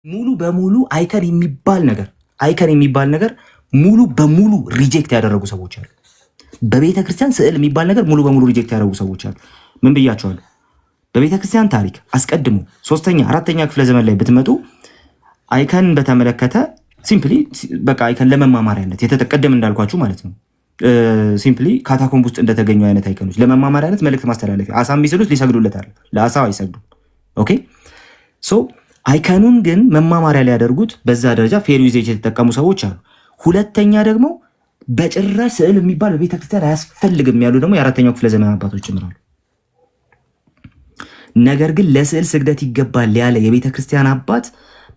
ሙሉ በሙሉ አይከን የሚባል ነገር ሙሉ በሙሉ ሪጀክት ያደረጉ ሰዎች አሉ። በቤተ ክርስቲያን ስዕል የሚባል ነገር ሙሉ በሙሉ ሪጀክት ያደረጉ ሰዎች አሉ። ምን ብያቸዋለሁ? በቤተ ክርስቲያን ታሪክ አስቀድሞ 3ኛ 4ኛ ክፍለ ዘመን ላይ ብትመጡ አይከን በተመለከተ ሲምፕሊ በቃ አይከን ለመማማሪያነት የተቀደም እንዳልኳችሁ ማለት ነው። ሲምፕሊ ካታኮምብ ውስጥ እንደተገኙ አይነት አይከኖች ለመማማሪያነት መልእክት ማስተላለፊያ አሳ የሚስሉት ሊሰግዱለታል፣ ለአሳ አይሰግዱም። ኦኬ ሶ አይከኑን ግን መማማሪያ ሊያደርጉት በዛ ደረጃ ፌር ዩዜጅ የተጠቀሙ ሰዎች አሉ። ሁለተኛ ደግሞ በጭራሽ ስዕል የሚባል በቤተክርስቲያን አያስፈልግም ያሉ ደግሞ የ4ኛው ክፍለ ዘመን አባቶች ጭምራሉ። ነገር ግን ለስዕል ስግደት ይገባል ያለ የቤተክርስቲያን አባት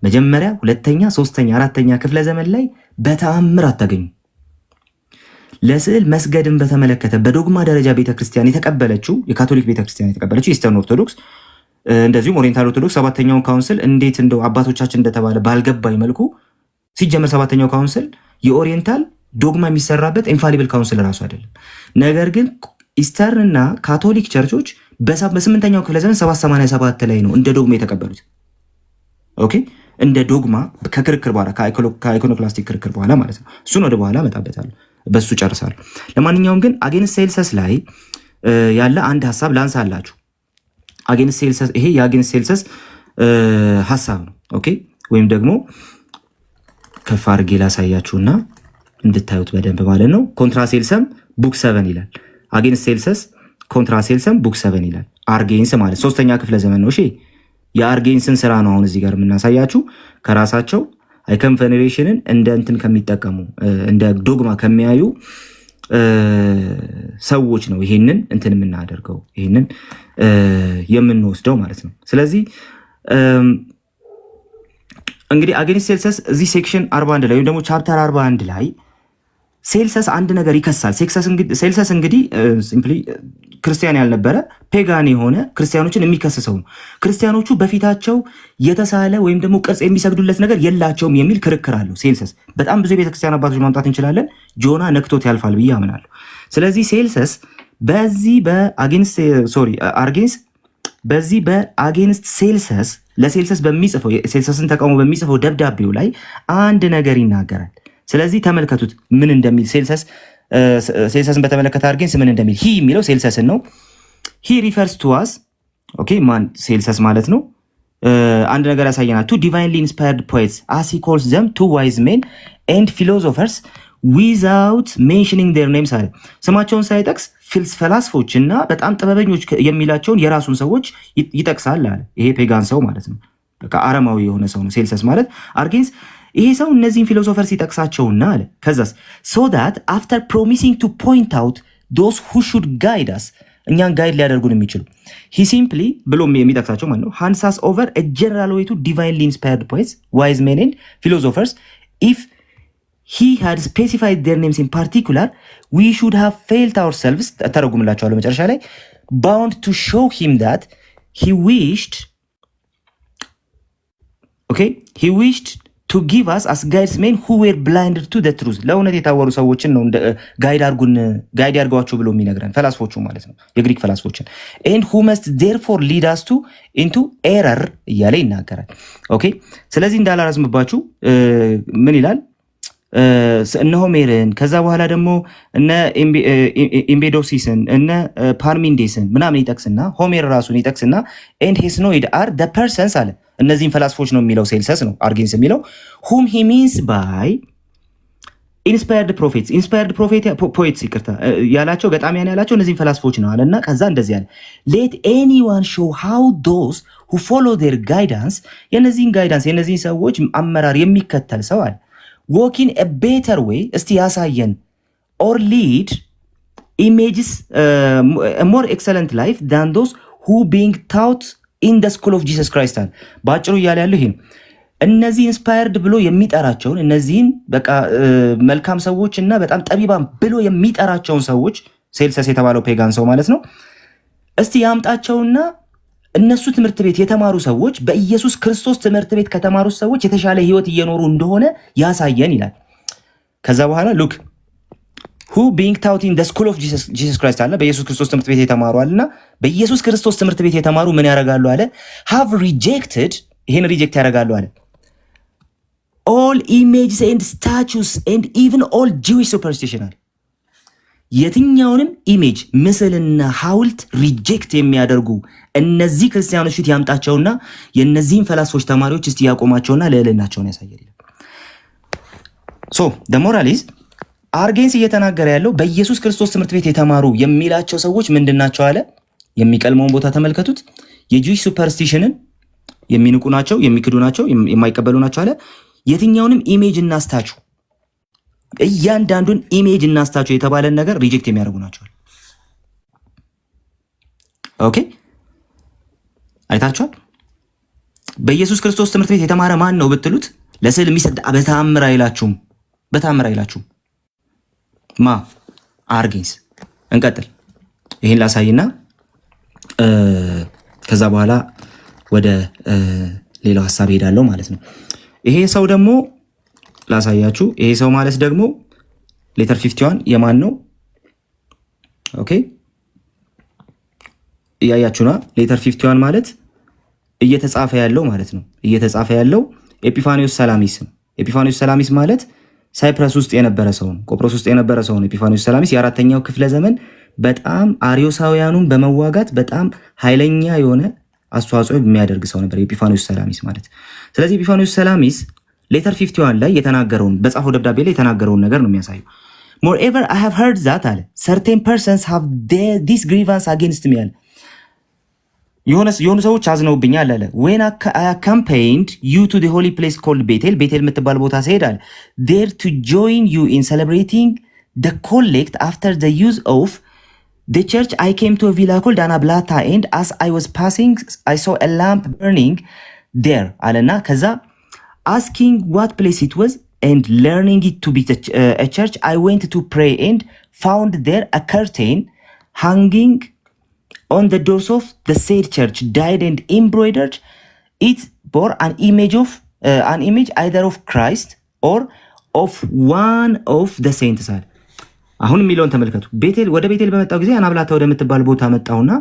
መጀመሪያ 2ኛ 3ኛ 4ኛ ክፍለ ዘመን ላይ በተአምር አታገኙ። ለስዕል መስገድን በተመለከተ በዶግማ ደረጃ ቤተክርስቲያን የተቀበለችው የካቶሊክ ቤተክርስቲያን የተቀበለችው ኢስተርን ኦርቶዶክስ እንደዚሁም ኦሪየንታል ኦርቶዶክስ 7ኛው ካውንስል እንዴት እንደው አባቶቻችን እንደተባለ ባልገባኝ መልኩ ሲጀመር 7ኛው ካውንስል የኦሪየንታል ዶግማ የሚሰራበት ኢንፋሊብል ካውንስል ራሱ አይደለም። ነገር ግን ኢስተርን እና ካቶሊክ ቸርቾች በ8ኛው ክፍለ ዘመን 787 ላይ ነው እንደ ዶግማ የተቀበሉት። ኦኬ እንደ ዶግማ ከክርክር በኋላ ከአይኮኖክላስቲክ ክርክር በኋላ ማለት ነው። እሱን ወደ በኋላ እመጣበታለሁ፣ በሱ ጨርሳለሁ። ለማንኛውም ግን አጌንስት ሴልሰስ ላይ ያለ አንድ ሀሳብ ላንሳላችሁ። አጌንስት ሴልሰስ ይሄ የአጌንስት ሴልሰስ ሀሳብ ነው። ኦኬ ወይም ደግሞ ከፍ አድርጌ ላሳያችሁና እንድታዩት በደንብ ማለት ነው። ኮንትራ ሴልሰም ቡክ 7 ይላል። አጌንስት ሴልሰስ ኮንትራ ሴልሰም ቡክ 7 ይላል። አርጌንስ ማለት 3ኛ ክፍለ ዘመን ነው። እሺ የአርጌንስን ስራ ነው አሁን እዚህ ጋር የምናሳያችሁ። ከራሳቸው አይከን ቬኔሬሽንን እንደ እንትን ከሚጠቀሙ እንደ ዶግማ ከሚያዩ ሰዎች ነው ይሄንን እንትን የምናደርገው ይሄንን የምንወስደው ማለት ነው። ስለዚህ እንግዲህ አጌንስት ሴልሰስ እዚህ ሴክሽን 41 ላይ ወይም ደግሞ ቻፕተር 41 ላይ ሴልሰስ አንድ ነገር ይከሳል። ሴልሰስ እንግዲህ ሲምፕሊ ክርስቲያን ያልነበረ ፔጋን የሆነ ክርስቲያኖችን የሚከስሰው ነው። ክርስቲያኖቹ በፊታቸው የተሳለ ወይም ደግሞ ቅርጽ የሚሰግዱለት ነገር የላቸውም የሚል ክርክር አለው። ሴልሰስ በጣም ብዙ የቤተክርስቲያን አባቶች ማምጣት እንችላለን። ጆና ነክቶት ያልፋል ብዬ አምናለሁ። ስለዚህ ሴልሰስ በዚህ በአጌንስት ሴልሰስ ለሴልሰስ በሚጽፈው ሴልሰስን ተቃውሞ በሚጽፈው ደብዳቤው ላይ አንድ ነገር ይናገራል። ስለዚህ ተመልከቱት ምን እንደሚል ሴልሰስን በተመለከተ አርጌንስ ምን እንደሚል። ሂ የሚለው ሴልሰስን ነው። ሂ ሪፈርስ ቱ አስ ኦኬ ማን ሴልሰስ ማለት ነው። አንድ ነገር ያሳየናል። ቱ ዲቫይንሊ ኢንስፓየርድ ፖኤትስ አስ ሂ ኮልስ ዘም ቱ ዋይዝ ሜን ኤንድ ፊሎሶፈርስ ዊዛውት ሜንሽኒንግ ዴር ኔምስ አለ። ስማቸውን ሳይጠቅስ ፈላስፎች እና በጣም ጥበበኞች የሚላቸውን የራሱን ሰዎች ይጠቅሳል አለ። ይሄ ፔጋን ሰው ማለት ነው። በቃ አረማዊ የሆነ ሰው ነው ሴልሰስ ማለት። አርጌንስ ይሄ ሰው እነዚህን ፊሎሶፈርስ ይጠቅሳቸውና አለ ከዛስ ሶ ዳት አፍተር ፕሮሚሲንግ ቱ ፖይንት አውት ዶስ ሁ ሹድ ጋይድ አስ እኛን ጋይድ ሊያደርጉን የሚችሉ ሂ ሲምፕሊ ብሎ የሚጠቅሳቸው ማለት ነው ሃንሳስ ኦቨር ጀነራል ዌይ ቱ ዲቫይንሊ ኢንስፓየርድ ፖኤትስ ዋይዝ ሜን ኤንድ ፊሎሶፈርስ ኢፍ he had specified their names in particular we should have felt ourselves ተረጉምላቸዋለሁ መጨረሻ ላይ bound to show him that he wished to give us as guides men who were blinded to the truth ለእውነት የታወሩ ሰዎችን ነው ጋይድ ያርጓቸው ብሎ የሚነግረን ፈላስፎቹ ማለት ነው የግሪክ ፈላስፎችን and who must therefore lead us into error እያለ ይናገራል። ኦኬ ስለዚህ እንዳላራዝምባችሁ ምን ይላል እነ ሆሜርን ከዛ በኋላ ደግሞ እነ ኢምቤዶሲስን እነ ፓርሚንዴስን ምናምን ይጠቅስና ሆሜር ራሱን ይጠቅስና ኤንድ ሄስኖይድ አር ደ ፐርሰንስ አለ። እነዚህን ፈላስፎች ነው የሚለው ሴልሰስ ነው አርጌንስ የሚለው whom he means by inspired poets ይቅርታ ያላቸው ገጣሚያን ያላቸው እነዚህን ፈላስፎች ነው አለና ከዛ እንደዚህ ያለ let anyone show how those who follow their guidance የነዚህን ሰዎች አመራር የሚከተል ሰው አለ walking a better way እስቲ ያሳየን or lead images a more excellent life than those who being taught in the school of Jesus Christ አለ። ባጭሩ እያለ ያለው ይሄ እነዚህ ኢንስፓየርድ ብሎ የሚጠራቸውን እነዚህን በቃ መልካም ሰዎች እና በጣም ጠቢባን ብሎ የሚጠራቸውን ሰዎች ሴልሰስ የተባለው ፔጋን ሰው ማለት ነው እስቲ ያምጣቸውና እነሱ ትምህርት ቤት የተማሩ ሰዎች በኢየሱስ ክርስቶስ ትምህርት ቤት ከተማሩ ሰዎች የተሻለ ህይወት እየኖሩ እንደሆነ ያሳየን ይላል። ከዛ በኋላ ሉክ who being taught in the school of Jesus Christ አለ በኢየሱስ ክርስቶስ ትምህርት ቤት የተማሩ አለና በኢየሱስ ክርስቶስ ትምህርት ቤት የተማሩ ምን ያደርጋሉ አለ have rejected ይሄን ሪጀክት ያደርጋሉ አለ all images and statues and even all Jewish superstition አለ። የትኛውንም ኢሜጅ ምስልና ሐውልት ሪጀክት የሚያደርጉ እነዚህ ክርስቲያኖች ፊት ያምጣቸውና የነዚህን ፈላስፎች ተማሪዎች እስቲ ያቆማቸውና ልዕልናቸውን ያሳያል። ሶ the moral is አርጌንስ እየተናገረ ያለው በኢየሱስ ክርስቶስ ትምህርት ቤት የተማሩ የሚላቸው ሰዎች ምንድናቸው አለ። የሚቀልመውን ቦታ ተመልከቱት። የጂዊሽ ሱፐርስቲሽንን የሚንቁ ናቸው፣ የሚክዱ ናቸው፣ የማይቀበሉ ናቸው አለ። የትኛውንም ኢሜጅ እና ስታቹ እያንዳንዱን ኢሜጅ እና ስታቹ የተባለን ነገር ሪጀክት የሚያደርጉ ናቸው። ኦኬ አይታችኋል። በኢየሱስ ክርስቶስ ትምህርት ቤት የተማረ ማን ነው ብትሉት ለስዕል የሚሰድ በታምር አይላችሁም፣ በታምር አይላችሁም። ማ አርጌንስ። እንቀጥል። ይሄን ላሳይና ከዛ በኋላ ወደ ሌላው ሐሳብ ሄዳለሁ ማለት ነው። ይሄ ሰው ደግሞ ላሳያችሁ። ይሄ ሰው ማለት ደግሞ ሌተር 51 የማን ነው? ኦኬ እያያችሁና ሌተር 51 ማለት እየተጻፈ ያለው ማለት ነው። እየተጻፈ ያለው ኤጲፋኒዮስ ሰላሚስ ነው። ኤጲፋኒዮስ ሰላሚስ ማለት ሳይፕረስ ውስጥ የነበረ ሰው ነው። ቆጵሮስ ውስጥ የነበረ ሰው ነው። ኤጲፋኒዮስ ሰላሚስ የአራተኛው ክፍለ ዘመን በጣም አሪዮሳውያኑን በመዋጋት በጣም ኃይለኛ የሆነ አስተዋጽኦ የሚያደርግ ሰው ነበር ኤጲፋኒዮስ ሰላሚስ ማለት። ስለዚህ ኤጲፋኒዮስ ሰላሚስ ሌተር 51 ላይ የተናገረውን በጻፈው ደብዳቤ ላይ የተናገረውን ነገር ነው የሚያሳየው። moreover I have heard that አለ certain persons have this grievance against me አለ። የሆኑ ሰዎች አዝነውብኛል አለ። when I accompanied you to the holy place called ቤቴል የምትባል ቦታ ሲሄድ አለ there to join you in celebrating the collect after the use of the church I came to a villa called Anablata and as I was passing I saw a lamp burning there አለና ከዛ asking what place it was and learning it to be a church I went to pray and found there a curtain hanging on the doors of the said church dyed and embroidered. It bore an image either of Christ or of one of the saints. አሁን የሚለውን ተመልከቱ። ወደ ቤቴል በመጣው ጊዜ አናብላታ ወደምትባል ቦታ መጣሁና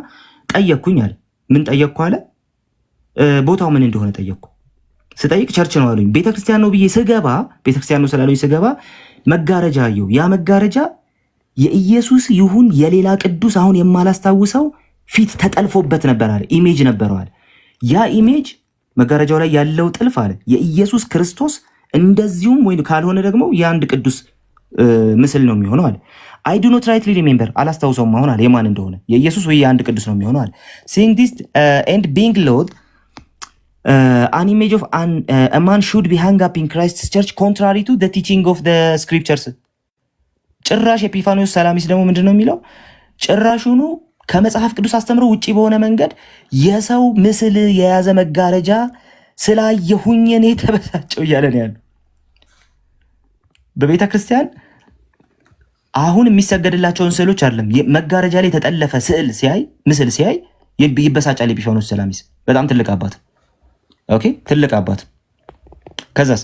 ጠየቅኩኝ አለ። ምን ጠየቅኩ አለ? ቦታው ምን እንደሆነ ጠየቅኩ። ስጠይቅ ቸርች ነው አሉኝ። ቤተክርስቲያን ነው ብዬ ስገባ፣ ቤተክርስቲያን ነው ስላሉኝ ስገባ መጋረጃ አየሁ። ያ መጋረጃ የኢየሱስ ይሁን የሌላ ቅዱስ አሁን የማላስታውሰው ፊት ተጠልፎበት ነበር አለ። ኢሜጅ ነበረው አለ። ያ ኢሜጅ መጋረጃው ላይ ያለው ጥልፍ አለ የኢየሱስ ክርስቶስ እንደዚሁም ወይ ካልሆነ ደግሞ የአንድ ቅዱስ ምስል ነው የሚሆነው አለ። I do not rightly remember አላስታውሰውም አሁን አለ የማን እንደሆነ የኢየሱስ ወይ የአንድ ቅዱስ ነው የሚሆነው አለ። Seeing this and being Lord an image of a man should be hung up in Christ's church contrary to the teaching of the scriptures. ጭራሽ ኤጲፋኒዮስ ሰላሚስ ደግሞ ምንድነው የሚለው? ጭራሹኑ ከመጽሐፍ ቅዱስ አስተምሮ ውጪ በሆነ መንገድ የሰው ምስል የያዘ መጋረጃ ስላየሁኝ እኔ ተበሳጨው እያለ ነው ያለው። በቤተ ክርስቲያን አሁን የሚሰገድላቸውን ስዕሎች አይደለም መጋረጃ ላይ የተጠለፈ ምስል ሲያይ ይበሳጫል ኤጲፋኒዮስ ሰላሚስ። በጣም ትልቅ አባት። ኦኬ ትልቅ አባት። ከዛስ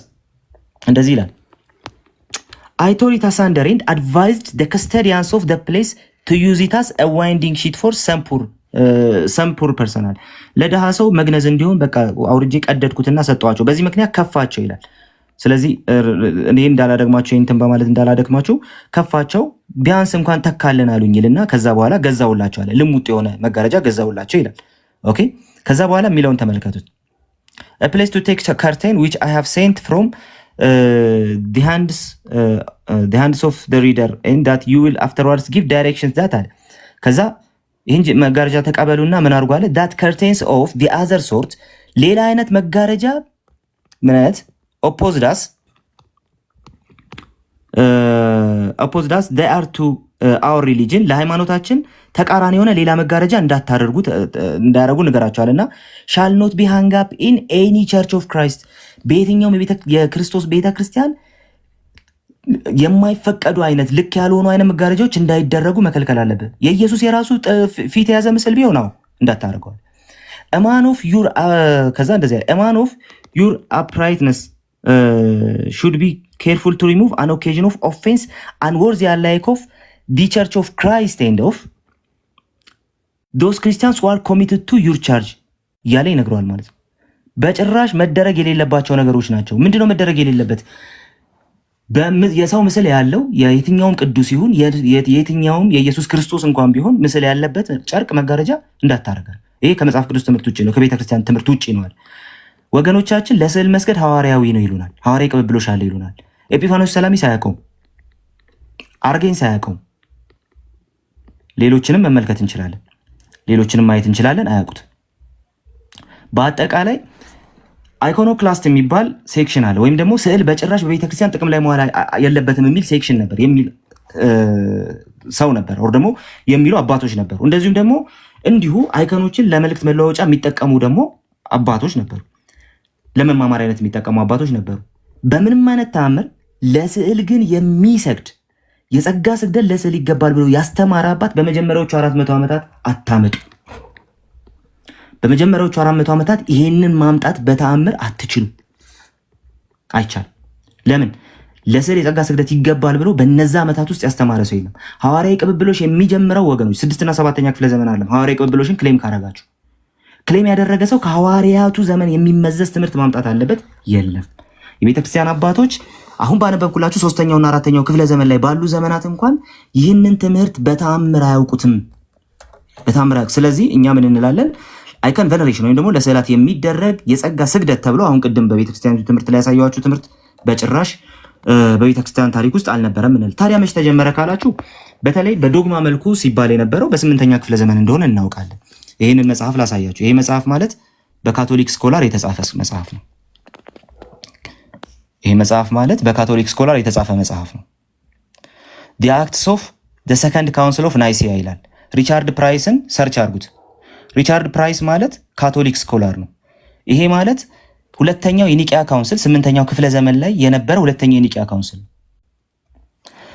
እንደዚህ ይላል I tore it asunder and advised the custodians of the place to use it as a winding sheet for some poor personal ለደሃ ሰው መግነዝ እንዲሆን በቃ አውርጄ ቀደድኩትና ሰጠዋቸው፣ በዚህ ምክንያት ከፋቸው ይላል። ስለዚህ እኔ እንዳላደግማቸው እንትን በማለት እንዳላደግማቸው ከፋቸው፣ ቢያንስ እንኳን ተካለን አሉኝ ይልና ከዛ በኋላ ገዛውላቸው አለ። ልሙጥ የሆነ መጋረጃ ገዛውላቸው ይላል። ኦኬ ከዛ በኋላ የሚለውን ተመልከቱት። a place to take a curtain which I have sent from the hands of the reader and that you will afterwards give directions that አለ። ከዛ ይህን መጋረጃ ተቀበሉና ምን አድርጉ አለ that curtains of the other sort ሌላ አይነት መጋረጃ ምንት opposed us they are to our religion ለሃይማኖታችን ተቃራኒ የሆነ ሌላ መጋረጃ እንዳያደርጉ ንገራቸዋልና shall not be hung up in any church of Christ በየትኛውም የክርስቶስ ቤተክርስቲያን የማይፈቀዱ አይነት ልክ ያልሆኑ አይነት መጋረጃዎች እንዳይደረጉ መከልከል አለበት። የኢየሱስ የራሱ ፊት የያዘ ምስል ቢሆን ነው እንዳታደርገው። a man of your ከዛ እንደዚህ a man of your uprightness should be careful to remove an occasion of offense unworthy alike of the church of Christ and of those Christians who are committed to your charge እያለ ይነግረዋል ማለት ነው። በጭራሽ መደረግ የሌለባቸው ነገሮች ናቸው። ምንድነው መደረግ የሌለበት? የሰው ምስል ያለው የየትኛውም ቅዱስ ይሁን የየትኛውም የኢየሱስ ክርስቶስ እንኳን ቢሆን ምስል ያለበት ጨርቅ መጋረጃ እንዳታረጋል። ይሄ ከመጽሐፍ ቅዱስ ትምህርት ውጭ ነው፣ ከቤተክርስቲያን ትምህርት ውጭ ነው። ወገኖቻችን ለስዕል መስገድ ሐዋርያዊ ነው ይሉናል፣ ሐዋርያዊ ቅብብሎሽ አለ ይሉናል። ኤጲፋኖስ ሰላሚ ሳያውቀው፣ አርጌን ሳያውቀው፣ ሌሎችንም መመልከት እንችላለን፣ ሌሎችንም ማየት እንችላለን፣ አያውቁት። በአጠቃላይ አይኮኖክላስት የሚባል ሴክሽን አለ፣ ወይም ደግሞ ስዕል በጭራሽ በቤተክርስቲያን ጥቅም ላይ መዋል የለበትም የሚል ሴክሽን ነበር፣ የሚል ሰው ነበር፣ ወር ደግሞ የሚሉ አባቶች ነበሩ። እንደዚሁም ደግሞ እንዲሁ አይኮኖችን ለመልእክት መለዋወጫ የሚጠቀሙ ደግሞ አባቶች ነበሩ፣ ለመማማሪያነት የሚጠቀሙ አባቶች ነበሩ። በምንም አይነት ተአምር ለስዕል ግን የሚሰግድ የጸጋ ስግደት ለስዕል ይገባል ብሎ ያስተማረ አባት በመጀመሪያዎቹ 400 ዓመታት አታመጡ። በመጀመሪያዎቹ 400 ዓመታት ይሄንን ማምጣት በተአምር አትችሉ፣ አይቻልም። ለምን? ለስዕል የጸጋ ስግደት ይገባል ብሎ በነዛ ዓመታት ውስጥ ያስተማረ ሰው የለም። ሐዋርያዊ ቅብብሎሽ የሚጀምረው ወገኖች 6ና 7ኛ ክፍለ ዘመን አለም። ሐዋርያዊ ቅብብሎሽን ክሌም ካረጋችሁ፣ ክሌም ያደረገ ሰው ከሐዋርያቱ ዘመን የሚመዘዝ ትምህርት ማምጣት አለበት? የለም። የቤተክርስቲያን አባቶች አሁን ባነበብኩላችሁ 3ኛውና 4ኛው ክፍለ ዘመን ላይ ባሉ ዘመናት እንኳን ይህንን ትምህርት በተአምር አያውቁትም፣ በተአምር። ስለዚህ እኛ ምን እንላለን? አይከን ቬነሬሽን ወይም ደግሞ ለስዕላት የሚደረግ የጸጋ ስግደት ተብሎ አሁን ቅድም በቤተክርስቲያን ትምህርት ላይ ያሳየኋችሁ ትምህርት በጭራሽ በቤተክርስቲያን ታሪክ ውስጥ አልነበረም እንል። ታዲያ መች ተጀመረ ካላችሁ በተለይ በዶግማ መልኩ ሲባል የነበረው በ8ኛ ክፍለ ዘመን እንደሆነ እናውቃለን። ይህንን መጽሐፍ ላሳያችሁ። ይሄ መጽሐፍ ማለት በካቶሊክ ስኮላር የተጻፈ መጽሐፍ ነው። ይሄ መጽሐፍ ማለት በካቶሊክ ስኮላር የተጻፈ መጽሐፍ ነው። ዲ አክትስ ኦፍ ዘ ሰከንድ ካውንስል ኦፍ ናይሲያ ይላል። ሪቻርድ ፕራይስን ሰርች አድርጉት። ሪቻርድ ፕራይስ ማለት ካቶሊክ ስኮላር ነው። ይሄ ማለት ሁለተኛው የኒቂያ ካውንስል 8ኛው ክፍለ ዘመን ላይ የነበረ ሁለተኛው የኒቂያ ካውንስል።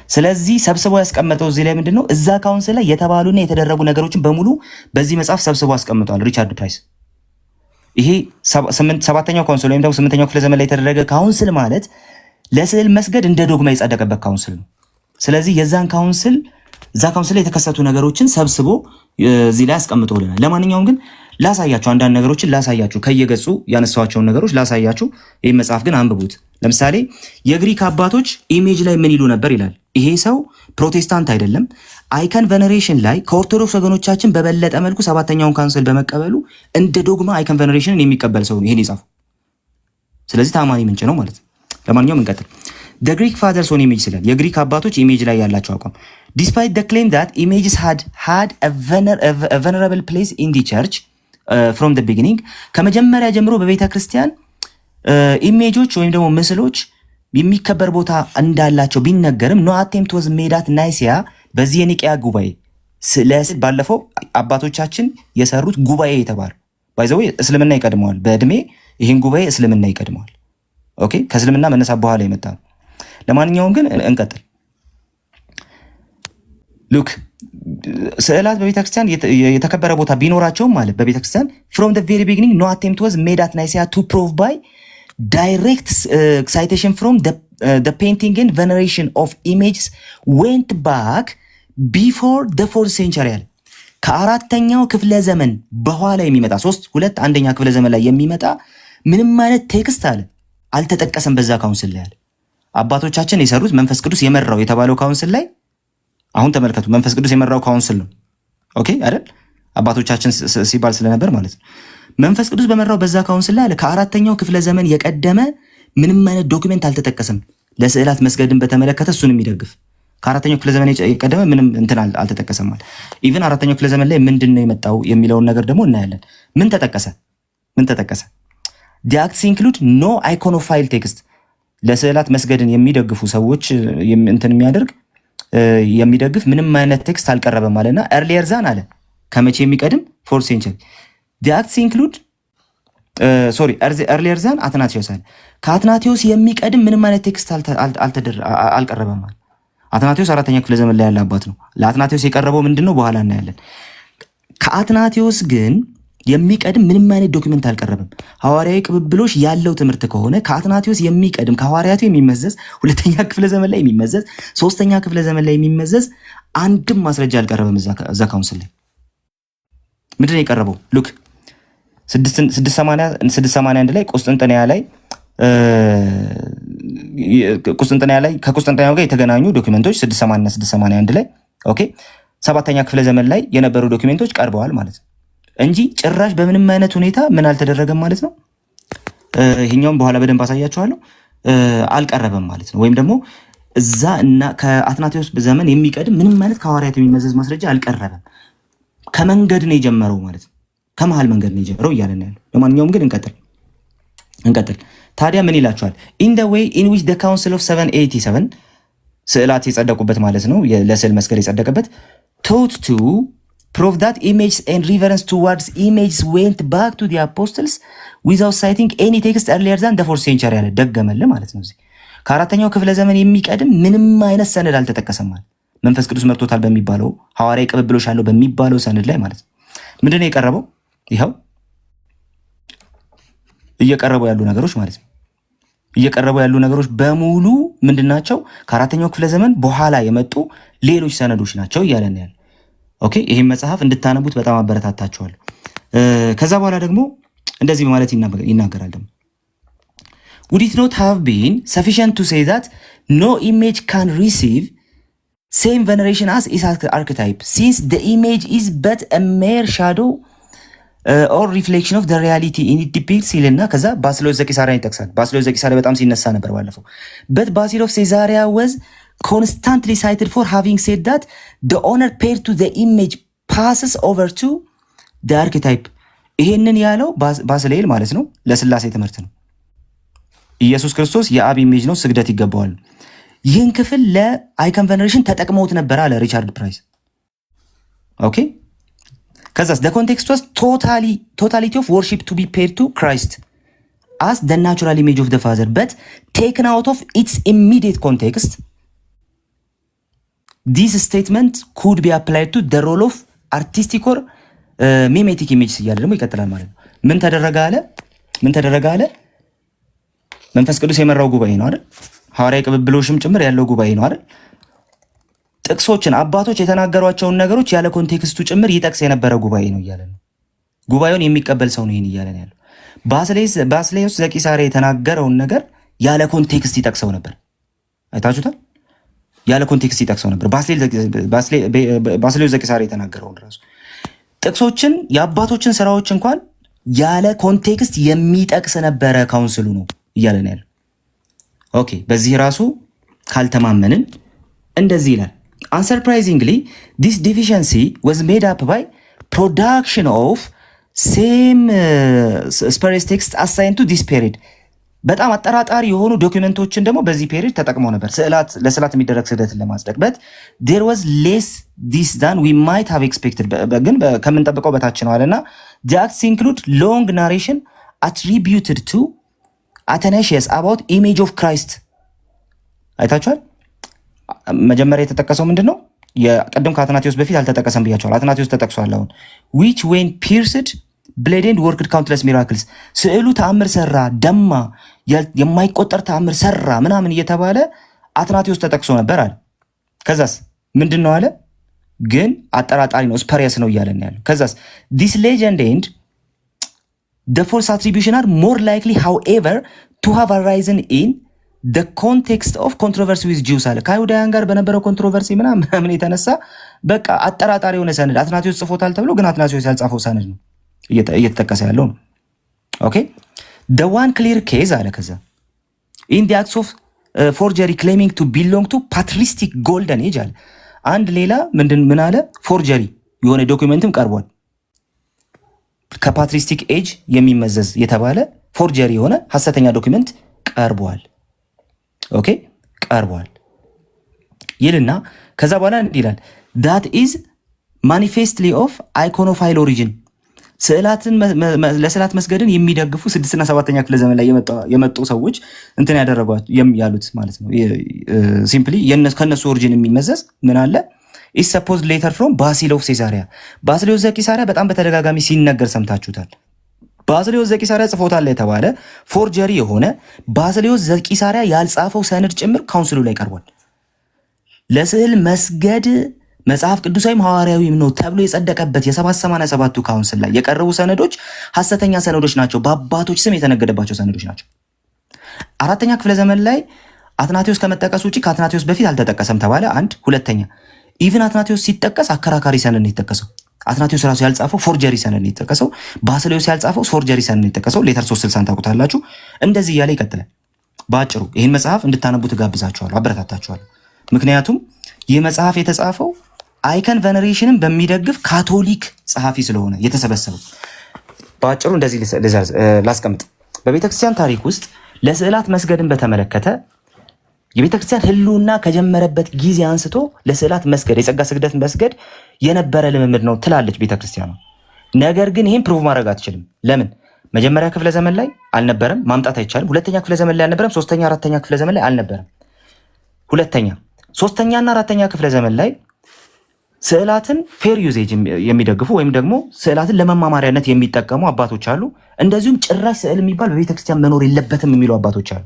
ስለዚህ ሰብስቦ ያስቀመጠው እዚህ ላይ ምንድነው? እዛ ካውንስል ላይ የተባሉና የተደረጉ ነገሮችን በሙሉ በዚህ መጽሐፍ ሰብስቦ አስቀምጧል ሪቻርድ ፕራይስ። ይሄ 7ኛው ካውንስል ወይም ደግሞ 8ኛው ክፍለ ዘመን ላይ የተደረገ ካውንስል ማለት ለስዕል መስገድ እንደ ዶግማ የጸደቀበት ካውንስል ነው። ስለዚህ የዛን ካውንስል እዛ ካውንስል ላይ የተከሰቱ ነገሮችን ሰብስቦ እዚህ ላይ አስቀምጦልናል። ለማንኛውም ግን ላሳያችሁ፣ አንዳንድ ነገሮችን ላሳያችሁ፣ ከየገጹ ያነሳዋቸውን ነገሮች ላሳያችሁ። ይህ መጽሐፍ ግን አንብቡት። ለምሳሌ የግሪክ አባቶች ኢሜጅ ላይ ምን ይሉ ነበር ይላል። ይሄ ሰው ፕሮቴስታንት አይደለም። አይከን ቬነሬሽን ላይ ከኦርቶዶክስ ወገኖቻችን በበለጠ መልኩ 7ኛውን ካውንስል በመቀበሉ እንደ ዶግማ አይከን ቬነሬሽንን የሚቀበል ሰው ነው ይሄን የጻፈው። ስለዚህ ታማኒ ምንጭ ነው ማለት ነው። ለማንኛውም እንቀጥል። The Greek fathers on image ይላል። የግሪክ አባቶች ኢሜጅ ላይ ያላቸው አቋም despite the claim that images had a venerable place in the church from the beginning ከመጀመሪያ ጀምሮ በቤተ ክርስቲያን ኢሜጆች ወይም ደግሞ ምስሎች የሚከበር ቦታ እንዳላቸው ቢነገርም no attempt was made at Nicaea በዚህ የኒቂያ ጉባኤ ስለዚህ ባለፈው አባቶቻችን የሰሩት ጉባኤ የተባለ ባይዘው እስልምና ይቀድመዋል በእድሜ ይሄን ጉባኤ እስልምና ይቀድመዋል። ኦኬ ከእስልምና መነሳት በኋላ የመጣ ነው። ለማንኛውም ግን እንቀጥል። ሉክ ስዕላት በቤተክርስቲያን የተከበረ ቦታ ቢኖራቸውም ማለት በቤተክርስቲያን from the very beginning no attempt was made at Nicaea to prove by direct citation from the painting and veneration of images went back before the 4th century ያለ ከአራተኛው ክፍለ ዘመን በኋላ የሚመጣ 1ኛ ክፍለ ዘመን ላይ የሚመጣ ምንም አይነት ቴክስት አለ አልተጠቀሰም በዛ ካውንስል ላይ አለ። አባቶቻችን የሰሩት መንፈስ ቅዱስ የመራው የተባለው ካውንስል ላይ አሁን ተመልከቱ። መንፈስ ቅዱስ የመራው ካውንስል ነው። ኦኬ አይደል? አባቶቻችን ሲባል ስለነበር ማለት ነው። መንፈስ ቅዱስ በመራው በዛ ካውንስል ላይ አለ ከ4ኛው ክፍለ ዘመን የቀደመ ምንም አይነት ዶክመንት አልተጠቀሰም ለስዕላት መስገድን በተመለከተ እሱን የሚደግፍ ከ4ኛው ክፍለ ዘመን የቀደመ ምንም እንትን አልተጠቀሰም ማለት ኢቭን 4ኛው ክፍለ ዘመን ላይ ምንድነው የመጣው የሚለውን ነገር ደግሞ እናያለን። ምን ተጠቀሰ? The acts include no iconophile text ለስዕላት መስገድን የሚደግፉ ሰዎች እንትን የሚደግፍ ምንም አይነት ቴክስት አልቀረበም ማለትና earlier than አለ ከመቼ የሚቀድም 4th century the acts include earlier than አትናቴዎስ አለ ከአትናቴዎስ የሚቀድም ምንም አይነት ቴክስት አልቀረበም ማለት አትናቴዎስ 4ኛ ክፍለ ዘመን ላይ ያለ አባት ነው። ለአትናቴዎስ የቀረበው ምንድነው በኋላ እናያለን። ከአትናቴዎስ ግን የሚቀድም ምንም አይነት ዶክመንት አልቀረበም። ሐዋርያዊ ቅብብሎሽ ያለው ትምህርት ከሆነ ከአትናቴዎስ የሚቀድም ከሐዋርያቱ የሚመዘዝ 2ኛ ክፍለ ዘመን ላይ የሚመዘዝ 3ኛ ክፍለ ዘመን ላይ የሚመዘዝ አንድም ማስረጃ አልቀረበም። እዛ ካውንስል ላይ ምንድነው የቀረበው? ሉክ 681 ላይ ቁስጥንጥንያ ላይ ከቁስጥንጥንያው ጋር የተገናኙ ዶክመንቶች 680 እና 681 ላይ ኦኬ 7ኛ ክፍለ ዘመን ላይ የነበሩ ዶክመንቶች ቀርበዋል ማለት ነው እንጂ ጭራሽ በምንም አይነት ሁኔታ ምን አልተደረገም ማለት ነው። ይሄኛውም በኋላ በደንብ አሳያችኋለሁ አልቀረበም ማለት ነው። ወይም ደግሞ እዛ እና ከአትናቴዎስ ዘመን የሚቀድም ምንም አይነት ከሐዋርያት የሚመዘዝ ማስረጃ አልቀረበም። ከመንገድ ነው የጀመረው ማለት ነው። ከመሃል መንገድ ነው የጀመረው እያለን ያለው። ለማንኛውም ግን እንቀጥል። ታዲያ ምን ይላችኋል? in the way in which the council of 787 ስዕላት የጸደቁበት ማለት ነው ለስዕል መስገድ የጸደቀበት taught to prove that images and reverence towards images went back to the apostles without citing any text earlier than the 4th century ያለ ደገመልህ ማለት ነው። እዚህ ከአራተኛው ክፍለ ዘመን የሚቀድም ምንም አይነት ሰነድ አልተጠቀሰም ማለት መንፈስ ቅዱስ መርቶታል በሚባለው ሐዋርያዊ ቅብብሎሽ አለው በሚባለው ሰነድ ላይ ማለት ነው። ምንድነው የቀረበው? ይኸው እየቀረቡ ያሉ ነገሮች ማለት ነው። እየቀረቡ ያሉ ነገሮች በሙሉ ምንድናቸው? ከአራተኛው ክፍለ ዘመን በኋላ የመጡ ሌሎች ሰነዶች ናቸው እያለን ያለ። ኦኬ ይሄን መጽሐፍ እንድታነቡት በጣም አበረታታችኋለሁ። ከዛ በኋላ ደግሞ እንደዚህ በማለት ይናገራል ደግሞ would it not have been sufficient to say that no image can receive same veneration as its archetype since the image is but a mere shadow or reflection of the reality in it depicts ይልና ከዛ ባስልዮስ ዘቂሳርያን ይጠቅሳል። ባስልዮስ ዘቂሳርያ በጣም ሲነሳ ነበር ባለፈው። but Basil of Caesarea was constantly cited for having said that the honor paid to the image passes over to the archetype ይሄንን ያለው ባስልኤል ማለት ነው ለስላሴ ትምህርት ነው። ኢየሱስ ክርስቶስ የአብ ኢሜጅ ነው፣ ስግደት ይገባዋል። ይህን ክፍል ለአይከን ቬነሬሽን ተጠቅመውት ነበር አለ ሪቻርድ ፕራይስ። ኦኬ ከዛስ the context was totality of worship to be paid to Christ as the natural image of the Father but taken out of its immediate context this statement could be applied to the role of artistic or mimetic images እያለ ደግሞ ይቀጥላል ማለት ነው። ምን ተደረገ አለ መንፈስ ቅዱስ የመራው ጉባኤ ነው አይደል? ሐዋርያዊ ቅብብሎሽም ጭምር ያለው ጉባኤ ነው አይደል? ጥቅሶችን አባቶች የተናገሯቸውን ነገሮች ያለ ኮንቴክስቱ ጭምር ይጠቅስ የነበረ ጉባኤ ነው እያለ ነው። ጉባኤውን የሚቀበል ሰው ነው ይሄን እያለ ነው ያለው። ባስልዮስ ዘቂሳርያ የተናገረውን ነገር ያለ ኮንቴክስት ይጠቅሰው ነበር። አይታችሁታል? ያለ ኮንቴክስት ይጠቅሰው ነበር። ባስልዮስ ዘቂሳርያ የተናገረውን ራሱ ጥቅሶችን የአባቶችን ስራዎች እንኳን ያለ ኮንቴክስት የሚጠቅስ ነበረ ካውንስሉ ነው እያለ ነው ያለው። ኦኬ በዚህ ራሱ ካልተማመንን እንደዚህ ይላል unsurprisingly this deficiency was made up by production of same spurious text assigned to this period በጣም አጠራጣሪ የሆኑ ዶክመንቶችን ደግሞ በዚህ ፔሪድ ተጠቅመው ነበር ለስዕላት የሚደረግ ስዕለትን ለማጽደቅ but there was less this than we might have expected ግን ከምንጠብቀው በታች ነው አለና the acts include long narration attributed to Athanasius about image of Christ አይታችኋል። መጀመሪያ የተጠቀሰው ምንድነው? የቀደም ከአትናቴዎስ በፊት አልተጠቀሰም ብያቸዋል። አትናቴዎስ ተጠቅሷል። አሁን which when pierced blade and worked countless miracles ስዕሉ ተአምር ሰራ፣ ደማ፣ የማይቆጠር ተአምር ሰራ ምናምን እየተባለ አትናቴዎስ ተጠቅሶ ነበር አለ። ከዛስ ምንድነው አለ? ግን አጠራጣሪ ነው ስፐሪየስ ነው እያለን ያለው። ከዛስ this legend and the false attribution are more likely however to have arisen in the context of controversy with Jews አለ። ከአይሁዳውያን ጋር በነበረው ኮንትሮቨርሲ ምናምን የተነሳ በቃ አጠራጣሪ የሆነ ሰነድ አትናቴዎስ ጽፎታል ተብሎ ግን አትናቴዎስ ያልጻፈው ሰነድ ነው እየተጠቀሰ ያለው ነው። ኦኬ the one clear case አለ። ከዛ in the acts of forgery claiming to belong to patristic golden age አለ። አንድ ሌላ ምን አለ? ፎርጀሪ የሆነ ዶክመንትም ቀርቧል ከፓትሪስቲክ ኤጅ የሚመዘዝ የተባለ ፎርጀሪ የሆነ ሐሰተኛ ዶክመንት ቀርቧል። ኦኬ ቀርቧል ይልና ከዛ በኋላ እንዲህ ይላል that is manifestly of iconophile origin ለስዕላት መስገድን የሚደግፉ 6 እና 7ኛ ክፍለ ዘመን ላይ የመጡ ሰዎች እንትን ያደረጓት ያሉት ማለት ነው። ሲምፕሊ ከነሱ ኦሪጂን የሚመዘዝ ምን አለ is supposed later from Basil of Caesarea ባስልዮስ ዘቂሳርያ በጣም በተደጋጋሚ ሲነገር ሰምታችሁታል። ባስልዮስ ዘቂሳርያ ጽፎታል የተባለ ፎርጀሪ የሆነ ባስልዮስ ዘቂሳርያ ያልጻፈው ሰነድ ጭምር ካውንስሉ ላይ ቀርቧል። ለስዕል መስገድ መጽሐፍ ቅዱሳዊም ሐዋርያዊም ነው ተብሎ የጸደቀበት የ787ቱ ካውንስል ላይ የቀረቡ ሰነዶች ሐሰተኛ ሰነዶች ናቸው። በአባቶች ስም የተነገደባቸው ሰነዶች ናቸው። 4ኛ ክፍለ ዘመን ላይ አትናቴዎስ ከመጠቀስ ውጭ ከአትናቴዎስ በፊት አልተጠቀሰም ተባለ። አንድ ሁለተኛ ኢቭን አትናቴዎስ ሲጠቀስ አከራካሪ ሰነድ ነው የተጠቀሰው። አትናቴዎስ ራሱ ያልጻፈው ፎርጀሪ ሰነድ ነው የተጠቀሰው። ባስሌዮስ ያልጻፈው ፎርጀሪ ሰነድ ነው የተጠቀሰው። ሌተር 360 ታውቁታላችሁ። እንደዚህ እያለ ይቀጥላል። በአጭሩ ይህን መጽሐፍ እንድታነቡ ትጋብዛችኋለሁ፣ አበረታታችኋለሁ። ምክንያቱም ይህ መጽሐፍ የተጻፈው አይከን ቬነሬሽንን በሚደግፍ ካቶሊክ ጸሐፊ ስለሆነ የተሰበሰበው። በአጭሩ እንደዚህ ላስቀምጥ። በቤተክርስቲያን ታሪክ ውስጥ ለስዕላት መስገድን በተመለከተ የቤተክርስቲያን ሕልውና ከጀመረበት ጊዜ አንስቶ ለስዕላት መስገድ፣ የጸጋ ስግደት መስገድ የነበረ ልምምድ ነው ትላለች ቤተክርስቲያኗ። ነገር ግን ይህን ፕሩቭ ማድረግ አትችልም። ለምን? መጀመሪያ ክፍለ ዘመን ላይ አልነበረም፣ ማምጣት አይቻልም። ሁለተኛ ክፍለ ዘመን ላይ አልነበረም፣ ሶስተኛ አራተኛ ክፍለ ዘመን ላይ አልነበረም። ሁለተኛ ሶስተኛና አራተኛ ክፍለ ዘመን ላይ ስዕላትን ፌር ዩዜጅ የሚደግፉ ወይም ደግሞ ስዕላትን ለመማማሪያነት የሚጠቀሙ አባቶች አሉ። እንደዚሁም ጭራሽ ስዕል የሚባል በቤተክርስቲያን መኖር የለበትም የሚሉ አባቶች አሉ።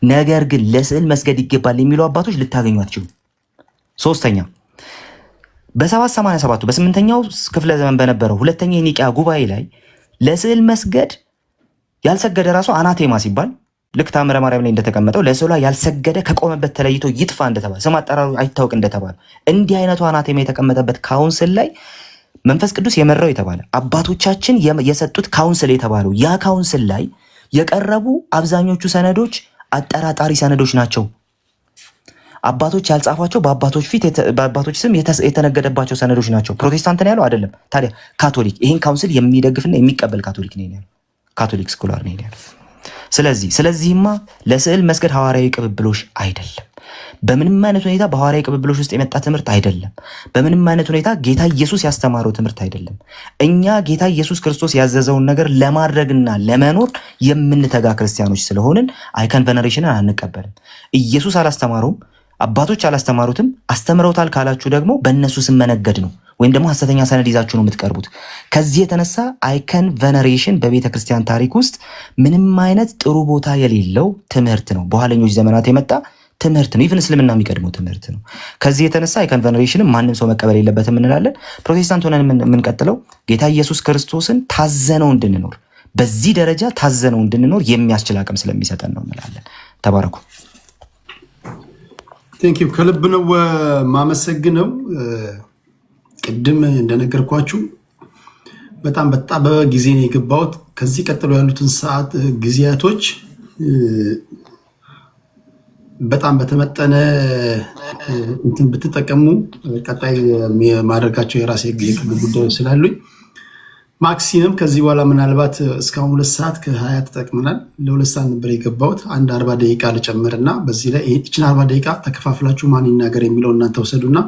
ነገር ግን ለስዕል መስገድ ይገባል የሚሉ አባቶች ልታገኙ አትችሉ። ሶስተኛ በ787 በ8ኛው ክፍለ ዘመን በነበረው ሁለተኛ የኒቂያ ጉባኤ ላይ ለስዕል መስገድ ያልሰገደ ራሱ አናቴማ ሲባል ልክ ታምረ ማርያም ላይ እንደተቀመጠው ለስዕሏ ያልሰገደ ከቆመበት ተለይቶ ይጥፋ እንደተባለ፣ ስም አጠራሩ አይታወቅ እንደተባለ እንዲህ አይነቱ አናቴማ የተቀመጠበት ካውንስል ላይ መንፈስ ቅዱስ የመራው የተባለ አባቶቻችን የሰጡት ካውንስል የተባለው ያ ካውንስል ላይ የቀረቡ አብዛኞቹ ሰነዶች አጠራጣሪ ሰነዶች ናቸው። አባቶች ያልጻፏቸው በአባቶች ስም የተነገደባቸው ሰነዶች ናቸው። ፕሮቴስታንት ነው ያለው አይደለም። ታዲያ ካቶሊክ ይህን ካውንስል የሚደግፍና የሚቀበል ካቶሊክ ነው ያለው። ካቶሊክ ስኮላር ነው ያለው። ስለዚህማ ለስዕል መስገድ ሐዋርያዊ ቅብብሎሽ አይደለም። በምንም አይነት ሁኔታ በሐዋርያዊ ቅብብሎሽ ውስጥ የመጣ ትምህርት አይደለም። በምንም አይነት ሁኔታ ጌታ ኢየሱስ ያስተማረው ትምህርት አይደለም። እኛ ጌታ ኢየሱስ ክርስቶስ ያዘዘውን ነገር ለማድረግና ለመኖር የምንተጋ ክርስቲያኖች ስለሆንን አይከን ቬነሬሽንን አንቀበልም። ኢየሱስ አላስተማረውም፣ አባቶች አላስተማሩትም። አስተምረውታል ካላችሁ ደግሞ በእነሱ ስም መነገድ ነው፣ ወይም ደግሞ ሐሰተኛ ሰነድ ይዛችሁ ነው የምትቀርቡት። ከዚህ የተነሳ አይከን ቬነሬሽን በቤተ ክርስቲያን ታሪክ ውስጥ ምንም አይነት ጥሩ ቦታ የሌለው ትምህርት ነው። በኋለኞች ዘመናት የመጣ ትምህርት ነው። ኢቭን እስልምና የሚቀድመው ትምህርት ነው። ከዚህ የተነሳ አይከን ቬነሬሽንን ማንም ሰው መቀበል የለበትም እንላለን። ፕሮቴስታንት ሆነን የምንቀጥለው ጌታ ኢየሱስ ክርስቶስን ታዘነው እንድንኖር፣ በዚህ ደረጃ ታዘነው እንድንኖር የሚያስችል አቅም ስለሚሰጠን ነው እንላለን። ተባረኩ። ቴንኪው። ከልብ ነው ማመሰግነው። ቅድም እንደነገርኳችሁ በጣም በጣበበ ጊዜ ነው የገባሁት። ከዚህ ቀጥሎ ያሉትን ሰዓት ጊዜያቶች በጣም በተመጠነ እንትን ብትጠቀሙ ቀጣይ ማድረጋቸው የራሴ የግል ጉዳዮች ስላሉኝ ማክሲመም ከዚህ በኋላ ምናልባት እስካሁን 2 ሰዓት ከ20 ተጠቅመናል። ለ2 ሰዓት ነበር የገባሁት። አንድ 40 ደቂቃ ልጨምርና በዚህ ላይ ይህችን 40 ደቂቃ ተከፋፍላችሁ ማን ይናገር የሚለው እናንተ ወሰዱና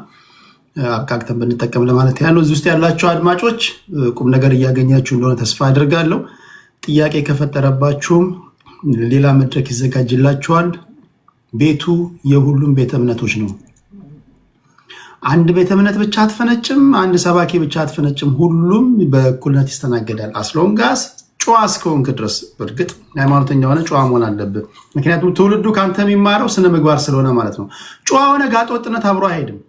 አብቃቅተን ብንጠቀም ለማለት ያለው። እዚህ ውስጥ ያላችሁ አድማጮች ቁም ነገር እያገኛችሁ እንደሆነ ተስፋ አድርጋለሁ። ጥያቄ ከፈጠረባችሁም ሌላ መድረክ ይዘጋጅላችኋል። ቤቱ የሁሉም ቤተ እምነቶች ነው። አንድ ቤተ እምነት ብቻ አትፈነጭም፣ አንድ ሰባኪ ብቻ አትፈነጭም። ሁሉም በእኩልነት ይስተናገዳል። አስሎንጋስ ጨዋ እስከሆንክ ድረስ። በእርግጥ ሃይማኖተኛ ሆነ ጨዋ መሆን አለብህ። ምክንያቱም ትውልዱ ከአንተ የሚማረው ስነ ምግባር ስለሆነ ማለት ነው። ጨዋ ሆነ ጋጠወጥነት አብሮ አይሄድም።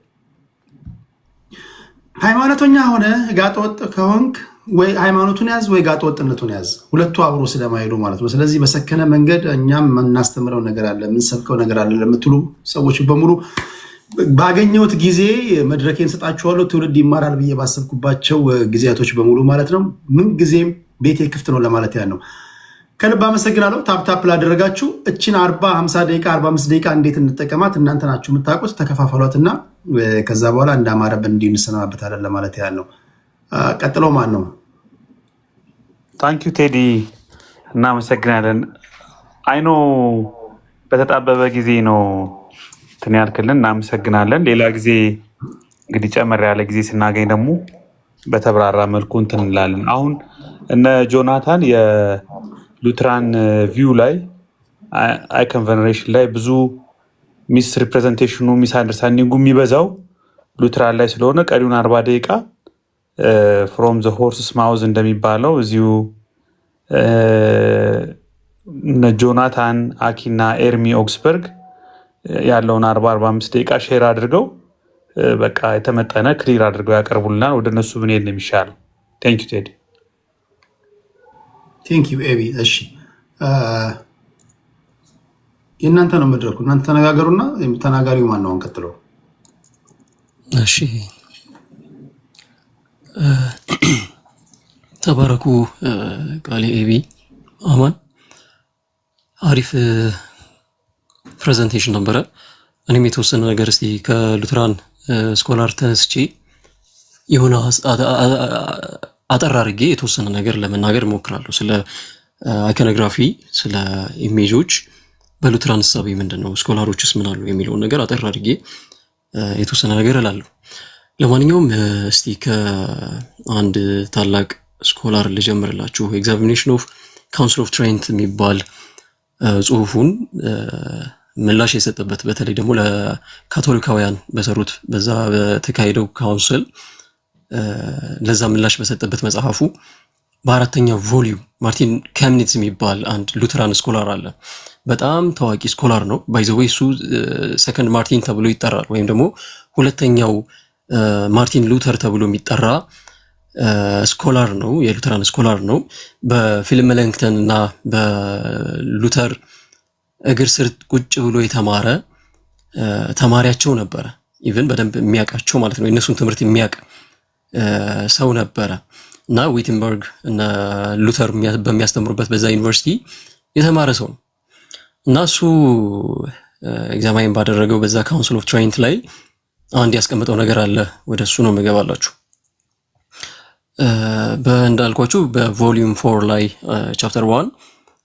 ሃይማኖተኛ ሆነ ጋጠወጥ ከሆንክ ወይ ሃይማኖቱን ያዝ ወይ ጋጠወጥነቱን ያዝ። ሁለቱ አብሮ ስለማይሄዱ ማለት ነው። ስለዚህ በሰከነ መንገድ እኛም የምናስተምረው ነገር አለ፣ የምንሰብከው ነገር አለ ለምትሉ ሰዎች በሙሉ ባገኘሁት ጊዜ መድረኬን ሰጣችኋለሁ። ትውልድ ይማራል ብዬ ባሰብኩባቸው ጊዜያቶች በሙሉ ማለት ነው። ምን ጊዜም ቤቴ ክፍት ነው ለማለት ያን ነው። ከልብ አመሰግናለሁ። ታፕታፕ ላደረጋችሁ እችን 40 50 ደቂቃ 45 ደቂቃ እንዴት እንጠቀማት እናንተ ናችሁ የምታውቁት። ተከፋፈሏትና ከዛ በኋላ እንዳማረብን እንዲህ እንሰናበታለን ለማለት ያን ነው። ቀጥሎ ማን ነው? ታንኪዩ ቴዲ፣ እናመሰግናለን። አይኖ በተጣበበ ጊዜ ነው እንትን ያልክልን፣ እናመሰግናለን። ሌላ ጊዜ እንግዲህ ጨመር ያለ ጊዜ ስናገኝ ደግሞ በተብራራ መልኩ እንትን እንላለን። አሁን እነ ጆናታን የሉትራን ቪው ላይ አይከን ቬነሬሽን ላይ ብዙ ሚስ ሪፕሬዘንቴሽኑ ሚስ አንደርስታንዲንጉ የሚበዛው ሉትራን ላይ ስለሆነ ቀሪውን 40 ደቂቃ ፍሮም ዘ ሆርስስ ማውዝ እንደሚባለው እዚሁ እነ ጆናታን አኪና ኤርሚ ኦክስበርግ ያለውን 40-45 ደቂቃ ሼር አድርገው በቃ የተመጠነ ክሊር አድርገው ያቀርቡልናል። ወደ እነሱ ምን ነው የሚሻለው? ቴንክ ዩ ቴዲ። ቴንክ ዩ ኤቢ። እሺ የእናንተ ነው መድረኩ። እናንተ ተነጋገሩና ተናጋሪው ማን ነው? አንቀጥለው። እሺ ተባረኩ። ቃሌ ኤቢ አማን አሪፍ ፕሬዘንቴሽን ነበረ። እኔም የተወሰነ ነገር እስቲ ከሉትራን ስኮላር ተነስቼ የሆነ አጠር አድርጌ የተወሰነ ነገር ለመናገር እሞክራለሁ። ስለ አይኮኖግራፊ፣ ስለ ኢሜጆች በሉትራን እሳቤ ምንድነው፣ ስኮላሮችስ ምን አሉ የሚለውን ነገር አጠር አድርጌ የተወሰነ ነገር እላለሁ። ለማንኛውም እስቲ ከአንድ ታላቅ ስኮላር ልጀምርላችሁ። ኤግዛሚኔሽን ኦፍ ካውንስል ኦፍ ትሬንት የሚባል ጽሁፉን ምላሽ የሰጠበት በተለይ ደግሞ ለካቶሊካውያን በሰሩት በዛ በተካሄደው ካውንስል ለዛ ምላሽ በሰጠበት መጽሐፉ በአራተኛው ቮሊዩም ማርቲን ካምኒትዝ የሚባል አንድ ሉተራን ስኮላር አለ። በጣም ታዋቂ ስኮላር ነው። ባይ ዘ ዌይ እሱ ሰከንድ ማርቲን ተብሎ ይጠራል፣ ወይም ደግሞ ሁለተኛው ማርቲን ሉተር ተብሎ የሚጠራ ስኮላር ነው። የሉተራን ስኮላር ነው። በፊልም መለንክተን እና በሉተር እግር ስር ቁጭ ብሎ የተማረ ተማሪያቸው ነበረ። ኢቭን በደንብ የሚያውቃቸው ማለት ነው። የእነሱን ትምህርት የሚያውቅ ሰው ነበረ እና ዊትንበርግ እና ሉተር በሚያስተምሩበት በዛ ዩኒቨርሲቲ የተማረ ሰው ነው እና እሱ ኤግዛማይን ባደረገው በዛ ካውንስል ኦፍ ትሬንት ላይ አንድ ያስቀመጠው ነገር አለ። ወደ እሱ ነው የምገባላችሁ። በእንዳልኳችሁ በቮሊዩም 4 ላይ ቻፕተር 1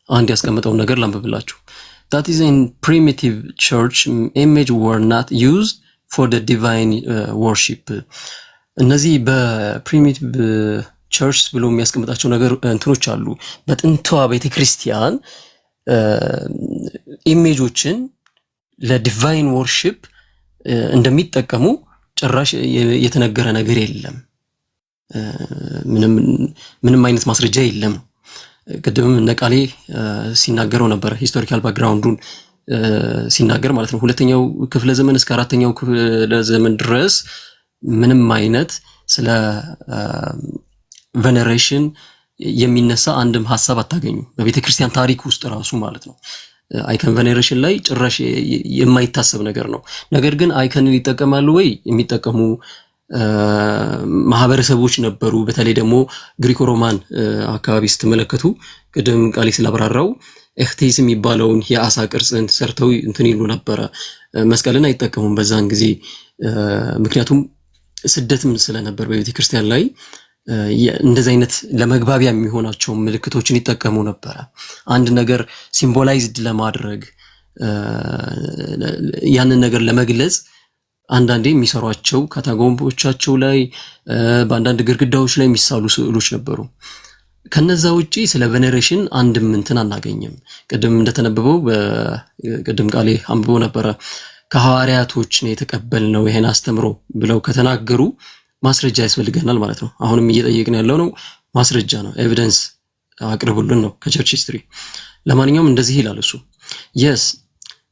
አንድ ያስቀመጠው ነገር ላንብብላችሁ። That is in primitive church image were not used for the divine worship. እነዚህ በፕሪሚቲቭ ቸርች ብሎ የሚያስቀምጣቸው ነገር እንትኖች አሉ። በጥንቷ ቤተክርስቲያን ኢሜጆችን ለዲቫይን ወርሺፕ እንደሚጠቀሙ ጭራሽ የተነገረ ነገር የለም። ምንም አይነት ማስረጃ የለም። ቅድምም ነቃሌ ሲናገረው ነበር፣ ሂስቶሪካል ባክግራውንዱን ሲናገር ማለት ነው። ሁለተኛው ክፍለ ዘመን እስከ አራተኛው ክፍለ ዘመን ድረስ ምንም አይነት ስለ ቬነሬሽን የሚነሳ አንድም ሐሳብ አታገኙ በቤተክርስቲያን ታሪክ ውስጥ ራሱ ማለት ነው። አይከን ቬነሬሽን ላይ ጭራሽ የማይታሰብ ነገር ነው። ነገር ግን አይከንን ይጠቀማሉ ወይ? የሚጠቀሙ ማህበረሰቦች ነበሩ። በተለይ ደግሞ ግሪኮ ሮማን አካባቢ ስትመለከቱ ቅድም ቃሌ ስላብራራው ኤክቴስ የሚባለውን የአሳ ቅርጽን ሰርተው እንትን ይሉ ነበረ። መስቀልን አይጠቀሙም በዛን ጊዜ፣ ምክንያቱም ስደትም ስለነበር በቤተክርስቲያን ላይ እንደዚህ አይነት ለመግባቢያ የሚሆናቸው ምልክቶችን ይጠቀሙ ነበረ። አንድ ነገር ሲምቦላይዝድ ለማድረግ ያንን ነገር ለመግለጽ አንዳንዴ የሚሰሯቸው ካታጎምቦቻቸው ላይ በአንዳንድ ግድግዳዎች ላይ የሚሳሉ ስዕሎች ነበሩ። ከነዛ ውጪ ስለ ቬኔሬሽን አንድም እንትን አናገኝም። ቅድም እንደተነበበው በቅድም ቃሌ አንብቦ ነበረ። ከሐዋርያቶች ነው የተቀበልነው ይሄን አስተምሮ ብለው ከተናገሩ ማስረጃ ያስፈልገናል ማለት ነው። አሁንም እየጠየቅን ያለው ነው ማስረጃ ነው፣ ኤቪደንስ አቅርቡልን ነው ከቸርች ሂስትሪ። ለማንኛውም እንደዚህ ይላል እሱ yes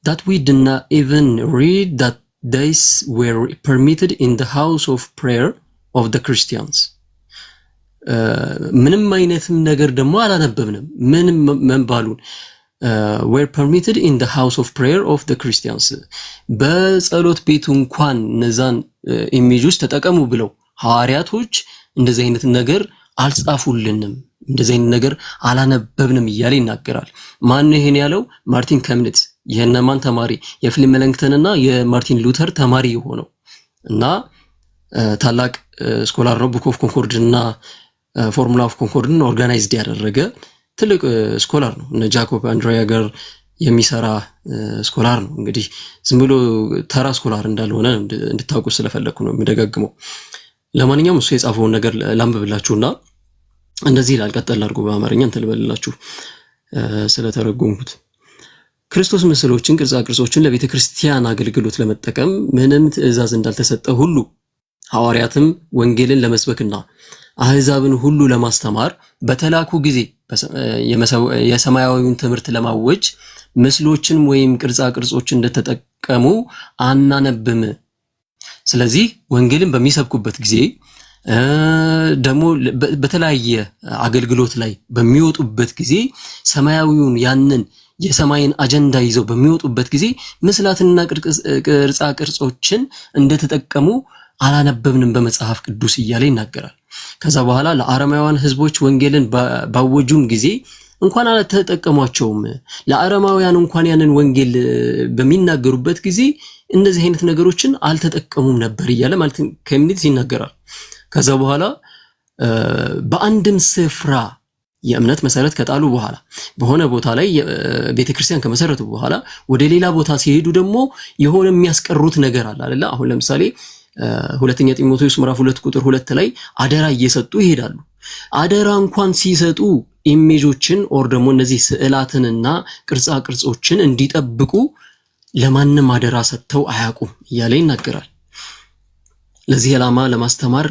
that we did not even read that these were permitted in the house of prayer of the Christians. ምንም አይነትም ነገር ደግሞ አላነበብንም። ምንም መንባሉን were permitted in the house of prayer of the Christians በጸሎት ቤቱ እንኳን እነዛን ኢሜጆች ተጠቀሙ ብለው ሐዋርያቶች እንደዚህ አይነት ነገር አልጻፉልንም፣ እንደዚህ አይነት ነገር አላነበብንም እያለ ይናገራል። ማን ነው ይሄን ያለው? ማርቲን ካምኒትዝ የነማን ተማሪ? የፊልም መለንክተንና የማርቲን ሉተር ተማሪ የሆነው እና ታላቅ ስኮላር ነው። ቡክ ኦፍ ኮንኮርድ እና ፎርሙላ ኦፍ ኮንኮርድን ኦርጋናይዝድ ያደረገ ትልቅ ስኮላር ነው። እነ ጃኮብ አንድሪያ ጋር የሚሰራ ስኮላር ነው። እንግዲህ ዝም ብሎ ተራ ስኮላር እንዳልሆነ እንድታውቁ ስለፈለኩ ነው የምደጋግመው። ለማንኛውም እሱ የጻፈውን ነገር ላንብብላችሁና እንደዚህ ይላል። ቀጠል አድርጎ በአማርኛ እንትን ልበልላችሁ ስለተረጎምኩት። ክርስቶስ ምስሎችን፣ ቅርጻ ቅርጾችን ለቤተ ክርስቲያን አገልግሎት ለመጠቀም ምንም ትእዛዝ እንዳልተሰጠ ሁሉ ሐዋርያትም ወንጌልን ለመስበክና አህዛብን ሁሉ ለማስተማር በተላኩ ጊዜ የሰማያዊውን ትምህርት ለማወጅ ምስሎችን ወይም ቅርጻ ቅርጾችን እንደተጠቀሙ አናነብም። ስለዚህ ወንጌልን በሚሰብኩበት ጊዜ ደግሞ በተለያየ አገልግሎት ላይ በሚወጡበት ጊዜ ሰማያዊውን ያንን የሰማይን አጀንዳ ይዘው በሚወጡበት ጊዜ ምስላትና ቅርጻ ቅርጾችን እንደተጠቀሙ አላነበብንም በመጽሐፍ ቅዱስ እያለ ይናገራል። ከዛ በኋላ ለአረማውያን ህዝቦች ወንጌልን ባወጁም ጊዜ እንኳን አልተጠቀሟቸውም። ለአረማውያን እንኳን ያንን ወንጌል በሚናገሩበት ጊዜ እንደዚህ አይነት ነገሮችን አልተጠቀሙም ነበር እያለ ማለት ከሚኒት ይናገራል። ከዛ በኋላ በአንድም ስፍራ የእምነት መሰረት ከጣሉ በኋላ በሆነ ቦታ ላይ ቤተክርስቲያን ከመሰረቱ በኋላ ወደ ሌላ ቦታ ሲሄዱ ደግሞ የሆነ የሚያስቀሩት ነገር አለ አይደል? አሁን ለምሳሌ ሁለተኛ ጢሞቴዎስ ምዕራፍ 2 ቁጥር 2 ላይ አደራ እየሰጡ ይሄዳሉ። አደራ እንኳን ሲሰጡ ኢሜጆችን ኦር ደግሞ እነዚህ ስዕላትንና ቅርጻ ቅርጾችን እንዲጠብቁ ለማንም አደራ ሰጥተው አያውቁም እያለ ይናገራል። ለዚህ ዓላማ ለማስተማር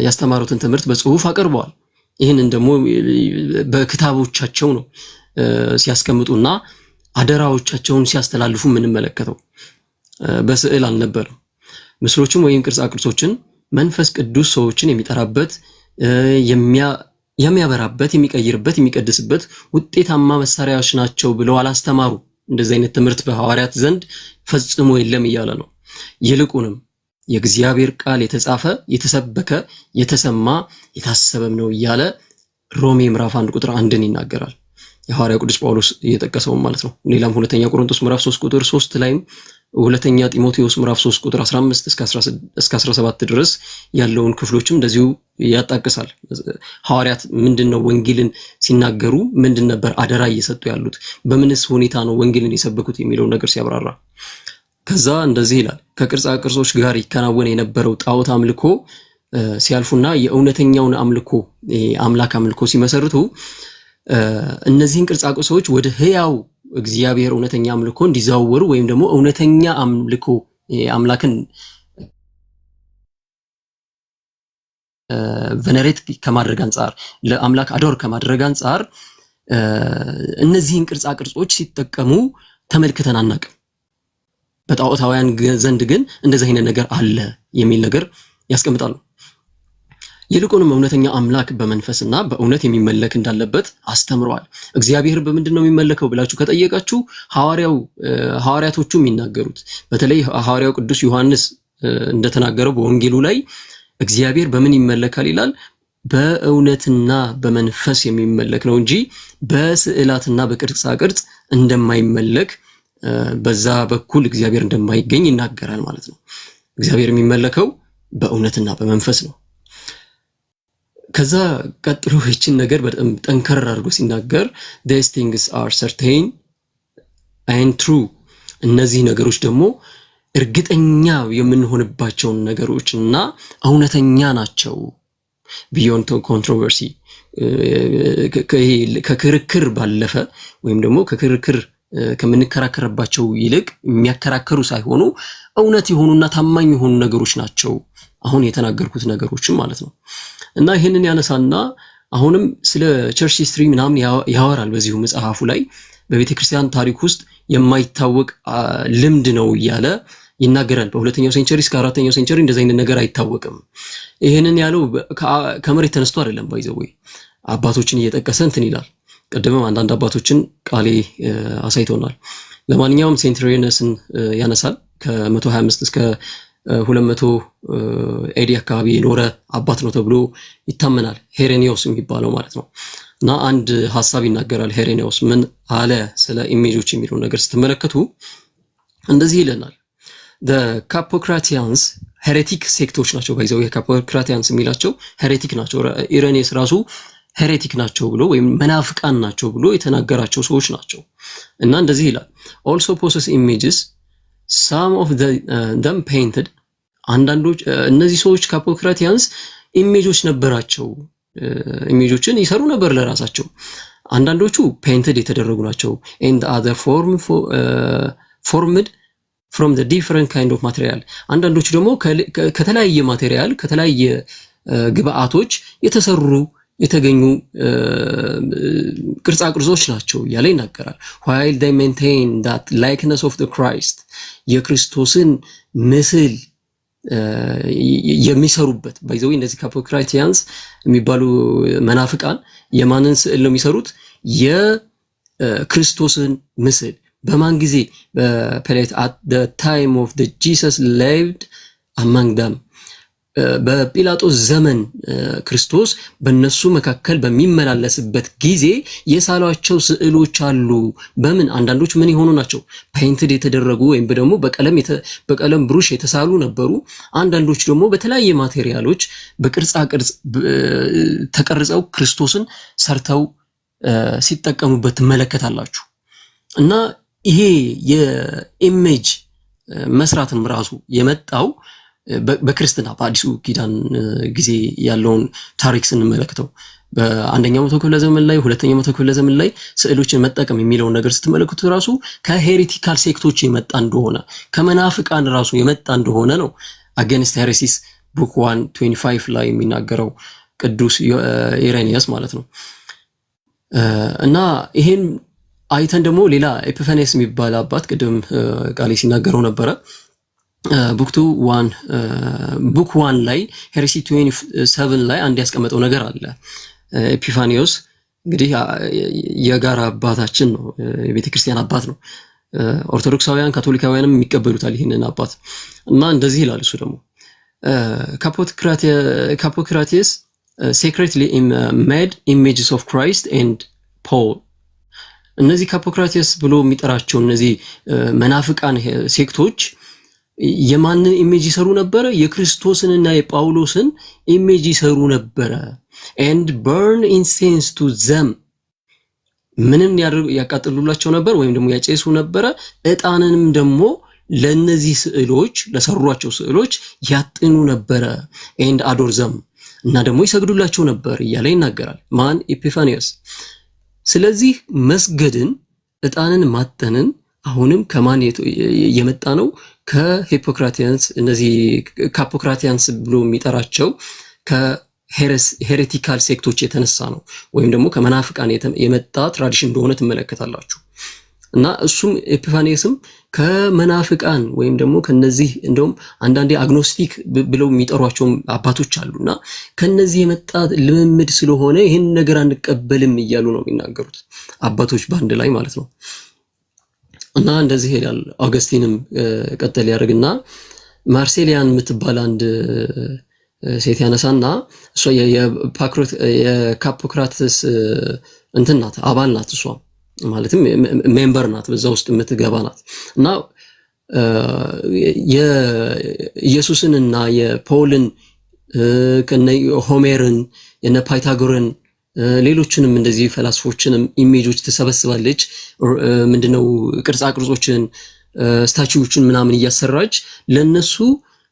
ያስተማሩትን ትምህርት በጽሁፍ አቀርበዋል። ይህንን ደግሞ በክታቦቻቸው ነው ሲያስቀምጡና አደራዎቻቸውን ሲያስተላልፉ የምንመለከተው። በስዕል አልነበረም። ምስሎችን ወይም ቅርጻ ቅርጾችን መንፈስ ቅዱስ ሰዎችን የሚጠራበት የሚያበራበት የሚቀይርበት የሚቀድስበት ውጤታማ መሳሪያዎች ናቸው ብለው አላስተማሩ። እንደዚህ አይነት ትምህርት በሐዋርያት ዘንድ ፈጽሞ የለም እያለ ነው። ይልቁንም የእግዚአብሔር ቃል የተጻፈ የተሰበከ የተሰማ የታሰበም ነው እያለ ሮሜ ምዕራፍ 1 ቁጥር 1ን ይናገራል። የሐዋርያው ቅዱስ ጳውሎስ እየጠቀሰው ማለት ነው። ሌላም ሁለተኛ ቆሮንቶስ ምዕራፍ 3 ቁጥር 3 ላይም ሁለተኛ ጢሞቴዎስ ምዕራፍ 3 ቁጥር 15 እስከ 17 ድረስ ያለውን ክፍሎችም እንደዚሁ ያጣቅሳል። ሐዋርያት ምንድነው ወንጌልን ሲናገሩ ምንድን ነበር አደራ እየሰጡ ያሉት፣ በምንስ ሁኔታ ነው ወንጌልን የሰበኩት የሚለው ነገር ሲያብራራ ከዛ እንደዚህ ይላል። ከቅርጻ ቅርጾች ጋር ይከናወን የነበረው ጣዖት አምልኮ ሲያልፉና የእውነተኛውን አምልኮ አምላክ አምልኮ ሲመሰርቱ እነዚህን ቅርጻ ቅርጾች ወደ ህያው እግዚአብሔር እውነተኛ አምልኮ እንዲዛወሩ ወይም ደግሞ እውነተኛ አምልኮ አምላክን ቨነሬት ከማድረግ አንፃር ለአምላክ አዶር ከማድረግ አንፃር እነዚህን ቅርጻ ቅርጾች ሲጠቀሙ ተመልክተን አናውቅም። በጣዖታውያን ዘንድ ግን እንደዚህ አይነት ነገር አለ የሚል ነገር ያስቀምጣሉ። ይልቁንም እውነተኛ አምላክ በመንፈስና በእውነት የሚመለክ እንዳለበት አስተምረዋል። እግዚአብሔር በምንድን ነው የሚመለከው ብላችሁ ከጠየቃችሁ ሐዋርያቶቹ የሚናገሩት በተለይ ሐዋርያው ቅዱስ ዮሐንስ እንደተናገረው በወንጌሉ ላይ እግዚአብሔር በምን ይመለካል ይላል? በእውነትና በመንፈስ የሚመለክ ነው እንጂ በስዕላትና በቅርጻ ቅርጽ እንደማይመለክ በዛ በኩል እግዚአብሔር እንደማይገኝ ይናገራል ማለት ነው። እግዚአብሔር የሚመለከው በእውነትና በመንፈስ ነው። ከዛ ቀጥሎ ይህችን ነገር በጣም ጠንከር አድርጎ ሲናገር these things are certain and true እነዚህ ነገሮች ደግሞ እርግጠኛ የምንሆንባቸው ነገሮችና እውነተኛ ናቸው። beyond controversy ከክርክር ባለፈ ወይም ደግሞ ከክርክር ከምንከራከርባቸው ይልቅ የሚያከራከሩ ሳይሆኑ እውነት የሆኑና ታማኝ የሆኑ ነገሮች ናቸው አሁን የተናገርኩት ነገሮችም ማለት ነው። እና ይሄንን ያነሳና አሁንም ስለ ቸርች ሂስትሪ ምናምን ያወራል በዚሁ መጽሐፉ ላይ በቤተክርስቲያን ታሪክ ውስጥ የማይታወቅ ልምድ ነው እያለ ይናገራል። በሁለተኛው ሴንቸሪ እስከ አራተኛው ሴንቸሪ እንደዚህ አይነት ነገር አይታወቅም። ይሄንን ያለው ከመሬት ተነስቶ አይደለም ባይዘው አባቶችን እየጠቀሰ እንትን ይላል። ቀደምም አንዳንድ አባቶችን ቃሌ አሳይቶናል። ለማንኛውም ሴንትሪየነስን ያነሳል። ከ125 እስከ 200 ኤዲ አካባቢ የኖረ አባት ነው ተብሎ ይታመናል። ሄሬኒዮስ የሚባለው ማለት ነው። እና አንድ ሐሳብ ይናገራል። ሄሬኒዮስ ምን አለ ስለ ኢሜጆች የሚለው ነገር ስትመለከቱ እንደዚህ ይለናል። the ካፖክራቲያንስ ሄሬቲክ ሴክቶች ናቸው። ባይዘው የካፖክራቲያንስ የሚላቸው ሄሬቲክ ናቸው። ኢሬኔስ ራሱ ሄሬቲክ ናቸው ብሎ ወይም መናፍቃን ናቸው ብሎ የተናገራቸው ሰዎች ናቸው። እና እንደዚህ ይላል also possess images some of them painted አንዳንዶች እነዚህ ሰዎች ካፖክራቲያንስ ኢሜጆች ነበራቸው። ኢሜጆችን ይሰሩ ነበር ለራሳቸው። አንዳንዶቹ ፔይንትድ የተደረጉ ናቸው and other formed from the different kind of material አንዳንዶቹ ደግሞ ከተለያየ ማቴሪያል ከተለያየ ግብአቶች የተገኙ ቅርጻ ቅርጾች ናቸው ያለ ይናገራል። while they maintain that likeness of the Christ የክርስቶስን ምስል የሚሰሩበት ባይዘው እነዚህ ካፖክራቲያንስ የሚባሉ መናፍቃን የማንን ስዕል ነው የሚሰሩት? የክርስቶስን ምስል በማን ጊዜ? በፕሌት at the time of the Jesus lived among them በጲላጦስ ዘመን ክርስቶስ በእነሱ መካከል በሚመላለስበት ጊዜ የሳሏቸው ስዕሎች አሉ። በምን አንዳንዶች ምን የሆኑ ናቸው? ፔይንትድ የተደረጉ ወይም ደግሞ በቀለም ብሩሽ የተሳሉ ነበሩ። አንዳንዶች ደግሞ በተለያየ ማቴሪያሎች በቅርጻ ቅርጽ ተቀርጸው ክርስቶስን ሰርተው ሲጠቀሙበት ትመለከታላችሁ። እና ይሄ የኢሜጅ መስራትም ራሱ የመጣው በክርስትና በአዲሱ ኪዳን ጊዜ ያለውን ታሪክ ስንመለከተው በአንደኛው መቶ ክፍለ ዘመን ላይ ሁለተኛው መቶ ክፍለ ዘመን ላይ ስዕሎችን መጠቀም የሚለውን ነገር ስትመለከቱ ራሱ ከሄሪቲካል ሴክቶች የመጣ እንደሆነ ከመናፍቃን ራሱ የመጣ እንደሆነ ነው አጌንስት ሄሬሲስ ቡክ 125 ላይ የሚናገረው ቅዱስ ኢሬኒያስ ማለት ነው። እና ይሄን አይተን ደግሞ ሌላ ኤፒፋኒየስ የሚባል አባት ቅድም ቃሌ ሲናገረው ነበረ ቡክ 1 ላይ ሄሬሲ 27 ላይ አንድ ያስቀመጠው ነገር አለ። ኤፒፋኒዮስ እንግዲህ የጋራ አባታችን ነው፣ የቤተክርስቲያን አባት ነው። ኦርቶዶክሳውያን ካቶሊካውያንም የሚቀበሉታል ይሄንን አባት እና እንደዚህ ይላል እሱ ደግሞ ካፖክራቲስ secretly made images of Christ and Paul እነዚህ ካፖክራቲስ ብሎ የሚጠራቸው እነዚህ መናፍቃን ሴክቶች የማንን ኢሜጅ ይሰሩ ነበረ? የክርስቶስንና የጳውሎስን ኢሜጅ ይሰሩ ነበረ። and burn incense to them ምንን ያቃጥሉላቸው ነበር ወይም ደግሞ ያጨሱ ነበረ። ዕጣንንም ደግሞ ለነዚህ ስዕሎች ለሰሯቸው ስዕሎች ያጥኑ ነበረ። and adore them እና ደግሞ ይሰግዱላቸው ነበር እያለ ይናገራል ማን? ኤፒፋኒየስ። ስለዚህ መስገድን ዕጣንን ማጠንን አሁንም ከማን የመጣ ነው? ከሂፖክራቲያንስ እነዚህ ካፖክራቲያንስ ብሎ የሚጠራቸው ከሄሬቲካል ሴክቶች የተነሳ ነው ወይም ደግሞ ከመናፍቃን የመጣ ትራዲሽን እንደሆነ ትመለከታላችሁ። እና እሱም ኤፒፋኒየስም ከመናፍቃን ወይም ደግሞ ከነዚህ እንደውም አንዳንዴ አግኖስቲክ ብለው የሚጠሯቸው አባቶች አሉና ከነዚህ የመጣ ልምምድ ስለሆነ ይሄን ነገር አንቀበልም እያሉ ነው የሚናገሩት አባቶች ባንድ ላይ ማለት ነው። እና እንደዚህ ሄዳል። አውገስቲንም ቀጠል ያደርግና ማርሴሊያን የምትባል አንድ ሴት ያነሳና እሷ የካፖክራትስ እንትን ናት፣ አባል ናት። እሷ ማለትም ሜምበር ናት፣ በዛ ውስጥ የምትገባ ናት። እና የኢየሱስንና የፖልን ከነ ሆሜርን የነ ፓይታጎረን ሌሎችንም እንደዚህ ፈላስፎችንም ኢሜጆች ተሰበስባለች። ምንድነው ቅርጻ ቅርጾችን ስታቹዎችን ምናምን እያሰራች ለነሱ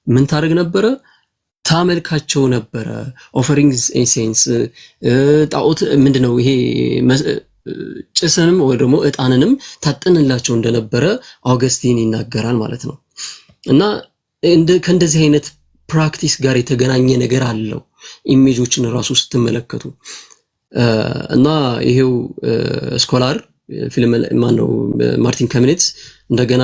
ምን ታደርግ ነበረ? ታመልካቸው ነበረ። ኦፈሪንግስ ኢንሴንስ ጣዖት ምንድነው ይሄ ጭስንም ወይ ደግሞ ዕጣንንም ታጥንላቸው እንደነበረ አውገስቲን ይናገራል ማለት ነው። እና ከእንደዚህ አይነት ፕራክቲስ ጋር የተገናኘ ነገር አለው ኢሜጆችን ራሱ ስትመለከቱ። እና ይሄው ስኮላር ፊልም ማነው ማርቲን ካሚኔትስ እንደገና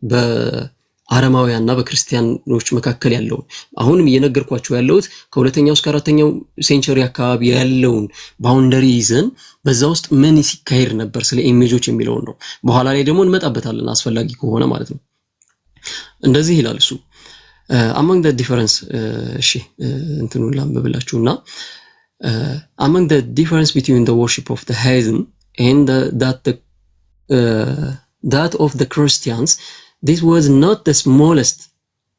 በአረማውያንና በክርስቲያኖች መካከል ያለው አሁንም እየነገርኳችሁ ያለውት ከሁለተኛው እስከ አራተኛው ሴንቸሪ አካባቢ ያለውን ባውንደሪ ይዘን በዛ ውስጥ ምን ሲካሄድ ነበር ስለ ኢሜጆች የሚለው ነው። በኋላ ላይ ደግሞ እንመጣበታለን አስፈላጊ ከሆነ ማለት ነው። እንደዚህ ይላል እሱ among the difference እሺ እንትኑን ላምብላችሁና among the difference between the worship of the heathen and that of the Christians, this was not the smallest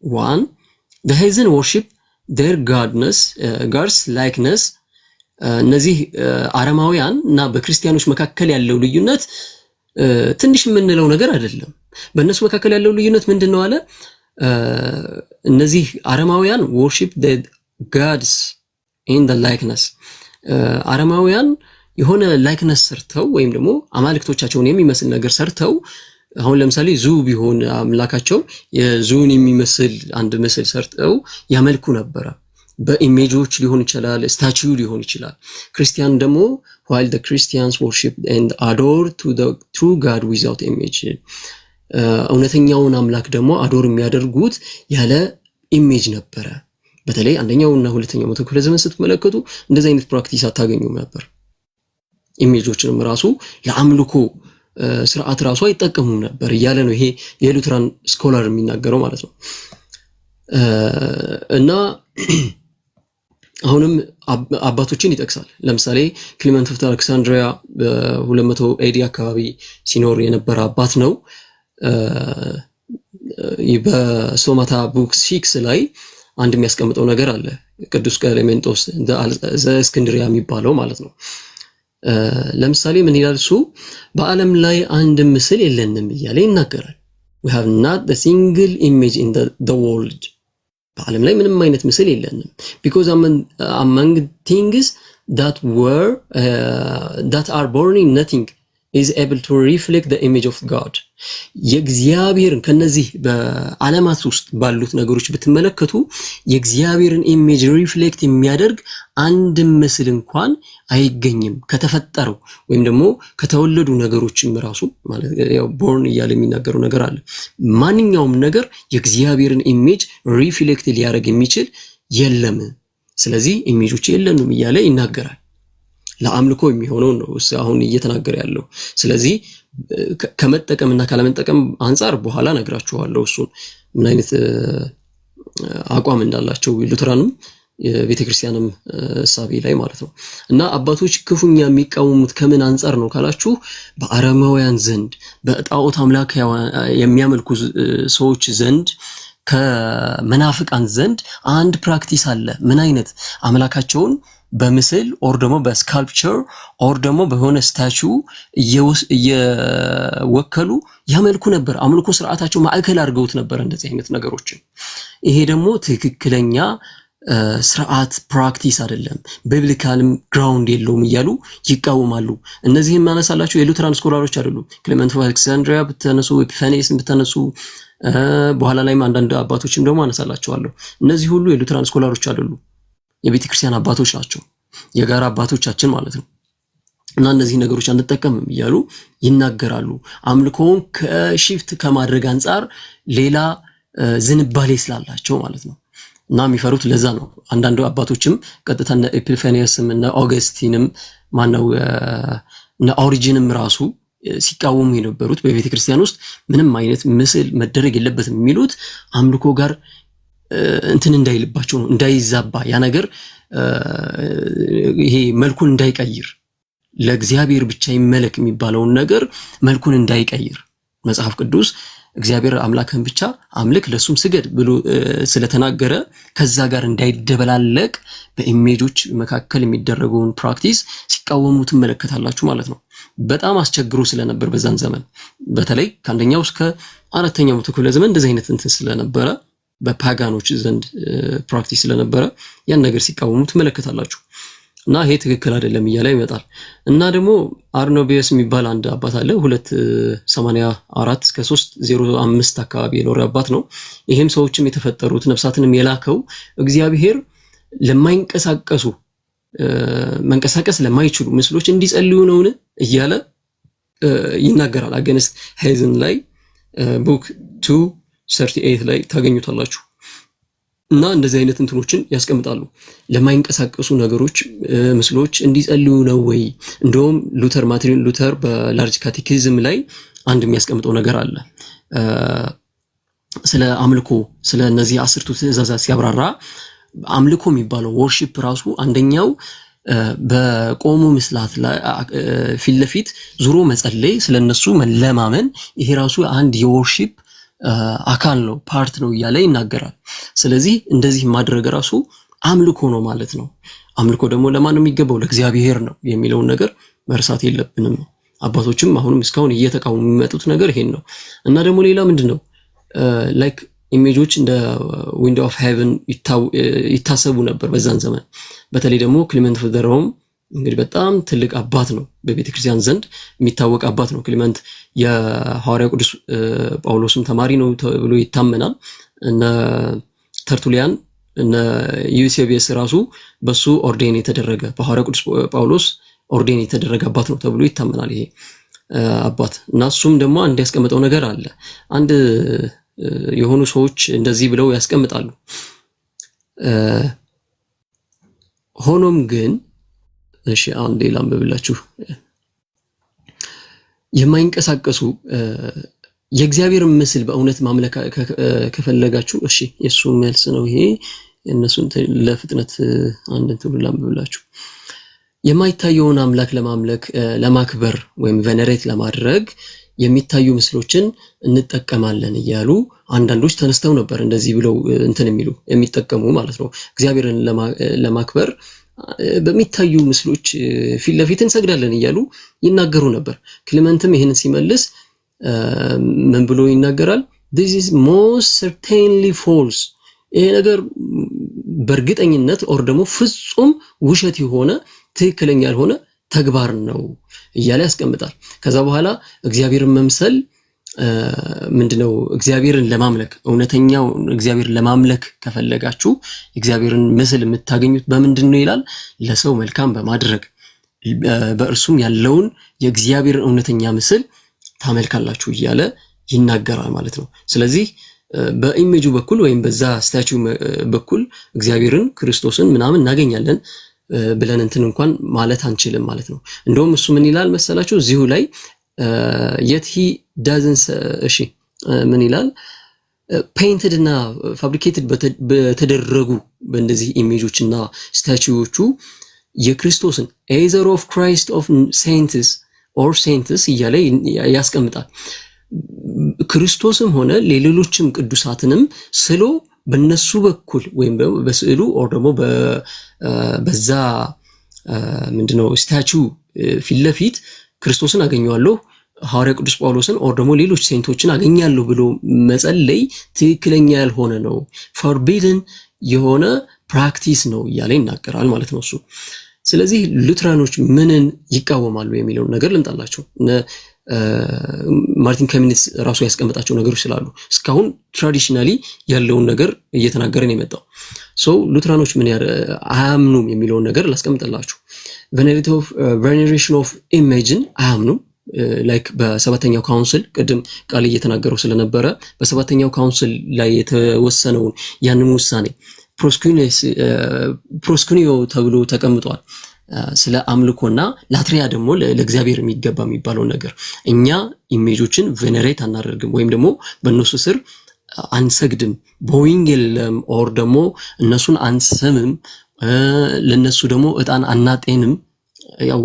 one. The heathen worship their gods likeness. እነዚህ አረማውያን እና በክርስቲያኖች መካከል ያለው ልዩነት ትንሽ የምንለው ነገር አይደለም። በእነሱ መካከል ያለው ልዩነት ምንድነው አለ? እነዚህ አረማውያን worship the gods in the likeness አረማውያን የሆነ ላይክነስ ሰርተው ወይም ደግሞ አማልክቶቻቸውን የሚመስል ነገር ሰርተው አሁን ለምሳሌ ዙ ቢሆን አምላካቸው የዙን የሚመስል አንድ ምስል ሰርተው ያመልኩ ነበር። በኢሜጆች ሊሆን ይችላል፣ ስታቹ ሊሆን ይችላል። ክርስቲያን ደግሞ while the Christians worship and adore to the true God without image እውነተኛውን አምላክ ደግሞ አዶር የሚያደርጉት ያለ ኢሜጅ ነበረ። በተለይ አንደኛውና ሁለተኛው መቶ ክፍለ ዘመን ስትመለከቱ እንደዚህ አይነት ፕራክቲስ አታገኙም ነበር። ኢሜጆችንም ራሱ ለአምልኮ ስርዓት ራሱ አይጠቀሙም ነበር እያለ ነው ይሄ የሉትራን ስኮላር የሚናገረው ማለት ነው። እና አሁንም አባቶችን ይጠቅሳል። ለምሳሌ ክሊመንት ኦፍ አሌክሳንድሪያ በ200 ኤዲ አካባቢ ሲኖር የነበረ አባት ነው። በሶማታ ቡክ 6 ላይ አንድ የሚያስቀምጠው ነገር አለ። ቅዱስ ቀሌሜንጦስ ዘእስክንድርያ የሚባለው ማለት ነው። ለምሳሌ ምን ይላል እሱ? በዓለም ላይ አንድ ምስል የለንም እያለ ይናገራል። we have not a single image in the world በዓለም ላይ ምንም አይነት ምስል የለንም because among things that are born in nothing is able to reflect the image of God የእግዚአብሔርን ከነዚህ በዓለማት ውስጥ ባሉት ነገሮች ብትመለከቱ የእግዚአብሔርን ኢሜጅ ሪፍሌክት የሚያደርግ አንድ ምስል እንኳን አይገኝም ከተፈጠረው ወይም ደግሞ ከተወለዱ ነገሮችም ራሱ ማለት ያው ቦርን እያለ የሚናገረው ነገር አለ። ማንኛውም ነገር የእግዚአብሔርን ኢሜጅ ሪፍሌክት ሊያደርግ የሚችል የለም። ስለዚህ ኢሜጆች የለንም እያለ ይናገራል። ለአምልኮ የሚሆነው ነው አሁን እየተናገረ ያለው። ስለዚህ ከመጠቀምና ካለመጠቀም አንፃር በኋላ ነግራችኋለሁ እሱን ምን አይነት አቋም እንዳላቸው ሉተራንም የቤተክርስቲያንም ሳቢ ላይ ማለት ነው። እና አባቶች ክፉኛ የሚቃወሙት ከምን አንፃር ነው ካላችሁ በአረማውያን ዘንድ በጣዖት አምላክ የሚያመልኩ ሰዎች ዘንድ ከመናፍቃን ዘንድ አንድ ፕራክቲስ አለ። ምን አይነት አምላካቸውን በምስል ኦር ደግሞ በስካልፕቸር ኦር ደግሞ በሆነ ስታቹ እየወከሉ ያመልኩ ነበር። አምልኮ ስርዓታቸው ማዕከል አድርገውት ነበር እንደዚህ አይነት ነገሮችን። ይሄ ደግሞ ትክክለኛ ስርዓት ፕራክቲስ አይደለም፣ ቢብሊካልም ግራውንድ የለውም እያሉ ይቃወማሉ። እነዚህን ማነሳላችሁ የሉተራን ስኮላሮች አይደሉም። ክሌመንት ኦፍ አሌክሳንድሪያ ብትነሱ፣ ኤፒፋኒየስን ብትነሱ፣ በኋላ ላይም አንዳንድ አባቶችም ደግሞ አነሳላችኋለሁ። እነዚህ ሁሉ የሉተራን ስኮላሮች አይደሉም፣ የቤተክርስቲያን አባቶች ናቸው፣ የጋራ አባቶቻችን ማለት ነው። እና እነዚህ ነገሮች አንጠቀምም እያሉ ይናገራሉ። አምልኮውን ከሺፍት ከማድረግ አንፃር ሌላ ዝንባሌ ስላላቸው ማለት ነው። እና የሚፈሩት ለዛ ነው። አንዳንዱ አባቶችም ቀጥታ እነ ኤፒፋኒየስም እነ ኦገስቲንም ማነው እነ ኦሪጂንም ራሱ ሲቃወሙ የነበሩት በቤተ ክርስቲያን ውስጥ ምንም አይነት ምስል መደረግ የለበትም የሚሉት አምልኮ ጋር እንትን እንዳይልባቸው ነው፣ እንዳይዛባ ያ ነገር ይሄ መልኩን እንዳይቀይር ለእግዚአብሔር ብቻ ይመለክ የሚባለውን ነገር መልኩን እንዳይቀይር መጽሐፍ ቅዱስ እግዚአብሔር አምላክን ብቻ አምልክ ለሱም ስገድ ብሎ ስለተናገረ ከዛ ጋር እንዳይደበላለቅ በኢሜጆች መካከል የሚደረገውን ፕራክቲስ ሲቃወሙ ትመለከታላችሁ ማለት ነው። በጣም አስቸግሮ ስለነበር በዛን ዘመን በተለይ ከአንደኛው እስከ አራተኛው መቶ ክፍለ ዘመን እንደዚህ አይነት እንትን ስለነበረ በፓጋኖች ዘንድ ፕራክቲስ ስለነበረ ያን ነገር ሲቃወሙ ትመለከታላችሁ። እና ይሄ ትክክል አይደለም እያለ ይመጣል። እና ደግሞ አርኖቢየስ የሚባል አንድ አባት አለ 284 እስከ 305 አካባቢ የኖረ አባት ነው። ይሄም ሰዎችም የተፈጠሩት ነፍሳትንም የላከው እግዚአብሔር ለማይንቀሳቀሱ መንቀሳቀስ ለማይችሉ ምስሎች እንዲጸልዩ ነውን እያለ ይናገራል። አገንስት ሄዝን ላይ ቡክ 238 ላይ ታገኙታላችሁ። እና እንደዚህ አይነት እንትኖችን ያስቀምጣሉ። ለማይንቀሳቀሱ ነገሮች ምስሎች እንዲጸልዩ ነው ወይ? እንደውም ማርቲን ሉተር በላርጅ ካቴኪዝም ላይ አንድ የሚያስቀምጠው ነገር አለ። ስለ አምልኮ ስለ እነዚህ 10ቱ ትእዛዛት ሲያብራራ አምልኮ የሚባለው ወርሺፕ ራሱ አንደኛው በቆሙ ምስላት ላይ ፊት ለፊት ዙሮ መጸለይ፣ ስለነሱ መለማመን፣ ይሄ ራሱ አንድ የወርሺፕ አካል ነው፣ ፓርት ነው እያለ ይናገራል። ስለዚህ እንደዚህ ማድረግ ራሱ አምልኮ ነው ማለት ነው። አምልኮ ደግሞ ለማን ነው የሚገባው? ለእግዚአብሔር ነው የሚለውን ነገር መርሳት የለብንም። አባቶችም አሁንም እስካሁን እየተቃወሙ የሚመጡት ነገር ይሄን ነው። እና ደግሞ ሌላ ምንድነው ላይክ ኢሜጆች እንደ ዊንዶው ኦፍ ሄቨን ይታሰቡ ነበር በዛን ዘመን። በተለይ ደግሞ ክሊመንት ኦፍ ሮም እንግዲህ በጣም ትልቅ አባት ነው፣ በቤተክርስቲያን ዘንድ የሚታወቅ አባት ነው። ክሊመንት የሐዋርያው ቅዱስ ጳውሎስም ተማሪ ነው ተብሎ ይታመናል። እነ ተርቱሊያን እነ ዩሴቢየስ ራሱ በሱ ኦርዴን የተደረገ በሐዋርያው ቅዱስ ጳውሎስ ኦርዴን የተደረገ አባት ነው ተብሎ ይታመናል ይሄ አባት። እና እሱም ደግሞ አንድ ያስቀመጠው ነገር አለ። አንድ የሆኑ ሰዎች እንደዚህ ብለው ያስቀምጣሉ። ሆኖም ግን እሺ አሁን ሌላ አንብብላችሁ የማይንቀሳቀሱ የእግዚአብሔርን ምስል በእውነት ማምለክ ከፈለጋችሁ እሺ የሱ መልስ ነው ይሄ። እነሱን ለፍጥነት አንድ እንትን ላንብብላችሁ። የማይታየውን አምላክ ለማምለክ ለማክበር ወይም ቬነሬት ለማድረግ የሚታዩ ምስሎችን እንጠቀማለን እያሉ አንዳንዶች ተነስተው ነበር። እንደዚህ ብለው እንትን የሚጠቀሙ ማለት ነው። እግዚአብሔርን ለማክበር በሚታዩ ምስሎች ፊት ለፊት እንሰግዳለን እያሉ ይናገሩ ነበር። ክሊመንትም ይሄንን ሲመልስ ምን ብሎ ይናገራል? this is most certainly false ይሄ ነገር በእርግጠኝነት ኦር ደግሞ ፍጹም ውሸት የሆነ ትክክለኛ ያልሆነ ተግባር ነው እያለ ያስቀምጣል። ከዛ በኋላ እግዚአብሔርን መምሰል ምንድነው? እግዚአብሔርን ለማምለክ እውነተኛው እግዚአብሔርን ለማምለክ ከፈለጋችሁ እግዚአብሔርን ምስል የምታገኙት በምንድነው ይላል? ለሰው መልካም በማድረግ በእርሱም ያለውን የእግዚአብሔር እውነተኛ ምስል ታመልካላችሁ እያለ ይናገራል ማለት ነው። ስለዚህ በኢሜጁ በኩል ወይም በዛ ስታቹ በኩል እግዚአብሔርን ክርስቶስን ምናምን እናገኛለን ብለን እንትን እንኳን ማለት አንችልም ማለት ነው። እንደውም እሱ ምን ይላል መሰላችሁ እዚሁ ላይ yet he doesn't እሺ ምን ይላል? ፔይንትድ እና ፋብሪኬትድ በተደረጉ በእንደዚህ ኢሜጆች እና ስታቹዎቹ የክርስቶስን either of Christ of saints or saints እያለ ያስቀምጣል። ክርስቶስም ሆነ ሌሎችም ቅዱሳትንም ስሎ በነሱ በኩል ወይም በስዕሉ ኦር ደግሞ በዛ ምንድነው ስታቹ ፊት ለፊት ክርስቶስን አገኘዋለሁ ሐዋርያ ቅዱስ ጳውሎስን ኦር ደግሞ ሌሎች ሴንቶችን አገኛለሁ ብሎ መጸለይ ትክክለኛ ያልሆነ ነው፣ ፎርቢድን የሆነ ፕራክቲስ ነው እያለ ይናገራል ማለት ነው እሱ። ስለዚህ ሉትራኖች ምንን ይቃወማሉ የሚለውን ነገር ልምጣላቸው። ማርቲን ካሚኒስ ራሱ ያስቀመጣቸው ነገሮች ስላሉ እስካሁን ትራዲሽናሊ ያለውን ነገር እየተናገረን የመጣው ሉትራኖች ምን አያምኑም የሚለውን ነገር ላስቀምጥላችሁ። ቬኔሬሽን ኦፍ ኢሜጅን አያምኑም። ላይክ በሰባተኛው ካውንስል ቅድም ቃል እየተናገረው ስለነበረ በሰባተኛው ካውንስል ላይ የተወሰነውን ያንን ውሳኔ ፕሮስኩኒዮ ተብሎ ተቀምጧል። ስለ አምልኮና ላትሪያ ደግሞ ለእግዚአብሔር የሚገባ የሚባለው ነገር እኛ ኢሜጆችን ቬነሬት አናደርግም ወይም ደግሞ በእነሱ ስር አንሰግድም፣ ቦዊንግ የለም ኦር ደግሞ እነሱን አንሰምም፣ ለነሱ ደግሞ እጣን አናጤንም። ያው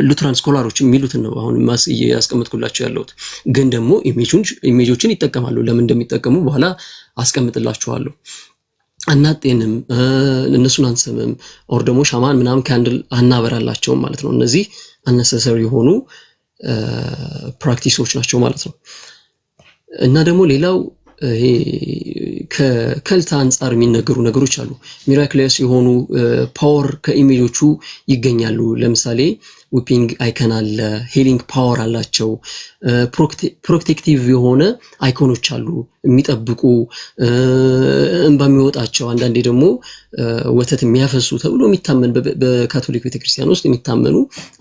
ሉትራን ስኮላሮች የሚሉትን ነው አሁን ያስቀምጥኩላችሁ ያለሁት። ግን ደግሞ ኢሜጆችን ይጠቀማሉ። ለምን እንደሚጠቀሙ በኋላ አስቀምጥላችኋለሁ። አናጤንም፣ እነሱን አንሰምም ኦር ደግሞ ሻማን ምናምን ካንድል አናበራላቸውም ማለት ነው። እነዚህ አነሰሰሪ የሆኑ ፕራክቲሶች ናቸው ማለት ነው። እና ደግሞ ሌላው ይሄ ከከልት አንፃር የሚነገሩ ነገሮች አሉ። ሚራክለስ የሆኑ ፓወር ከኢሜጆቹ ይገኛሉ። ለምሳሌ ዊፒንግ አይከን አለ፣ ሂሊንግ ፓወር አላቸው፣ ፕሮቴክቲቭ የሆነ አይኮኖች አሉ የሚጠብቁ እንባ የሚወጣቸው፣ አንዳንዴ ደግሞ ወተት የሚያፈሱ ተብሎ የሚታመን በካቶሊክ ቤተክርስቲያን ውስጥ የሚታመኑ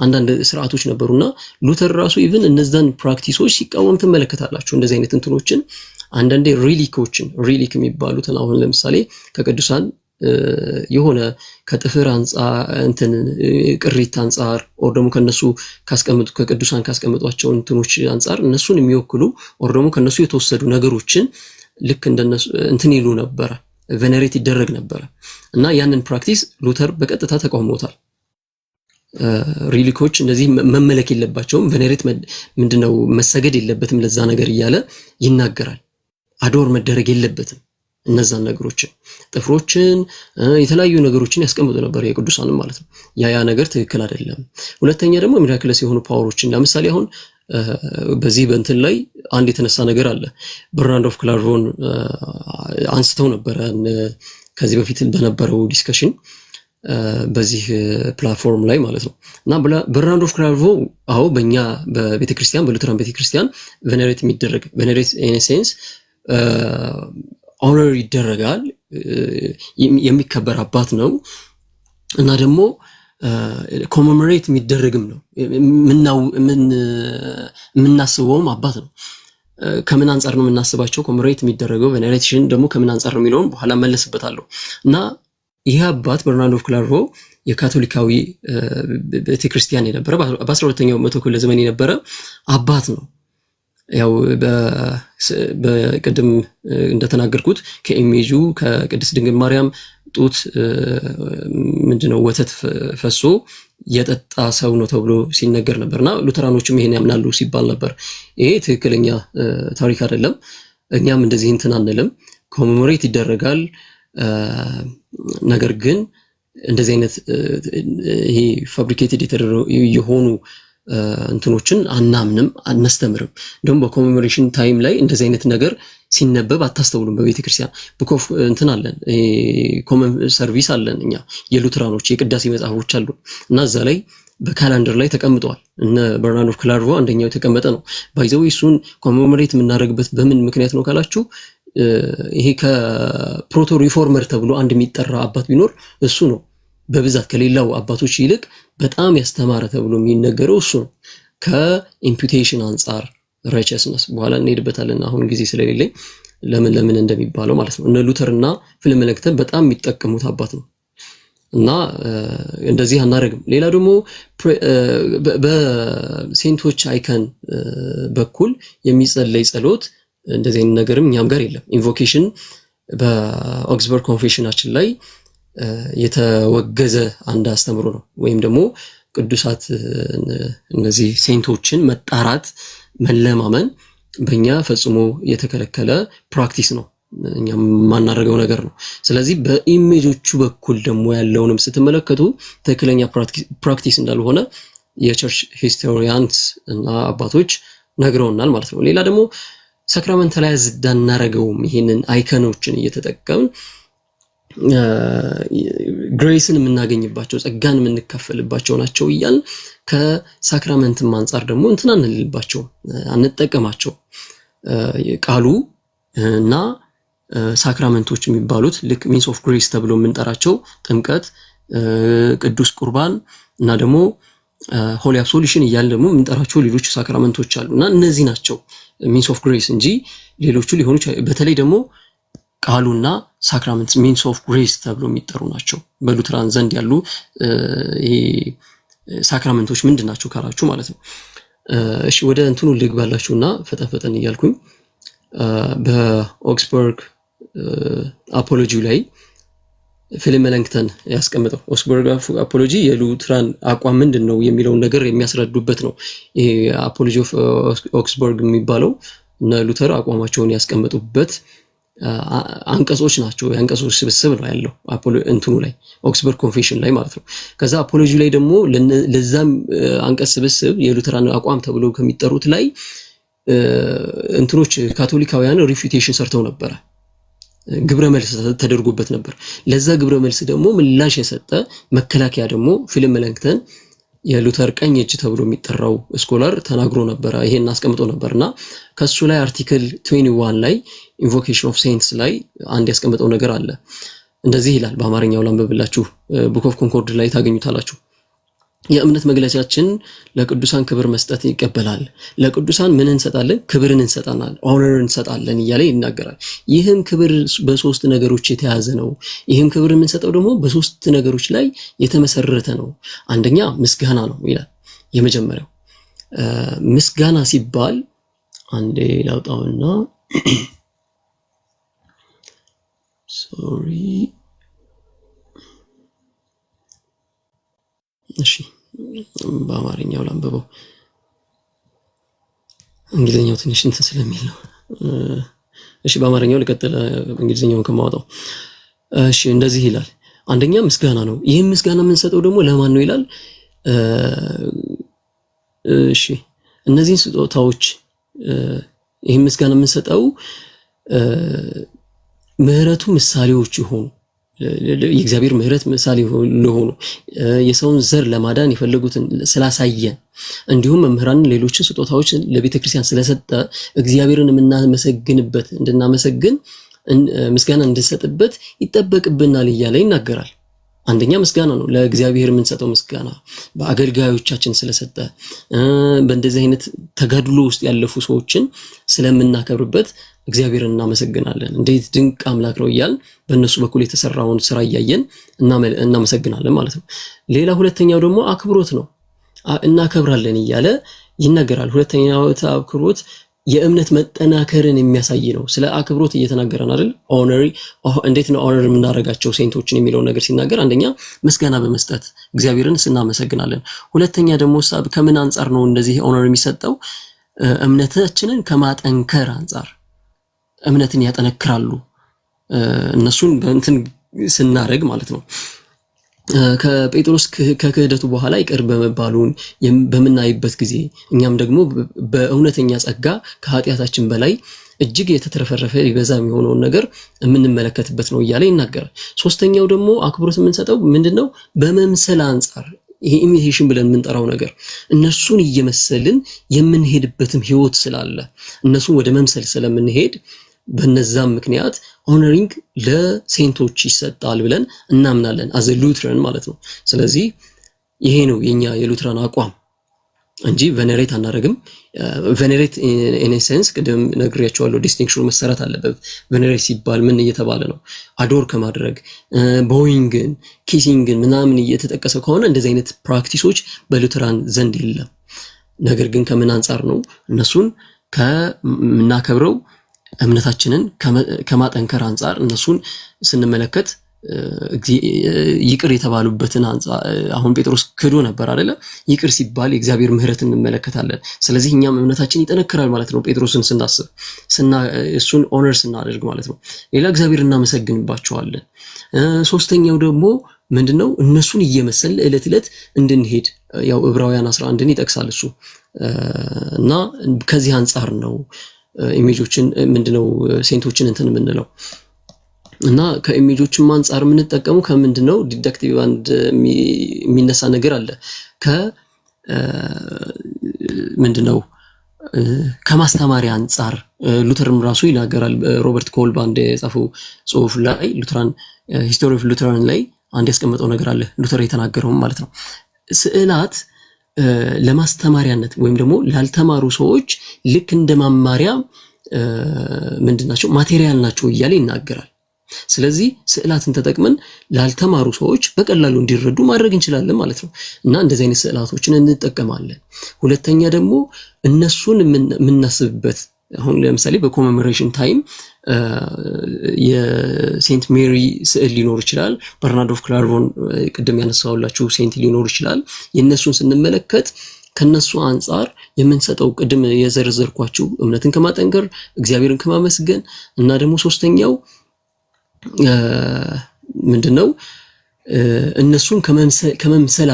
አንዳንድ ስርዓቶች ነበሩና ሉተር ራሱ ኢቭን እነዛን ፕራክቲሶች ሲቃወም ትመለከታላችሁ። እንደዚህ አይነት እንትኖችን አንዳንዴ ሪሊክ የሚባሉትን አሁን ለምሳሌ ከቅዱሳን የሆነ ከጥፍር አንፃር እንትን ቅሪት አንፃር ኦር ደግሞ ከነሱ ከቅዱሳን ካስቀመጧቸው እንትኖች አንፃር እነሱን የሚወክሉ ኦር ደግሞ ከነሱ የተወሰዱ ነገሮችን ልክ እንደነሱ እንትን ይሉ ነበር፣ ቬነሬት ይደረግ ነበር እና ያንን ፕራክቲስ ሉተር በቀጥታ ተቃውሞታል። ሪሊኮች እንደዚህ መመለክ የለባቸውም፣ ቬነሬት ምንድነው መሰገድ የለበትም ለዛ ነገር እያለ ይናገራል። አዶር መደረግ የለበትም። እነዛን ነገሮችን ጥፍሮችን የተለያዩ ነገሮችን ያስቀምጡ ነበር የቅዱሳንም ማለት ነው። ያ ነገር ትክክል አይደለም። ሁለተኛ ደግሞ ሚራክለስ የሆኑ ፓወሮችን ለምሳሌ አሁን በዚህ በእንትን ላይ አንድ የተነሳ ነገር አለ። በርናርድ ኦፍ ክላርቮን አንስተው ነበረ ከዚህ በፊት በነበረው ዲስከሽን በዚህ ፕላትፎርም ላይ ማለት ነው። እና በርናርድ ኦፍ ክላርቮ በእኛ በቤተክርስቲያን በሉተራን ቤተክርስቲያን ቬነሬት የሚደረግ ቬነሬት ኢን ሴንስ ኦነር ይደረጋል፣ የሚከበር አባት ነው እና ደግሞ ኮሜሞሬት የሚደረግም ነው፣ የምናስበውም አባት ነው። ከምን አንፃር ነው የምናስባቸው ኮሜሞሬት የሚደረገው ቬኔሬሽን ደግሞ ከምን አንፃር ነው የሚለውን በኋላ መለስበታለሁ። እና ይህ አባት በርናርዶ ኦፍ ክላርቮ የካቶሊካዊ ቤተክርስቲያን የነበረ በ12ኛው መቶ ክፍለ ዘመን የነበረ አባት ነው። ያው በቅድም እንደተናገርኩት ከኢሜጁ ከቅድስት ድንግል ማርያም ጡት ምንድነው ወተት ፈሶ የጠጣ ሰው ነው ተብሎ ሲነገር ነበርና ሉተራኖችም ይሄን ያምናሉ ሲባል ነበር። ይሄ ትክክለኛ ታሪክ አይደለም። እኛም እንደዚህ እንትን አንልም። ኮሜሞሬት ይደረጋል። ነገር ግን እንደዚህ አይነት ይሄ ፋብሪኬትድ የሆኑ እንትኖችን አናምንም አናስተምርም። እንደውም በኮሜሞሬሽን ታይም ላይ እንደዚህ አይነት ነገር ሲነበብ አታስተውሉም። በቤተ ክርስቲያን ቡኮፍ እንትን አለን፣ ኮመን ሰርቪስ አለን። እኛ የሉትራኖች የቅዳሴ መጽሐፎች አሉ እና እዛ ላይ በካላንደር ላይ ተቀምጠዋል። እነ በርናርዶ ኦፍ ክላርቮ አንደኛው የተቀመጠ ነው። ባይዘው እሱን ኮሜሞሬት የምናደርግበት በምን ምክንያት ነው ካላችሁ ይሄ ከፕሮቶ ሪፎርመር ተብሎ አንድ የሚጠራ አባት ቢኖር እሱ ነው። በብዛት ከሌላው አባቶች ይልቅ በጣም ያስተማረ ተብሎ የሚነገረው እሱ ነው። ከኢምፒዩቴሽን አንፃር ራይቸስነስ በኋላ እንሄድበታለን። አሁን ጊዜ ስለሌለኝ ለምን እንደሚባለው ማለት ነው። እነ ሉተርና ፍልመለክተን በጣም የሚጠቀሙት አባት ነው እና እንደዚህ አናደርግም። ሌላ ደግሞ በሴንቶች አይከን በኩል የሚጸለይ ጸሎት እንደዚህ አይነት ነገርም እኛም ጋር የለም። ኢንቮኬሽን በኦክስበርግ ኮንፌሽናችን ላይ የተወገዘ አንድ አስተምሮ ነው። ወይም ደግሞ ቅዱሳት እነዚህ ሴንቶችን መጣራት መለማመን በእኛ ፈጽሞ የተከለከለ ፕራክቲስ ነው። እኛ ማናደርገው ነገር ነው። ስለዚህ በኢሜጆቹ በኩል ደግሞ ያለውንም ስትመለከቱ ትክክለኛ ፕራክቲስ እንዳልሆነ የቸርች ሂስቶሪያንስ እና አባቶች ነግረውናል ማለት ነው። ሌላ ደግሞ ሳክራመንታላይዝ እንዳናረገውም ይሄንን አይከኖችን እየተጠቀምን ግሬስን የምናገኝባቸው ጸጋን የምንካፈልባቸው ናቸው እያልን ከሳክራመንትም አንፃር ደግሞ እንትን አንልባቸው አንጠቀማቸው። ቃሉ እና ሳክራመንቶች የሚባሉት ልክ ሚንስ ኦፍ ግሬስ ተብሎ የምንጠራቸው ጥምቀት፣ ቅዱስ ቁርባን እና ደግሞ ሆሊ አብሶሉሽን እያልን ደግሞ የምንጠራቸው ሌሎች ሳክራመንቶች አሉና እነዚህ ናቸው ሚንስ ኦፍ ግሬስ እንጂ ሌሎቹ ሊሆኑ በተለይ ደግሞ ቃሉና ሳክራመንት ሚንስ ኦፍ ግሬስ ተብሎ የሚጠሩ ናቸው። በሉትራን ዘንድ ያሉ ይሄ ሳክራመንቶች ምንድናቸው ካላችሁ ማለት ነው። እሺ ወደ እንትኑ ልግባላችሁና ፈጠን እያልኩኝ በኦክስበርግ አፖሎጂ ላይ ፍልመለንክተን ያስቀምጠው ኦክስበርግ አፖሎጂ የሉትራን አቋም ምንድነው የሚለውን ነገር የሚያስረዱበት ነው። ይሄ አፖሎጂ ኦፍ ኦክስበርግ የሚባለው እና ሉተር አቋማቸውን ያስቀምጡበት አንቀጾች ናቸው። የአንቀጾች ስብስብ ነው ያለው እንትኑ ላይ ኦክስበርግ ኮንፌሽን ላይ ማለት ነው። ከዛ አፖሎጂ ላይ ደግሞ ለዛም አንቀጽ ስብስብ የሉተራን አቋም ተብሎ ከሚጠሩት ላይ እንትኖች ካቶሊካውያን ሪፊዩቴሽን ሰርተው ነበር። ግብረ መልስ ተደርጎበት ነበር። ለዛ ግብረ መልስ ደግሞ ምላሽ የሰጠ መከላከያ ደግሞ ፍልመለንክተን የሉተር ቀኝ እጅ ተብሎ የሚጠራው ስኮላር ተናግሮ ነበር። ይሄን አስቀምጦ ነበርና ከሱ ላይ አርቲክል 21 ላይ ኢንቮኬሽን ኦፍ ሴንትስ ላይ አንድ ያስቀምጠው ነገር አለ። እንደዚህ ይላል። በአማርኛው ላንብብላችሁ። ቡክ ኦፍ ኮንኮርድ ላይ ታገኙታላችሁ። የእምነት መግለጫችን ለቅዱሳን ክብር መስጠት ይቀበላል። ለቅዱሳን ምን እንሰጣለን? ክብርን እንሰጣናል፣ ኦነር እንሰጣለን እያለ ይናገራል። ይህም ክብር በሶስት ነገሮች የተያዘ ነው። ይህም ክብር የምንሰጠው ደግሞ በሶስት ነገሮች ላይ የተመሰረተ ነው። አንደኛ ምስጋና ነው ይላል። የመጀመሪያው ምስጋና ሲባል አንዴ ላውጣውና ሶሪ እሺ በአማርኛው ላንብበው። እንግሊዘኛው ትንሽ እንትን ስለሚል ነው። እሺ በአማርኛው ልቀጥል እንግሊዘኛውን ከማወጣው። እሺ እንደዚህ ይላል። አንደኛ ምስጋና ነው። ይህም ምስጋና የምንሰጠው ደግሞ ለማን ነው ይላል። እሺ እነዚህን ስጦታዎች ይህም ምስጋና የምንሰጠው ምህረቱ ምሳሌዎች ይሆኑ የእግዚአብሔር ምህረት ምሳሌ ለሆኑ የሰውን ዘር ለማዳን የፈለጉትን ስላሳየን እንዲሁም መምህራን ሌሎችን ስጦታዎች ለቤተክርስቲያን ስለሰጠ እግዚአብሔርን የምናመሰግንበት እንድናመሰግን ምስጋና እንድንሰጥበት ይጠበቅብናል እያለ ይናገራል። አንደኛ ምስጋና ነው ለእግዚአብሔር የምንሰጠው ምስጋና በአገልጋዮቻችን ስለሰጠ በእንደዚህ አይነት ተጋድሎ ውስጥ ያለፉ ሰዎችን ስለምናከብርበት እግዚአብሔርን እናመሰግናለን። እንዴት ድንቅ አምላክ ነው እያልን በእነሱ በኩል የተሰራውን ስራ እያየን እናመሰግናለን ማለት ነው። ሌላ ሁለተኛው ደግሞ አክብሮት ነው። እናከብራለን እያለ ይናገራል። ሁለተኛው አክብሮት የእምነት መጠናከርን የሚያሳይ ነው። ስለ አክብሮት እየተናገረን አይደል? እንዴት ነው ኦነር የምናደርጋቸው ሴንቶችን የሚለው ነገር ሲናገር አንደኛ ምስጋና በመስጠት እግዚአብሔርን እናመሰግናለን። ሁለተኛ ደግሞ ከምን አንጻር ነው እንደዚህ ኦነር የሚሰጠው? እምነታችንን ከማጠንከር አንጻር እምነትን ያጠነክራሉ እነሱን በእንትን ስናደርግ ማለት ነው። ከጴጥሮስ ከክህደቱ በኋላ ይቅር በመባሉን በምናይበት ጊዜ እኛም ደግሞ በእውነተኛ ጸጋ ከኃጢአታችን በላይ እጅግ የተተረፈረፈ ይበዛ የሚሆነውን ነገር የምንመለከትበት ነው እያለ ይናገራል። ሶስተኛው ደግሞ አክብሮት የምንሰጠው ምንድነው? በመምሰል አንጻር ይሄ ኢሚቴሽን ብለን የምንጠራው ነገር እነሱን እየመሰልን የምንሄድበትም ህይወት ስላለ እነሱን ወደ መምሰል ስለምንሄድ በነዛም ምክንያት ኦነሪንግ ለሴንቶች ይሰጣል ብለን እናምናለን አዘ ሉትራን ማለት ነው። ስለዚህ ይሄ ነው የኛ የሉትራን አቋም እንጂ ቬነሬት አናረግም። ቬነሬት ኢን ሴንስ ቅድም ነግሬያቸዋለሁ፣ ዲስቲንክሽኑ መሰራት አለበት። ቬነሬት ሲባል ምን እየተባለ ነው? አዶር ከማድረግ ቦይንግን ኪሲንግን ምናምን እየተጠቀሰ ከሆነ እንደዚህ አይነት ፕራክቲሶች በሉትራን ዘንድ የለም። ነገር ግን ከምን አንጻር ነው? እነሱን ከምናከብረው እምነታችንን ከማጠንከር አንጻር እነሱን ስንመለከት ይቅር የተባሉበትን አንጻር አሁን ጴጥሮስ ክዶ ነበር አይደለ? ይቅር ሲባል የእግዚአብሔር ምህረትን እንመለከታለን። ስለዚህ እኛም እምነታችን ይጠነክራል ማለት ነው። ጴጥሮስን ስናስብ እሱን ኦነር ስናደርግ ማለት ነው። ሌላ እግዚአብሔር እናመሰግንባቸዋለን። ሶስተኛው ደግሞ ምንድነው? እነሱን እየመሰልን ዕለት ዕለት እንድንሄድ ያው ዕብራውያን 11ን ይጠቅሳል እሱ እና ከዚህ አንጻር ነው ኢሜጆችን ምንድነው ሴንቶችን እንትን የምንለው እና ከኢሜጆችም አንጻር የምንጠቀመው ከምንድነው ዲዳክቲቭ አንድ የሚነሳ ነገር አለ ምንድነው ከማስተማሪያ አንጻር ሉተርም ራሱ ይናገራል። ሮበርት ኮልባንድ የጻፈው ጽሁፍ ላይ ሉተራን ሂስቶሪ ኦፍ ሉተራን ላይ አንድ ያስቀመጠው ነገር አለ ሉተር የተናገረው ማለት ነው። ስዕላት ለማስተማሪያነት ወይም ደግሞ ላልተማሩ ሰዎች ልክ እንደ ማማሪያ ምንድናቸው ማቴሪያል ናቸው እያለ ይናገራል። ስለዚህ ስዕላትን ተጠቅመን ላልተማሩ ሰዎች በቀላሉ እንዲረዱ ማድረግ እንችላለን ማለት ነው እና እንደዚህ አይነት ስዕላቶችን እንጠቀማለን። ሁለተኛ ደግሞ እነሱን የምናስብበት አሁን ለምሳሌ በኮሜሞሬሽን ታይም የሴንት ሜሪ ስዕል ሊኖር ይችላል። በርናርድ ኦፍ ክላርቮን ቅድም ያነሳውላችሁ ሴንት ሊኖር ይችላል። የነሱን ስንመለከት ከነሱ አንጻር የምንሰጠው ቅድም የዘርዘርኳችሁ እምነትን ከማጠንከር እግዚአብሔርን ከማመስገን እና ደግሞ ሶስተኛው ምንድነው እነሱን ከመምሰል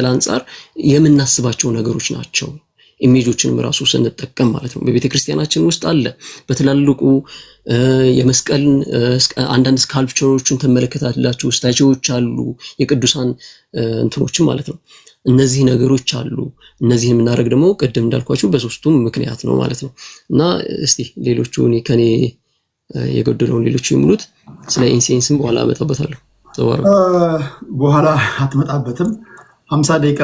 አንጻር የምናስባቸው ነገሮች ናቸው። ኢሜጆችንም ራሱ ስንጠቀም ማለት ነው በቤተክርስቲያናችን ውስጥ አለ። በትላልቁ የመስቀልን አንዳንድ ስካልፕቸሮችን ተመለከታላችሁ፣ ስታቹዎች አሉ፣ የቅዱሳን እንትኖች ማለት ነው። እነዚህ ነገሮች አሉ። እነዚህን የምናደርግ ደግሞ ቅድም እንዳልኳችሁ በሶስቱም ምክንያት ነው ማለት ነው እና እስቲ ሌሎቹ ከኔ የጎደለውን ሌሎቹ ይሙሉት። ስለ ኢንሴንስም በኋላ አመጣበታለሁ። በኋላ አትመጣበትም። 50 ደቂቃ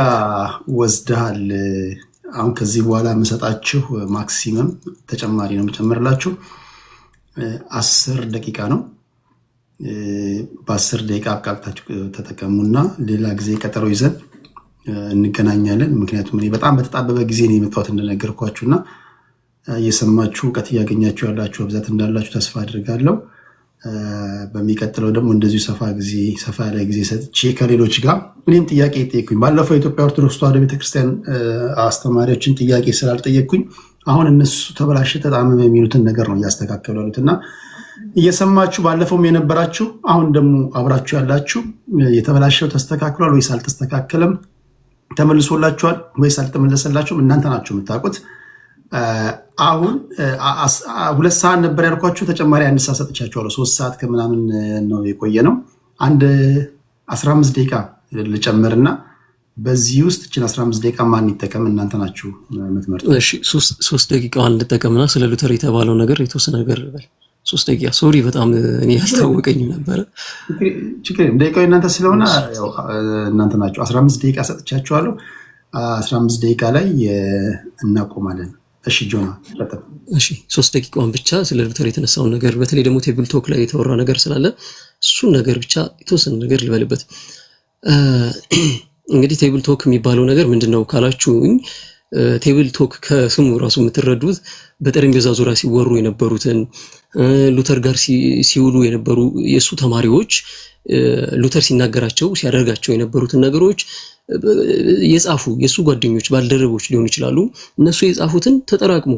ወስደሃል። አሁን ከዚህ በኋላ የምሰጣችሁ ማክሲመም ተጨማሪ ነው የምጨምርላችሁ 10 ደቂቃ ነው። በ10 ደቂቃ አብቃቅታችሁ ተጠቀሙና ሌላ ጊዜ ቀጠሮ ይዘን እንገናኛለን። ምክንያቱም እኔ በጣም በተጣበበ ጊዜ ነው የመጣሁት እንደነገርኳችሁና እየሰማችሁ እውቀት እያገኛችሁ ያላችሁ በብዛት እንዳላችሁ ተስፋ አድርጋለሁ። በሚቀጥለው ደግሞ እንደዚሁ ሰፋ ያለ ጊዜ ሰጥቼ ከሌሎች ጋር እኔም ጥያቄ ጠይቁኝ። ባለፈው የኢትዮጵያ ኦርቶዶክስ ተዋሕዶ ቤተክርስቲያን አስተማሪዎችን ጥያቄ ስላልጠየቅኩኝ አሁን እነሱ ተበላሸ ተጣመመ የሚሉትን ነገር ነው እያስተካከሉ ያሉትና እየሰማችሁ ባለፈውም የነበራችሁ አሁን ደግሞ አብራችሁ ያላችሁ የተበላሸው ተስተካክሏል ወይስ አልተስተካከለም፣ ተመልሶላችኋል ወይስ አልተመለሰላችሁም እናንተ ናችሁ የምታውቁት። አሁን 2 ሰዓት ነበር ያልኳችሁ፣ ተጨማሪ 1 ሰዓት ሰጥቻችኋለሁ። 3 ሰዓት ከምናምን ነው የቆየ ነው። አንድ 15 ደቂቃ ልጨምርና በዚህ ውስጥ እችን 15 ደቂቃ ማን ይጠቀም? እናንተ ናችሁ የምትመርጡ። እሺ 3 ደቂቃዋን ልጠቀምና ስለ ሉተር የተባለው ነገር የተወሰነ ነገር 3 ደቂቃ ሶሪ፣ በጣም እኔ ያልታወቀኝም ነበረ። ችግር ደቂቃው እናንተ ስለሆነ እናንተ ናቸው። 15 ደቂቃ ሰጥቻችኋለሁ። 15 ደቂቃ ላይ እናቆማለን። እሺ ጆና ቀጥል። እሺ 3 ደቂቃውን ብቻ ስለ ሉተር የተነሳውን ነገር በተለይ ደግሞ ቴብል ቶክ ላይ የተወራ ነገር ስላለ እሱን ነገር ብቻ የተወሰነ ነገር ልበልበት። እንግዲህ ቴብል ቶክ የሚባለው ነገር ምንድነው ካላችሁኝ፣ ቴብል ቶክ ከስሙ ራሱ የምትረዱት በጠረጴዛ ዙሪያ ሲወሩ የነበሩትን ሉተር ጋር ሲውሉ የነበሩ የሱ ተማሪዎች ሉተር ሲናገራቸው ሲያደርጋቸው የነበሩትን ነገሮች የጻፉ የሱ ጓደኞች ባልደረቦች ሊሆኑ ይችላሉ። እነሱ የጻፉትን ተጠራቅሞ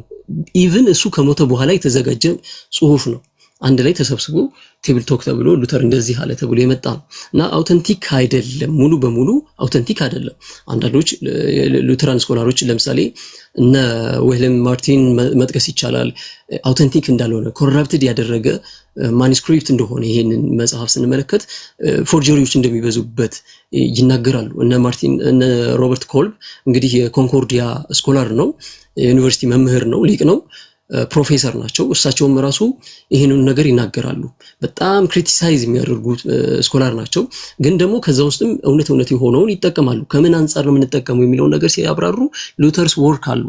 ኢቭን እሱ ከሞተ በኋላ የተዘጋጀ ጽሁፍ ነው አንድ ላይ ተሰብስቦ ቴብል ቶክ ተብሎ ሉተር እንደዚህ አለ ተብሎ የመጣ ነው እና አውተንቲክ አይደለም፣ ሙሉ በሙሉ አውተንቲክ አይደለም። አንዳንዶች ሉተራን ስኮላሮች ለምሳሌ እነ ዊልያም ማርቲን መጥቀስ ይቻላል። አውተንቲክ እንዳልሆነ ኮራፕትድ ያደረገ ማኑስክሪፕት እንደሆነ ይሄንን መጽሐፍ ስንመለከት ፎርጀሪዎች እንደሚበዙበት ይናገራሉ። እነ ሮበርት ኮልብ እንግዲህ የኮንኮርዲያ ስኮላር ነው፣ ዩኒቨርሲቲ መምህር ነው፣ ሊቅ ነው፣ ፕሮፌሰር ናቸው። እሳቸውም ራሱ ይሄንን ነገር ይናገራሉ። በጣም ክሪቲሳይዝ የሚያደርጉት ስኮላር ናቸው። ግን ደግሞ ከዛ ውስጥም እውነት የሆነውን ይጠቀማሉ። ከምን አንፃር ነው የምንጠቀመው የሚለውን ነገር ሲያብራሩ ሉተርስ ወርክ አሉ፣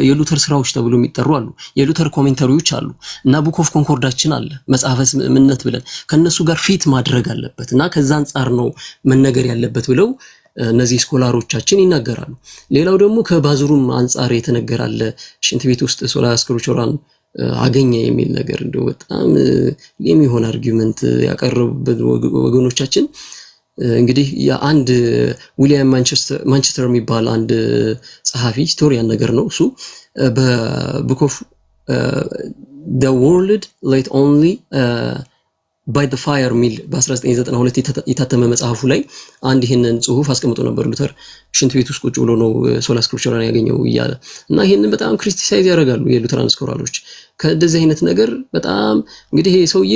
የሉተር ስራዎች ተብሎ የሚጠሩ አሉ፣ የሉተር ኮሜንታሪዎች አሉ እና ቡክ ኦፍ ኮንኮርዳችን አለ፣ መጽሐፈ ስምምነት ብለን ከነሱ ጋር ፊት ማድረግ አለበት እና ከዛ አንፃር ነው መነገር ያለበት ብለው እነዚህ ስኮላሮቻችን ይናገራሉ። ሌላው ደግሞ ከባዙሩም አንፃር የተነገራለ ሽንት ቤት ውስጥ ሶላ ስክሪፕቸራን አገኘ የሚል ነገር እንደው በጣም የሚሆን አርጊውመንት ያቀረቡበት ወገኖቻችን እንግዲህ የአንድ ዊሊያም ማንቸስተር የሚባል አንድ ጸሐፊ ሂስቶሪያን ነገር ነው። እሱ በቡክ ኦፍ the world light only by the fire ሚል በ1992 የታተመ መጽሐፉ ላይ አንድ ይሄንን ጽሁፍ አስቀምጦ ነበር። ሉተር ሽንት ቤት ውስጥ ቁጭ ብሎ ነው ሶላ ስክሪፕቸራን ያገኘው እያለ እና ይሄንን በጣም ክሪቲሳይዝ ያደርጋሉ የሉተራን ስኮላሮች። ከእንደዚህ አይነት ነገር በጣም እንግዲህ ይሄ ሰውዬ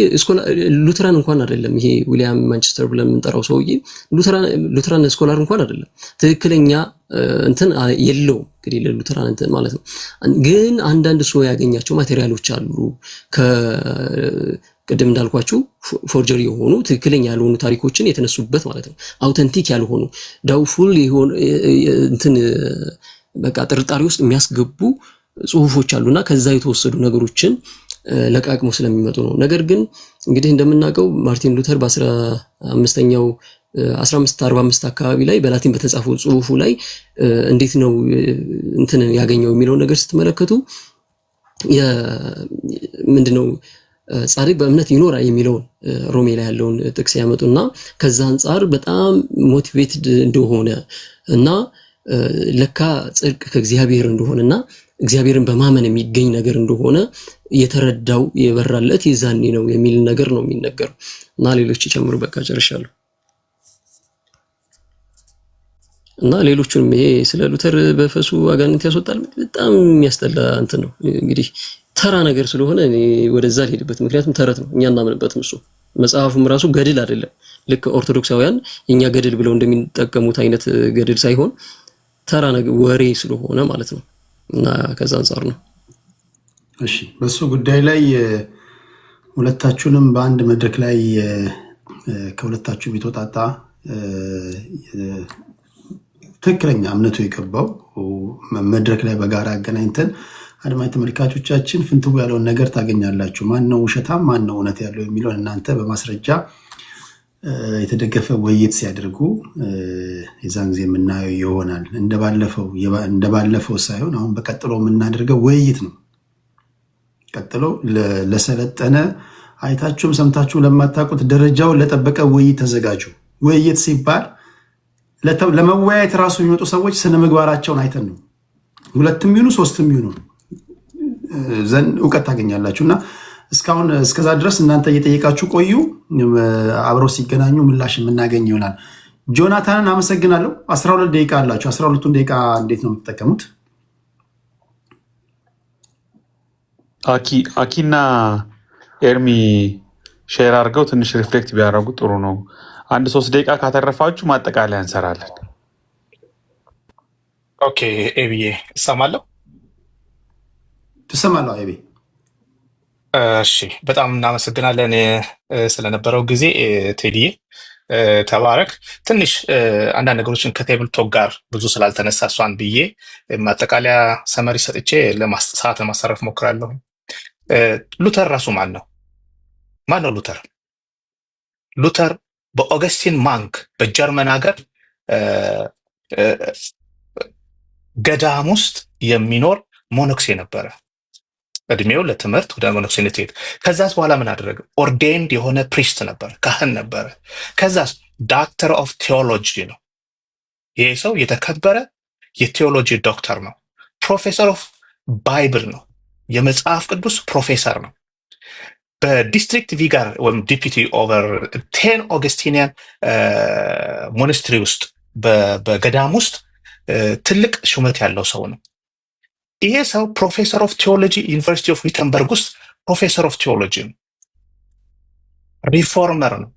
ሉተራን እንኳን አይደለም፣ ይሄ ዊሊያም ማንቸስተር ብለን የምንጠራው ሰውዬ ሉተራን ስኮላር እንኳን አይደለም። ትክክለኛ እንትን የለውም እንግዲህ ለሉተራን እንትን ማለት ነው። ግን አንዳንድ ሰው ያገኛቸው ማቴሪያሎች አሉ ቅድም እንዳልኳችሁ ፎርጀሪ የሆኑ ትክክለኛ ያልሆኑ ታሪኮችን የተነሱበት ማለት ነው። አውተንቲክ ያልሆኑ ዳውፉል የሆኑ እንትን በቃ ጥርጣሬ ውስጥ የሚያስገቡ ጽሁፎች አሉና ከዛ የተወሰዱ ነገሮችን ለቃቅሞ ስለሚመጡ ነው። ነገር ግን እንግዲህ እንደምናውቀው ማርቲን ሉተር በ15ኛው 1545 አካባቢ ላይ በላቲን በተጻፈው ጽሁፉ ላይ እንዴት ነው እንትን ያገኘው የሚለው ነገር ስትመለከቱ ምንድነው ጻድቅ በእምነት ይኖራል የሚለውን ሮሜ ላይ ያለውን ጥቅስ ያመጡና ከዛ አንፃር በጣም ሞቲቬትድ እንደሆነ እና ለካ ጽድቅ ከእግዚአብሔር እንደሆነና እግዚአብሔርን በማመን የሚገኝ ነገር እንደሆነ የተረዳው የበራለት የዛኔ ነው የሚል ነገር ነው የሚነገረው እና ሌሎች ይጨምሩ። በቃ ጨርሻለሁ። እና ሌሎቹንም ይሄ ስለ ሉተር በፈሱ አጋንንት ያስወጣል በጣም የሚያስጠላ እንትን ነው። እንግዲህ ተራ ነገር ስለሆነ እኔ ወደዛ ልሄድበት፣ ምክንያቱም ተረት ነው፣ እኛ እናምንበትም። እሱ መጽሐፉም ራሱ ገድል አይደለም። ልክ ኦርቶዶክሳውያን የኛ ገድል ብለው እንደሚጠቀሙት አይነት ገድል ሳይሆን ተራ ነገር ወሬ ስለሆነ ማለት ነው። እና ከዛ አንፃር ነው። እሺ በሱ ጉዳይ ላይ ሁለታችሁንም በአንድ መድረክ ላይ ከሁለታችሁ የተወጣጣ ትክክለኛ እምነቱ የገባው መድረክ ላይ በጋራ አገናኝተን አድማጭ ተመልካቾቻችን ፍንትው ያለውን ነገር ታገኛላችሁ። ማን ነው ውሸታም ማን ነው እውነት ያለው የሚለውን እናንተ በማስረጃ የተደገፈ ውይይት ሲያደርጉ የዛን ጊዜ የምናየው ይሆናል። እንደባለፈው ሳይሆን አሁን በቀጥሎ የምናደርገው ውይይት ነው። ቀጥሎ ለሰለጠነ አይታችሁም ሰምታችሁም ለማታውቁት ደረጃውን ለጠበቀ ውይይት ተዘጋጁ። ውይይት ሲባል ለመወያየት ራሱ የሚመጡ ሰዎች ስነ ምግባራቸውን አይተን ነው። ሁለትም ይሁኑ ሶስትም ይሁኑ ዘንድ እውቀት ታገኛላችሁ። እና እስካሁን እስከዛ ድረስ እናንተ እየጠየቃችሁ ቆዩ። አብረው ሲገናኙ ምላሽ የምናገኝ ይሆናል። ጆናታንን አመሰግናለሁ። 12 ደቂቃ አላችሁ። 12ቱን ደቂቃ እንዴት ነው የምትጠቀሙት? አኪና ኤርሚ ሼር አድርገው ትንሽ ሪፍሌክት ቢያደርጉ ጥሩ ነው። 1-3 ደቂቃ ካተረፋችሁ ማጠቃለያ እንሰራለን። ኦኬ ኤቢዬ እሰማለሁ። ትሰማለህ ኤቢ? እሺ በጣም እናመሰግናለን ስለነበረው ጊዜ ቴዲዬ፣ ተባረክ። ትንሽ አንዳንድ ነገሮችን ከቴብል ቶክ ጋር ብዙ ስላልተነሳ እሷን ብዬ ማጠቃለያ ሰመሪ ሰጥቼ ሰዓት ለማሳረፍ ሞክራለሁ። ሉተር ራሱ ማን ነው? ማን ነው ሉተር? ሉተር በኦገስቲን ማንክ በጀርመን ሀገር ገዳም ውስጥ የሚኖር ሞኖክሴ ነበረ። እድሜው ለትምህርት ወደ ሞኖክሲነት ሄድ። ከዛስ በኋላ ምን አደረገ? ኦርዴንድ የሆነ ፕሪስት ነበር፣ ካህን ነበረ። ከዛስ ዳክተር ኦፍ ቴዎሎጂ ነው። ይሄ ሰው የተከበረ የቴዎሎጂ ዶክተር ነው። ፕሮፌሰር ኦፍ ባይብል ነው። የመጽሐፍ ቅዱስ ፕሮፌሰር ነው። በዲስትሪክት ቪጋር ወይም ዲፒቲ ኦቨር 10 ኦገስቲኒያን ሞናስትሪ ውስጥ በገዳም ውስጥ ትልቅ ሹመት ያለው ሰው ነው። ይሄ ሰው ፕሮፌሰር ኦፍ ቴዎሎጂ ዩኒቨርሲቲ ኦፍ ዊተንበርግ ውስጥ ፕሮፌሰር ኦፍ ቴዎሎጂ ነው። ሪፎርመር ነው።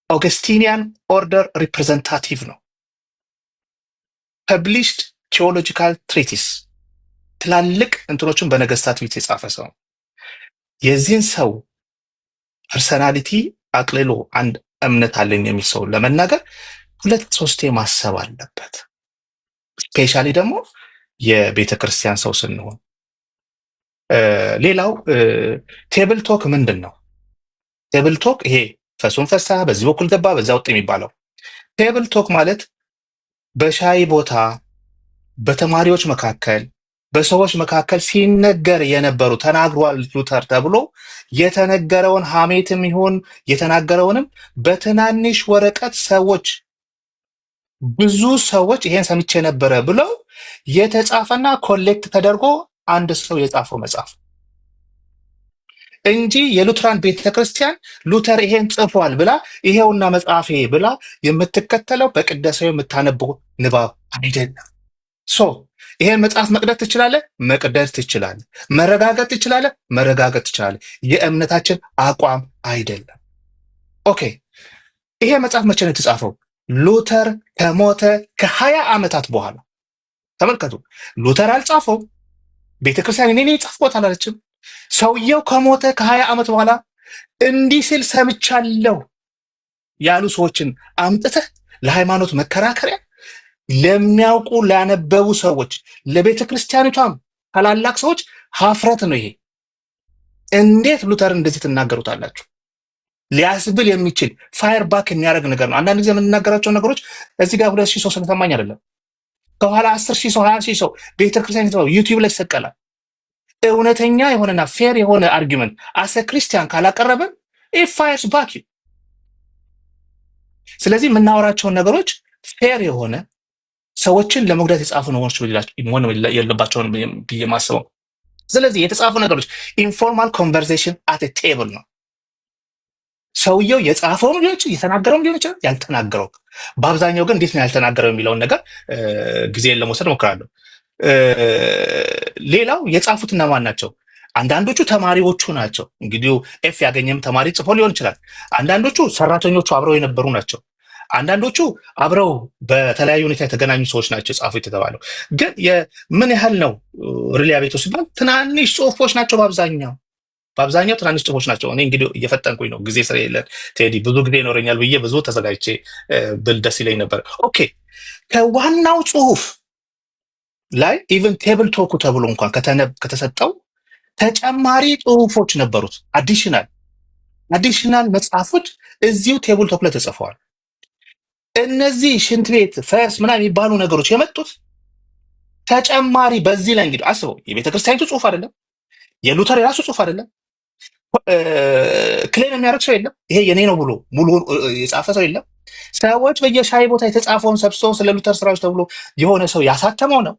ኦገስቲኒያን ኦርደር ሪፕሬዘንታቲቭ ነው። ፐብሊሽድ ቴዎሎጂካል ትሬቲስ ትላልቅ እንትኖችን በነገስታት ፊት የጻፈ ሰው። የዚህን ሰው ፐርሰናሊቲ አቅልሎ አንድ እምነት አለኝ የሚል ሰው ለመናገር 2-3 ማሰብ አለበት። ስፔሻሊ ደግሞ የቤተ ክርስቲያን ሰው ስንሆን። ሌላው ቴብል ቶክ ምንድን ነው? ቴብል ቶክ ይሄ ፈሱን ፈሳ በዚህ በኩል ገባ በዛ ወጥ የሚባለው ቴብል ቶክ ማለት በሻይ ቦታ በተማሪዎች መካከል በሰዎች መካከል ሲነገር የነበሩ ተናግሯል ሉተር ተብሎ የተነገረውን ሐሜትም ይሁን የተናገረውንም በትናንሽ ወረቀት ሰዎች ብዙ ሰዎች ይሄን ሰምቼ ነበረ ብለው የተጻፈና ኮሌክት ተደርጎ አንድ ሰው የጻፈው መጽሐፍ እንጂ የሉትራን ቤተክርስቲያን ሉተር ይሄን ጽፏል ብላ ይሄውና መጽሐፌ ብላ የምትከተለው በቅደሳው የምታነበው ንባብ አይደለም። ሶ ይሄን መጽሐፍ መቅደስ ትችላለህ፣ መቅደስ ትችላለህ። መረጋገጥ ትችላለህ፣ መረጋገጥ ትችላለህ። የእምነታችን አቋም አይደለም። ኦኬ፣ ይሄ መጽሐፍ መቼ ነው የተጻፈው? ሉተር ከሞተ ከ20 ዓመታት በኋላ። ተመልከቱ፣ ሉተር አልጻፈው፣ ቤተክርስቲያን እኔ የጻፍኩት አላለችም። ሰውየው ከሞተ ከ20 ዓመት በኋላ እንዲህ ሲል ሰምቻለሁ ያሉ ሰዎችን አምጥተህ ለሃይማኖት መከራከሪያ ለሚያውቁ ላነበቡ ሰዎች ለቤተ ክርስቲያኒቷም ታላላቅ ሰዎች ሀፍረት ነው ይሄ። እንዴት ሉተር እንደዚህ ትናገሩታላችሁ? ሊያስብል የሚችል ፋየር ባክ የሚያደርግ ነገር ነው። አንዳንድ ጊዜ የምንናገራቸው ነገሮች እዚህ ጋር 2000 ሰው ስለሰማኝ አይደለም፣ ከኋላ 10,000 ሰው 20,000 ሰው ቤተ ክርስቲያን ዩቲዩብ ላይ ይሰቀላል። እውነተኛ የሆነና ፌር የሆነ አርጊመንት አሰ ክርስቲያን ካላቀረበን ፋየርስ ባክ። ስለዚህ የምናወራቸውን ነገሮች ፌር የሆነ ሰዎችን ለመጉዳት የጻፉ ነገሮች መሆን የለባቸውን ብዬ ማስበው። ስለዚህ የተጻፉ ነገሮች ኢንፎርማል ኮንቨርሴሽን አት ቴብል ነው። ሰውየው የጻፈውም ሊሆን ይችላል፣ የተናገረውም ሊሆን ይችላል፣ ያልተናገረው። በአብዛኛው ግን እንዴት ነው ያልተናገረው የሚለውን ነገር ጊዜን ለመውሰድ እሞክራለሁ። ሌላው የጻፉት እነማን ናቸው? አንዳንዶቹ ተማሪዎቹ ናቸው። እንግዲህ ኤፍ ያገኘም ተማሪ ጽፎ ሊሆን ይችላል። አንዳንዶቹ ሰራተኞቹ አብረው የነበሩ ናቸው። አንዳንዶቹ አብረው በተለያዩ ሁኔታ የተገናኙ ሰዎች ናቸው ጻፉ የተባለው። ግን ምን ያህል ነው ሪሊያ ቤቶ ሲባል ትናንሽ ጽሁፎች ናቸው። በአብዛኛው ትናንሽ ጽሁፎች ናቸው። እኔ እንግዲህ እየፈጠንኩኝ ነው፣ ጊዜ ስለሌለን ቴዲ ብዙ ጊዜ ይኖረኛል ብዬ ብዙ ተዘጋጅቼ ብል ደስ ይለኝ ነበር። ኦኬ፣ ከዋናው ጽሁፍ ላይ ኢቨን ቴብል ቶኩ ተብሎ እንኳን ከተሰጠው ተጨማሪ ጽሁፎች ነበሩት። አዲሽናል መጽሐፎች እዚሁ ቴብል ቶክ ላይ ተጽፈዋል። እነዚህ ሽንት ቤት ፈርስ ምናምን የሚባሉ ነገሮች የመጡት ተጨማሪ በዚህ ላይ እንግዲህ አስበው፣ የቤተክርስቲያኒቱ ጽሁፍ አይደለም፣ የሉተር የራሱ ጽሁፍ አይደለም፣ ክሌም የሚያደርግ ሰው የለም፣ ይሄ የኔ ነው ብሎ ሙሉ የጻፈ ሰው የለም። ሰዎች በየሻይ ቦታ የተጻፈውን ሰብስበው ስለ ሉተር ስራዎች ተብሎ የሆነ ሰው ያሳተመው ነው።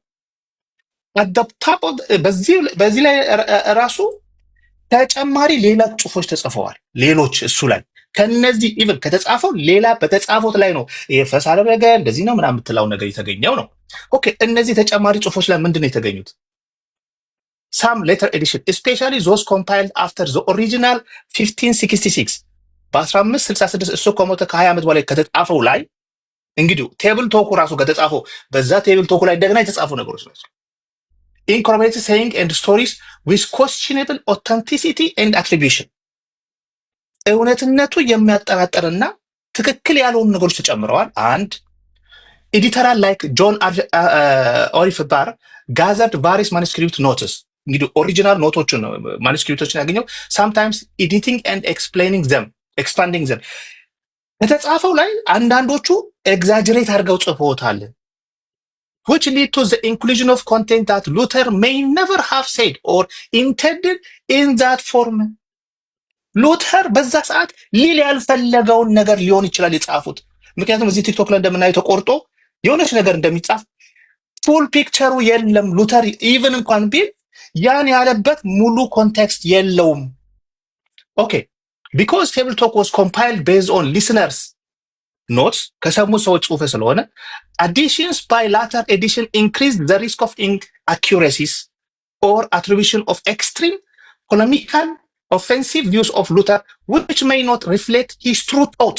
በዚህ ላይ ራሱ ተጨማሪ ሌላ ጽሁፎች ተጽፈዋል። ሌሎች እሱ ላይ ከነዚህ ኢቭን ከተጻፈው ሌላ በተጻፈው ላይ ነው ይሄ ፈስ አደረገ እንደዚህ ነው ምናምን የምትለው ነገር የተገኘው ነው። ኦኬ፣ እነዚህ ተጨማሪ ጽሁፎች ላይ ምንድን ነው የተገኙት? ሳም ሌተር ኤዲሽን ስፔሻሊ ዞስ ኮምፓይልድ አፍተር ዘ ኦሪጂናል 1566 በ1566 እሱ ከሞተ ከ20 ዓመት በላይ ከተጻፈው ላይ እንግዲህ ቴብል ቶኩ ራሱ ከተጻፈው በዛ ቴብል ቶኩ ላይ እንደገና የተጻፉ ነገሮች ናቸው። incorporated saying and stories with questionable authenticity and attribution እውነትነቱ የሚያጠራጥርና ትክክል ያልሆኑ ነገሮች ተጨምረዋል። አንድ ኤዲተራል ላይክ ጆን ኦሪፍ ባር ጋዘርድ ቫሪስ ማኑስክሪፕት ኖትስ እንግዲህ ኦሪጂናል ኖቶችን ማኑስክሪፕቶችን ያገኘው sometimes editing and expanding them የተጻፈው ላይ አንዳንዶቹ ኤግዛጀሬት አድርገው ጽፈውታል which lead to the inclusion of content that Luther may never have said or intended in that form. ሉተር በዛ ሰዓት ሊል ያልፈለገውን ነገር ሊሆን ይችላል የጻፉት። ምክንያቱም እዚህ ቲክቶክ ላይ እንደምናየው ተቆርጦ የሆነች ነገር እንደሚጻፍ ፉል ፒክቸሩ የለም። ሉተር ኢቭን እንኳን ቢል ያን ያለበት ሙሉ ኮንቴክስት የለውም። ኦኬ because table talk was compiled based on listeners notes ከሰሙ ሰዎች ጽሁፍ ስለሆነ additions by later edition increased the risk of inaccuracies or attribution of extreme polemical offensive views of Luther which may not reflect his true thought.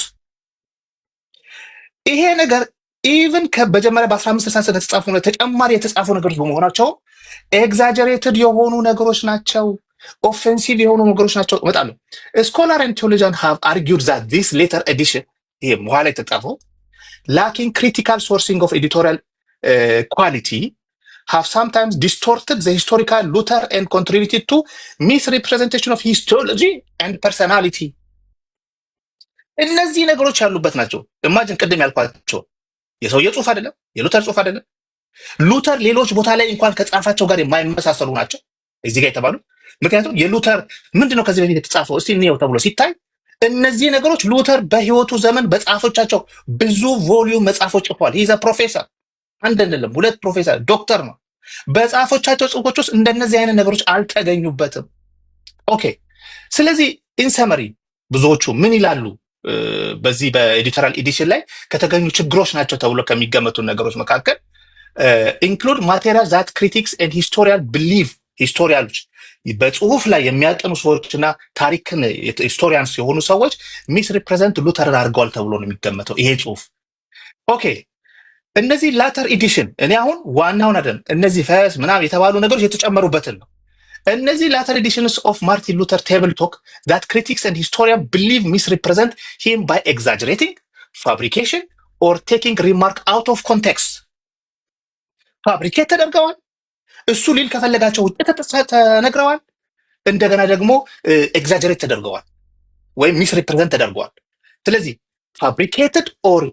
ይሄ ነገር ኢቭን በመጀመሪያ በ1566 የተጻፉ ተጨማሪ የተጻፉ ነገሮች በመሆናቸው ኤግዛጀሬትድ የሆኑ ነገሮች ናቸው፣ ኦፌንሲቭ የሆኑ ነገሮች ናቸው። እመጣለሁ። ስኮላር ኤንድ ቴዎሎጂያን ሃቭ አርጊውድ ዛት ዲስ ሌተር ኤዲሽን ይሄ በኋላ የተጻፈው ላኪንግ ክሪቲካል ሶርሲንግ ኦፍ ኤዲቶሪያል ኳሊቲ have sometimes distorted the historical Luther and contributed to misrepresentation of his theology and personality. እነዚህ ነገሮች ያሉበት ናቸው። ኢማጂን ቅድም ያልኳቸው የሰውየ ጽሁፍ አይደለም፣ የሉተር ጽሁፍ አይደለም። ሉተር ሌሎች ቦታ ላይ እንኳን ከጻፋቸው ጋር የማይመሳሰሉ ናቸው እዚህ ጋር የተባሉ። ምክንያቱም የሉተር ምንድነው ከዚህ በፊት የተጻፈው እስቲ እንየው ተብሎ ሲታይ እነዚህ ነገሮች ሉተር በህይወቱ ዘመን በጻፎቻቸው ብዙ ቮሊዩም መጻፎች ጽፏል። ሂዘ ፕሮፌሰር አንድ አይደለም ሁለት ፕሮፌሰር ዶክተር ነው። በጻፎቻቸው ጽሁፎች ውስጥ እንደነዚህ አይነት ነገሮች አልተገኙበትም። ኦኬ ስለዚህ ኢንሰመሪ ብዙዎቹ ምን ይላሉ? በዚህ በኤዲቶሪያል ኤዲሽን ላይ ከተገኙ ችግሮች ናቸው ተብሎ ከሚገመቱ ነገሮች መካከል ኢንክሉድ ማቴሪያል ዛት ክሪቲክስ ኤንድ ሂስቶሪያል ቢሊቭ ሂስቶሪያሎች በጽሁፍ ላይ የሚያጠኑ ሰዎችና ታሪክን ሂስቶሪያንስ የሆኑ ሰዎች ሚስ ሪፕሬዘንት ሉተርን አድርገዋል ተብሎ ነው የሚገመተው ይሄ ጽሁፍ። ኦኬ እነዚህ ላተር ኤዲሽን እኔ አሁን ዋናውን አይደለም እነዚህ ፈስ ምናምን የተባሉ ነገሮች የተጨመሩበትን ነው። እነዚህ later editions of Martin Luther table talk that critics and historians believe misrepresent him by exaggerating, fabrication, or taking remark out of context. ፋብሪኬት ተደርገዋል። እሱ ሊል ከፈለጋቸው ውጭ ተነግረዋል። እንደገና ደግሞ ኤግዛጀሬት ተደርገዋል ወይም ሚስሪፕሬዘንት ተደርገዋል። ስለዚህ ፋብሪኬትድ ኦር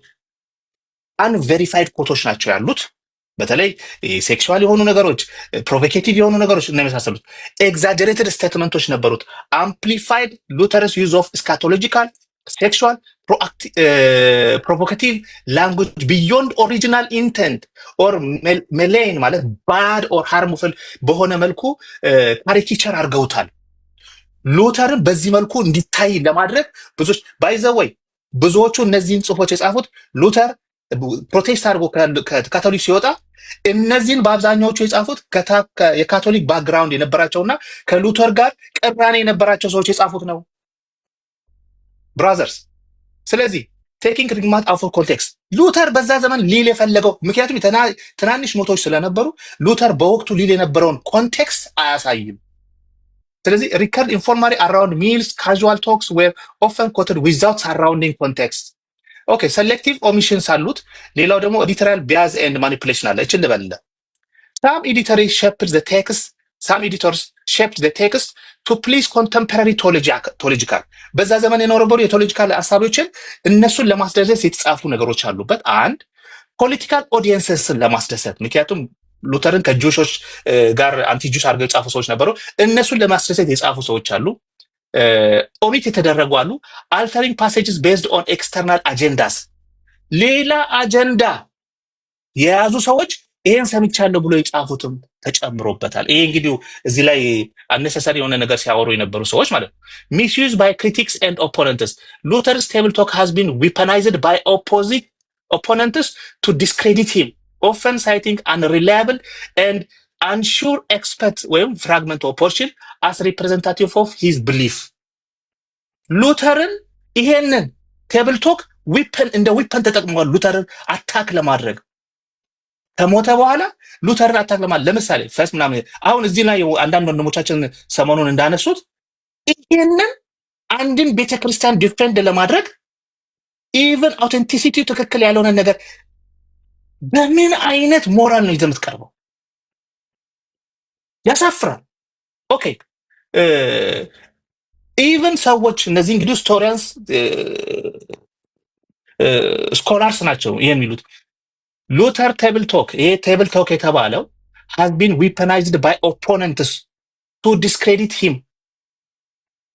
አንቬሪፋይድ ኮቶች ናቸው ያሉት። በተለይ ሴክሹዋል የሆኑ ነገሮች፣ ፕሮቮኬቲቭ የሆኑ ነገሮች እና የመሳሰሉት ኤግዛጀሬትድ ስቴትመንቶች ነበሩት። አምፕሊፋይድ ሉተርስ ዩዝ ኦፍ ስካቶሎጂካል ሴክሹዋል ፕሮቮኬቲቭ ላንጉጅ ቢዮንድ ኦሪጂናል ኢንቴንት ኦር ሜሌን ማለት ባድ ኦር ሃርሙፍል በሆነ መልኩ ካሪኬቸር አድርገውታል። ሉተርን በዚህ መልኩ እንዲታይ ለማድረግ ብዙዎች ባይዘወይ ብዙዎቹ እነዚህን ጽሁፎች የጻፉት ሉተር ፕሮቴስት አድርጎ ከካቶሊክ ሲወጣ እነዚህን በአብዛኛዎቹ የጻፉት የካቶሊክ ባክግራውንድ የነበራቸውና ከሉተር ጋር ቅራኔ የነበራቸው ሰዎች የጻፉት ነው ብራዘርስ። ስለዚህ ቴኪንግ ሪማርክ አውት ኦፍ ኮንቴክስት ሉተር በዛ ዘመን ሊል የፈለገው ምክንያቱም ትናንሽ ኖቶች ስለነበሩ ሉተር በወቅቱ ሊል የነበረውን ኮንቴክስት አያሳይም። ስለዚህ ሪከርድ ኢንፎርማሊ አራውንድ ሚልስ ካዥዋል ቶክስ ዌር ኦፈን ኮትድ ዊዛውት ሰራውንዲንግ ኮንቴክስት። ኦኬ ሴሌክቲቭ ኦሚሽንስ አሉት። ሌላው ደግሞ ኤዲቶሪያል ቢያዝ ኤንድ ማኒፑሌሽን አለ። እችን ልበልለ ሳም ኤዲተሪ ሼፕድ ዘ ቴክስት ሳም ኤዲተርስ ሼፕድ ዘ ቴክስት ቱ ፕሊዝ ኮንቴምፖራሪ ቴዎሎጂካል በዛ ዘመን የነበሩ የቴዎሎጂካል ሀሳቦችን እነሱን ለማስደሰት የተጻፉ ነገሮች አሉበት። አንድ ፖለቲካል ኦዲየንስስን ለማስደሰት ምክንያቱም ሉተርን ከጁሾች ጋር አንቲ ጁሽ አድርገው የጻፉ ሰዎች ነበሩ። እነሱን ለማስደሰት የጻፉ ሰዎች አሉ። ኦሚት የተደረጉ አሉ። አልተሪንግ ፓሴጅስ ቤዝድ ኦን ኤክስተርናል አጀንዳስ ሌላ አጀንዳ የያዙ ሰዎች ይሄን ሰምቻለሁ ብሎ የጻፉትም ተጨምሮበታል። ይሄ እንግዲህ እዚህ ላይ አነሰሰሪ የሆነ ነገር ሲያወሩ የነበሩ ሰዎች ማለት ነው። ሚስዩዝ ባይ ክሪቲክስ ኤንድ ኦፖነንትስ ሉተርስ ቴብል ቶክ ሃዝ ቢን ዊፐናይዝድ ባይ ኦፖነንትስ ቱ ዲስክሬዲት ሂም ኦፈን ሳይቲንግ አንሪላያብል ኤንድ unsure expert ወይም ፍራግመንት ኦፍ ፖርሽን as representative of his belief ሉተርን ይሄንን ቴብል ቶክ ዊፐን እንደ ዊፐን ተጠቅመዋል ሉተርን አታክ ለማድረግ። ከሞተ በኋላ ሉተርን አታክ ለማለት ለምሳሌ ፈስ ምናምን አሁን እዚህ ላይ አንዳንድ ወንድሞቻችን ሰሞኑን እንዳነሱት ይሄንን አንድን ቤተክርስቲያን ዲፌንድ ለማድረግ ኢቨን አውተንቲሲቲ ትክክል ያልሆነ ነገር በምን አይነት ሞራል ነው ይዘህ የምትቀርበው? ያሳፍራል። ኦኬ ኢቨን ሰዎች እነዚህ እንግዲህ ስቶሪያንስ ስኮላርስ ናቸው ይሄን የሚሉት ሉተር ቴብል ቶክ ይሄ ቴብል ቶክ የተባለው has been weaponized by opponents to discredit him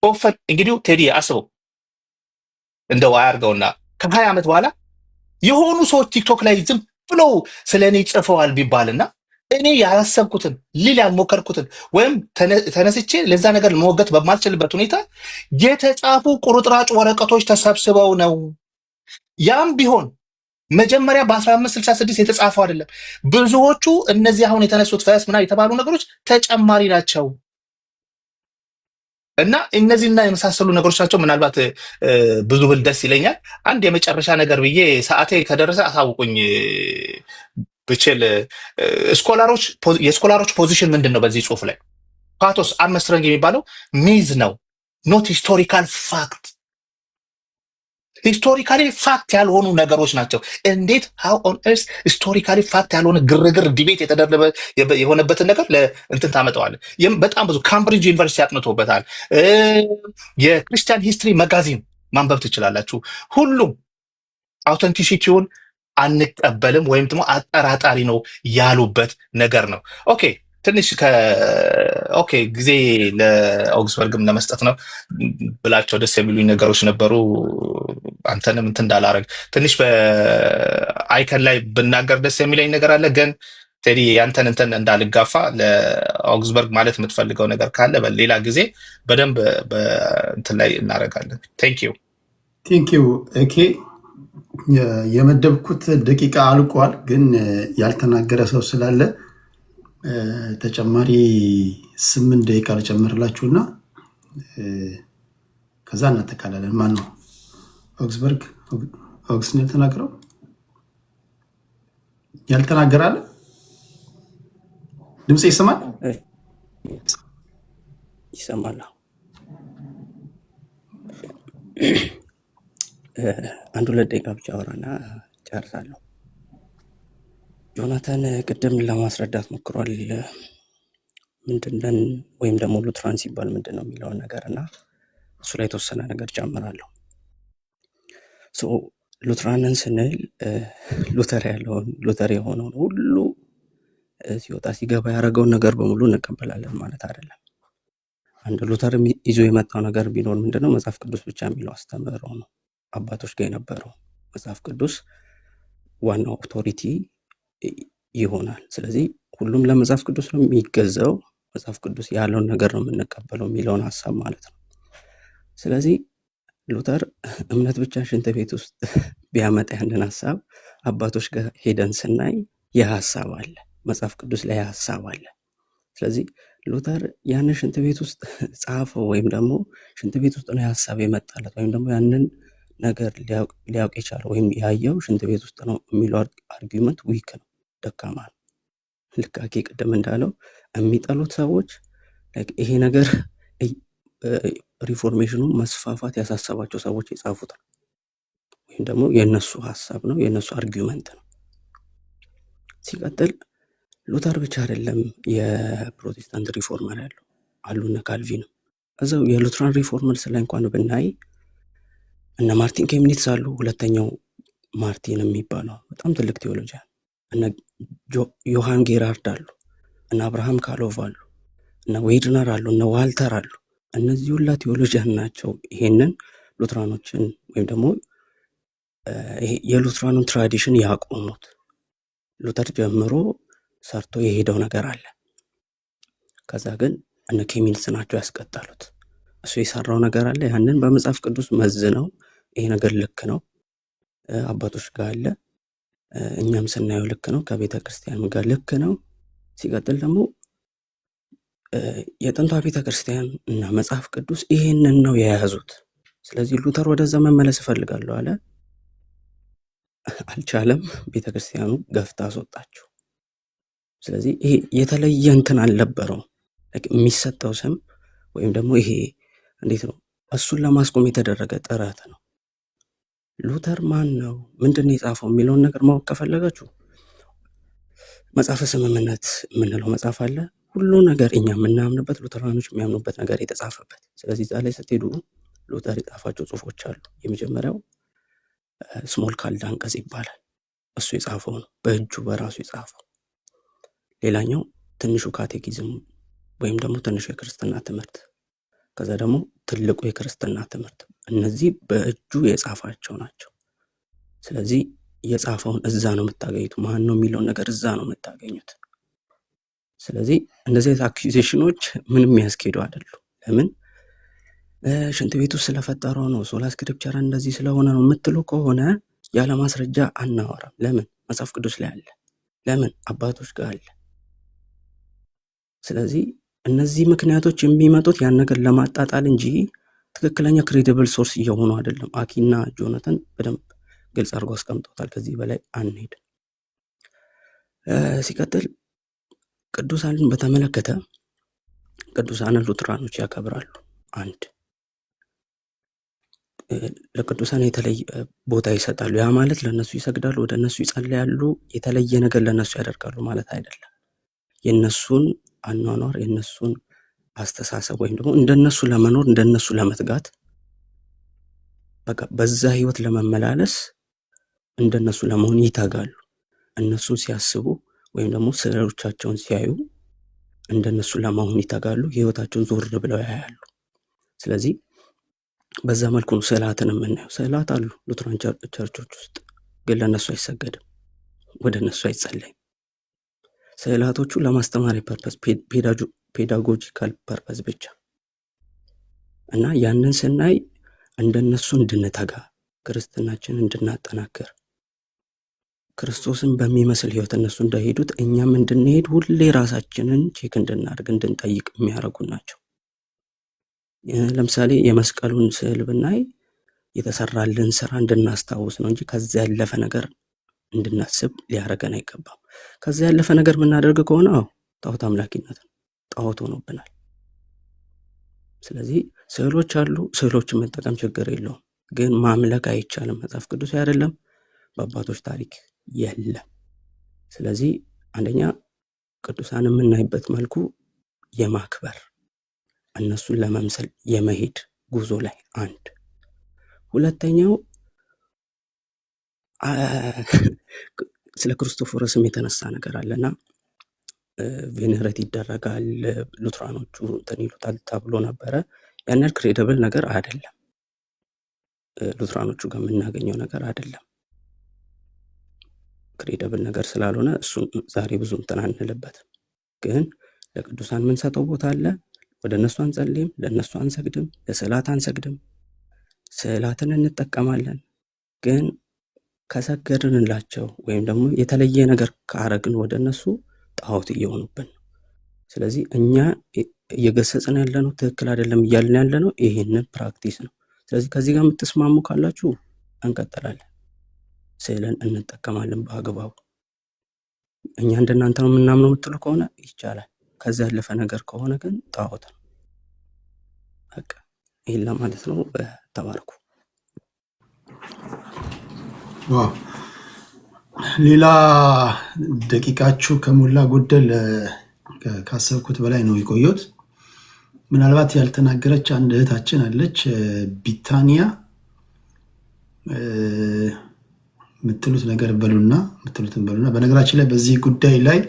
often እንግዲህ ቴዲ አስበው እንደው አያርገውና ከ20 ዓመት በኋላ የሆኑ ሰዎች ቲክቶክ ላይ ዝም ብለው ስለኔ ጽፈዋል ቢባልና እኔ ያላሰብኩትን ሊል ያልሞከርኩትን ወይም ተነስቼ ለዛ ነገር ለመወገት በማልችልበት ሁኔታ የተጻፉ ቁርጥራጭ ወረቀቶች ተሰብስበው ነው። ያም ቢሆን መጀመሪያ በ1566 የተጻፈው አይደለም። ብዙዎቹ እነዚህ አሁን የተነሱት ፈስ ምናምን የተባሉ ነገሮች ተጨማሪ ናቸው እና እነዚህና የመሳሰሉ ነገሮች ናቸው። ምናልባት ብዙ ብል ደስ ይለኛል። አንድ የመጨረሻ ነገር ብዬ ሰዓቴ ከደረሰ አሳውቁኝ ብችል። የስኮላሮች ፖዚሽን ምንድን ነው በዚህ ጽሁፍ ላይ? ፓቶስ አርምስትሮንግ የሚባለው ሚዝ ነው፣ ኖት ሂስቶሪካል ፋክት። ሂስቶሪካሊ ፋክት ያልሆኑ ነገሮች ናቸው። እንዴት ሃው ኦን ኤርስ ሂስቶሪካሊ ፋክት ያልሆነ ግርግር ዲቤት የተደረበ የሆነበትን ነገር ለእንትን ታመጣዋለህ? በጣም ብዙ ካምብሪጅ ዩኒቨርሲቲ ያጥንቶበታል። የክርስቲያን ሂስትሪ መጋዚን ማንበብ ትችላላችሁ። ሁሉም አውተንቲሲቲውን አንቀበልም ወይም ደግሞ አጠራጣሪ ነው ያሉበት ነገር ነው። ኦኬ ትንሽ ጊዜ ለኦግስበርግም ለመስጠት ነው ብላቸው ደስ የሚሉኝ ነገሮች ነበሩ። አንተንም እንትን እንዳላረግ ትንሽ በአይከን ላይ ብናገር ደስ የሚለኝ ነገር አለ። ግን ቴዲ ያንተን እንትን እንዳልጋፋ ለኦግስበርግ ማለት የምትፈልገው ነገር ካለ በሌላ ጊዜ በደንብ እንትን ላይ እናደርጋለን። ቴንኪው ኦኬ የመደብኩት ደቂቃ አልቋል፣ ግን ያልተናገረ ሰው ስላለ ተጨማሪ 8 ደቂቃ ልጨምርላችሁና ከዛ እናጠቃላለን። ማን ነው ኦግስበርግ? ኦግስን ያልተናገረው ያልተናገራለ? ድምጽ ይሰማል? ይሰማል። አንድ 2 ደቂቃ ብቻ አወራና ጨርሳለሁ። ጆናታን ቅድም ለማስረዳት ሞክሯል። ምንድነን ወይም ደግሞ ሉትራን ሲባል ምንድን ነው የሚለውን ነገር እና እሱ ላይ የተወሰነ ነገር ጨምራለሁ። ሉትራንን ስንል ሉተር የሆነውን ሁሉ ሲወጣ ሲገባ ያደረገውን ነገር በሙሉ እንቀበላለን ማለት አይደለም። አንድ ሉተር ይዞ የመጣው ነገር ቢኖር ምንድነው መጽሐፍ ቅዱስ ብቻ የሚለው አስተምህሮ ነው። አባቶች ጋር የነበረው መጽሐፍ ቅዱስ ዋናው ኦቶሪቲ ይሆናል። ስለዚህ ሁሉም ለመጽሐፍ ቅዱስ ነው የሚገዛው፣ መጽሐፍ ቅዱስ ያለውን ነገር ነው የምንቀበለው የሚለውን ሀሳብ ማለት ነው። ስለዚህ ሉተር እምነት ብቻ ሽንት ቤት ውስጥ ቢያመጣ ያንን ሀሳብ አባቶች ጋር ሄደን ስናይ የሀሳብ አለ፣ መጽሐፍ ቅዱስ ላይ ሀሳብ አለ። ስለዚህ ሉተር ያንን ሽንት ቤት ውስጥ ጻፈው ወይም ደግሞ ሽንት ቤት ውስጥ ነው የሀሳብ የመጣለት ወይም ደግሞ ያንን ነገር ሊያውቅ የቻለው ወይም ያየው ሽንት ቤት ውስጥ ነው የሚለው አርጊመንት ዊክ ነው፣ ደካማ ነው። ልካኬ ቅድም እንዳለው የሚጠሉት ሰዎች ይሄ ነገር ሪፎርሜሽኑ መስፋፋት ያሳሰባቸው ሰዎች የጻፉት ነው ወይም ደግሞ የነሱ ሀሳብ ነው፣ የነሱ አርጊመንት ነው። ሲቀጥል ሉተር ብቻ አይደለም የፕሮቴስታንት ሪፎርመር ያለው አሉና ካልቪን እዛው የሉትራን ሪፎርመርስ ላይ እንኳን ብናይ እነ ማርቲን ኬምኒትስ አሉ። ሁለተኛው ማርቲን የሚባለው በጣም ትልቅ ቴዎሎጂያን፣ እነ ዮሐን ጌራርድ አሉ፣ እነ አብርሃም ካሎቭ አሉ፣ እነ ዌድነር አሉ፣ እነ ዋልተር አሉ። እነዚህ ሁላ ቴዎሎጂያን ናቸው ይሄንን ሉትራኖችን ወይም ደግሞ የሉትራኑን ትራዲሽን ያቆሙት። ሉተር ጀምሮ ሰርቶ የሄደው ነገር አለ። ከዛ ግን እነ ኬምኒትስ ናቸው ያስቀጠሉት። እሱ የሰራው ነገር አለ። ያንን በመጽሐፍ ቅዱስ መዝነው ይሄ ነገር ልክ ነው አባቶች ጋር አለ፣ እኛም ስናየው ልክ ነው፣ ከቤተ ክርስቲያን ጋር ልክ ነው። ሲቀጥል ደግሞ የጥንቷ ቤተ ክርስቲያን እና መጽሐፍ ቅዱስ ይሄንን ነው የያዙት። ስለዚህ ሉተር ወደዛ መመለስ እፈልጋለሁ አለ። አልቻለም። ቤተ ክርስቲያኑ ገፍታ አስወጣቸው። ስለዚህ ይሄ የተለየ እንትን አልነበረውም። የሚሰጠው ስም ወይም ደግሞ ይሄ እንዴት ነው እሱን ለማስቆም የተደረገ ጥረት ነው። ሉተር ማን ነው ምንድን ነው የጻፈው የሚለውን ነገር ማወቅ ከፈለጋችሁ መጽሐፈ ስምምነት የምንለው መጽሐፍ አለ። ሁሉ ነገር እኛ የምናምንበት ሉተራኖች የሚያምኑበት ነገር የተጻፈበት። ስለዚህ እዛ ላይ ስትሄዱ ሉተር የጻፋቸው ጽሁፎች አሉ። የመጀመሪያው ስሞል ካልድ አንቀጽ ይባላል። እሱ የጻፈው ነው፣ በእጁ በራሱ የጻፈው። ሌላኛው ትንሹ ካቴኪዝም ወይም ደግሞ ትንሹ የክርስትና ትምህርት፣ ከዛ ደግሞ ትልቁ የክርስትና ትምህርት። እነዚህ በእጁ የጻፋቸው ናቸው። ስለዚህ የጻፈውን እዛ ነው የምታገኙት። ማን ነው የሚለውን ነገር እዛ ነው የምታገኙት። ስለዚህ እነዚህ አኪዜሽኖች ምንም የሚያስኬዱ አይደሉም። ለምን ሽንት ቤቱ ስለፈጠረው ነው ሶላ ስክሪፕቸር እንደዚህ ስለሆነ ነው የምትሉ ከሆነ ያለ ማስረጃ አናወራም። ለምን መጽሐፍ ቅዱስ ላይ አለ፣ ለምን አባቶች ጋር አለ። ስለዚህ እነዚህ ምክንያቶች የሚመጡት ያን ነገር ለማጣጣል እንጂ ትክክለኛ ክሬዲብል ሶርስ እየሆኑ አይደለም። አኪና ጆናታን በደንብ ግልጽ አድርጎ አስቀምጦታል። ከዚህ በላይ አንሄድም። ሲቀጥል ቅዱሳንን በተመለከተ ቅዱሳንን ሉትራኖች ያከብራሉ። አንድ ለቅዱሳን የተለየ ቦታ ይሰጣሉ። ያ ማለት ለነሱ ይሰግዳሉ፣ ወደ እነሱ ይጸልያሉ፣ የተለየ ነገር ለነሱ ያደርጋሉ ማለት አይደለም። የነሱን አኗኗር የነሱን አስተሳሰብ ወይም ደግሞ እንደነሱ ለመኖር እንደነሱ ለመትጋት በቃ በዛ ህይወት ለመመላለስ እንደነሱ ለመሆን ይተጋሉ። እነሱን ሲያስቡ ወይም ደግሞ ስዕሎቻቸውን ሲያዩ እንደነሱ ለመሆን ይተጋሉ። ህይወታቸውን ዞር ብለው ያያሉ። ስለዚህ በዛ መልኩ ነው ስዕላትን የምናየው። ስዕላት አሉ ሉትራን ቸርቾች ውስጥ፣ ግን ለነሱ አይሰገድም፣ ወደ እነሱ አይጸለይም። ስዕላቶቹ ለማስተማሪያ ፐርፐስ፣ ፔዳጎጂካል ፐርፐስ ብቻ እና ያንን ስናይ እንደነሱ እንድንተጋ፣ ክርስትናችን እንድናጠናክር፣ ክርስቶስን በሚመስል ህይወት እነሱ እንዳይሄዱት እኛም እንድንሄድ ሁሌ ራሳችንን ቼክ እንድናደርግ እንድንጠይቅ የሚያደርጉ ናቸው። ለምሳሌ የመስቀሉን ስዕል ብናይ የተሰራልን ስራ እንድናስታውስ ነው እንጂ ከዚያ ያለፈ ነገር እንድናስብ ሊያደርገን አይገባም። ከዚያ ያለፈ ነገር የምናደርግ ከሆነ ጣዖት አምላኪነት ነው፣ ጣዖት ሆኖብናል። ስለዚህ ስዕሎች አሉ፣ ስዕሎችን መጠቀም ችግር የለውም፣ ግን ማምለክ አይቻልም። መጽሐፍ ቅዱስ አይደለም፣ በአባቶች ታሪክ የለም። ስለዚህ አንደኛ ቅዱሳን የምናይበት መልኩ የማክበር እነሱን ለመምሰል የመሄድ ጉዞ ላይ አንድ። ሁለተኛው ስለ ክርስቶፎረስም የተነሳ ነገር አለና ቬኔሬት ይደረጋል፣ ሉትራኖቹ እንትን ይሉታል ተብሎ ነበረ። ያን ያህል ክሬዲብል ነገር አይደለም፣ ሉትራኖቹ ጋር የምናገኘው ነገር አይደለም። ክሬዲብል ነገር ስላልሆነ እሱን ዛሬ ብዙ እንትን አንልበትም። ግን ለቅዱሳን የምንሰጠው ቦታ አለ። ወደ እነሱ አንጸልይም፣ ለእነሱ አንሰግድም፣ ለስዕላት አንሰግድም። ስዕላትን እንጠቀማለን፣ ግን ከሰገድንላቸው ወይም ደግሞ የተለየ ነገር ካረግን ወደ እነሱ ጣዖት እየሆኑብን ነው። ስለዚህ እኛ እየገሰጽን ያለ ነው ትክክል አይደለም እያልን ያለ ነው ይሄንን ፕራክቲስ ነው። ስለዚህ ከዚህ ጋር የምትስማሙ ካላችሁ እንቀጥላለን፣ ስዕልን እንጠቀማለን በአግባቡ። እኛ እንደናንተ ነው የምናምነው የምትሉ ከሆነ ይቻላል። ከዚያ ያለፈ ነገር ከሆነ ግን ጣዖት ነው። በቃ ይሄን ለማለት ነው። ተባረኩ። ዋው! ሌላ ደቂቃችሁ ከሞላ ጎደል ካሰብኩት በላይ ነው የቆየሁት። ምናልባት ያልተናገረች አንድ እህታችን አለች፣ ቢታንያ። የምትሉት ነገር በሉና የምትሉትን በሉና። በነገራችን ላይ በዚህ ጉዳይ ላይ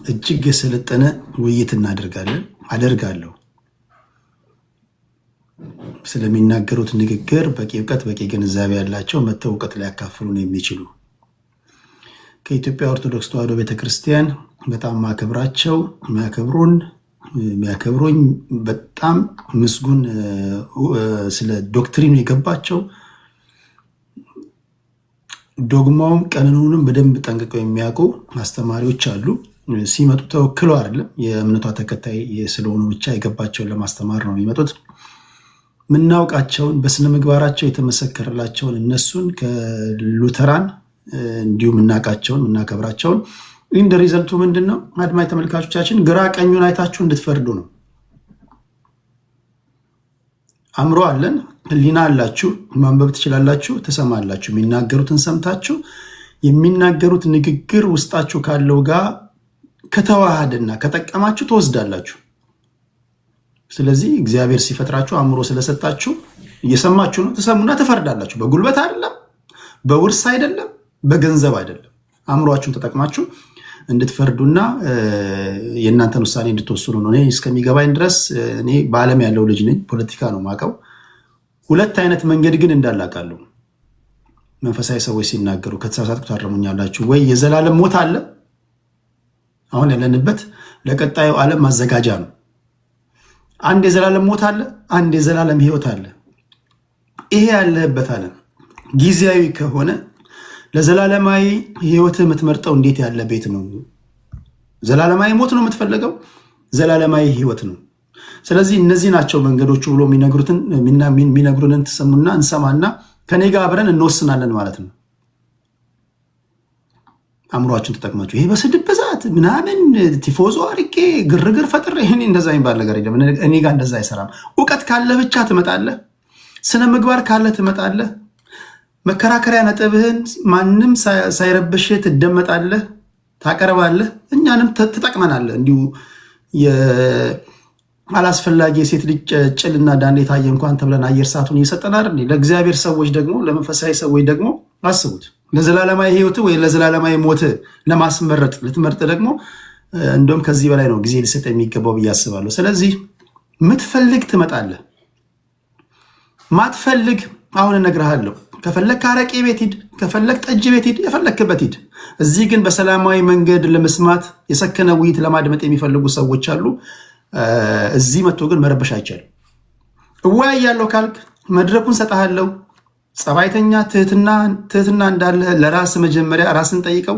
እጅግ የሰለጠነ ውይይት አደርጋለሁ። ስለሚናገሩት ንግግር በቂ እውቀት በቂ ግንዛቤ ያላቸው መተው እውቀት ሊያካፍሉን የሚችሉ ከኢትዮጵያ ኦርቶዶክስ ተዋሕዶ ቤተክርስቲያን በጣም ማከብራቸው የሚያከብሩኝ በጣም ምስጉን ስለ ዶክትሪኑ የገባቸው ዶግማውም ቀኖኑንም በደንብ ጠንቅቀው የሚያውቁ አስተማሪዎች አሉ። ሲመጡ ተወክለው አይደለም፣ የእምነቷ ተከታይ ስለሆኑ ብቻ የገባቸውን ለማስተማር ነው የሚመጡት። ምናውቃቸውን በስነ ምግባራቸው የተመሰከረላቸውን እነሱን ከሉተራን እንዲሁም እናከብራቸውን እንደ ሪዘልቱ ምንድነው? አድማጭ ተመልካቾቻችን ግራ ቀኙን አይታችሁ እንድትፈርዱ ነው። አእምሮ አለን፣ ህሊና አላችሁ፣ ማንበብ ትችላላችሁ፣ ትሰማላችሁ። የሚናገሩትን ሰምታችሁ የሚናገሩት ንግግር ውስጣችሁ ካለው ጋር ከተዋሃደና ከጠቀማችሁ ትወስዳላችሁ። ስለዚህ እግዚአብሔር ሲፈጥራችሁ አእምሮ ስለሰጣችሁ እየሰማችሁ ነው፣ ትሰሙና ትፈርዳላችሁ። በጉልበት አይደለም፣ በውርስ አይደለም፣ በገንዘብ አይደለም። አእምሯችሁን ተጠቅማችሁ እንድትፈርዱና የእናንተን ውሳኔ እንድትወስኑ ነው። እኔ እስከሚገባኝ ድረስ እኔ በዓለም ያለው ልጅ ነኝ፣ ፖለቲካ ነው ማቀው። ሁለት አይነት መንገድ ግን እንዳላቃለሁ። መንፈሳዊ ሰዎች ሲናገሩ ከተሳሳትኩ ታረሙኛላችሁ። ወይ የዘላለም ሞት አለ፣ አሁን ያለንበት ለቀጣዩ ዓለም ማዘጋጃ ነው። አንድ የዘላለም ሞት አለ፣ አንድ የዘላለም ህይወት አለ። ይሄ ያለህበት ዓለም ጊዜያዊ ከሆነ ለዘላለማዊ ህይወት የምትመርጠው እንዴት ያለ ቤት ነው? ዘላለማዊ ሞት ነው የምትፈልገው? ዘላለማዊ ህይወት ነው። ስለዚህ እነዚህ ናቸው መንገዶቹ ብሎ የሚነግሩንን ትሰሙና እንሰማና ከኔ ጋር አብረን እንወስናለን ማለት ነው። አእምሯችን ተጠቅማችሁ ይሄ በስድብ ብዛት ምናምን ቲፎዞ አርቄ ግርግር ፈጥሬ ይሄ እንደዛ የሚባል ነገር የለም። እኔ ጋር እንደዛ አይሰራም። እውቀት ካለ ብቻ ትመጣለህ። ስነ ምግባር ካለ ትመጣለህ። መከራከሪያ ነጥብህን ማንም ሳይረብሽ ትደመጣለህ፣ ታቀርባለህ። እኛንም ትጠቅመናለህ። እንዲሁ አላስፈላጊ የሴት ልጅ ጭልና ዳንዴ ታየ እንኳን ተብለን አየር ሰዓቱን እየሰጠናል። ለእግዚአብሔር ሰዎች ደግሞ ለመንፈሳዊ ሰዎች ደግሞ አስቡት። ለዘላለማዊ ህይወት ወይ ለዘላለማዊ ሞት ለማስመረጥ ልትመርጥ ደግሞ እንደውም ከዚህ በላይ ነው ጊዜ ሊሰጥ የሚገባው ብዬ አስባለሁ። ስለዚህ ምትፈልግ ትመጣለህ፣ ማትፈልግ አሁን እነግርሃለሁ። ከፈለግ አረቄ ቤት ሂድ፣ ከፈለግ ጠጅ ቤት ሂድ፣ የፈለግክበት ሂድ። እዚህ ግን በሰላማዊ መንገድ ለመስማት የሰከነ ውይይት ለማድመጥ የሚፈልጉ ሰዎች አሉ። እዚህ መጥቶ ግን መረበሽ አይቻልም። እወያያለሁ ካልክ መድረኩን ሰጠሃለሁ። ጸባይተኛ ትህትና እንዳለ ለራስ መጀመሪያ ራስን ጠይቀው።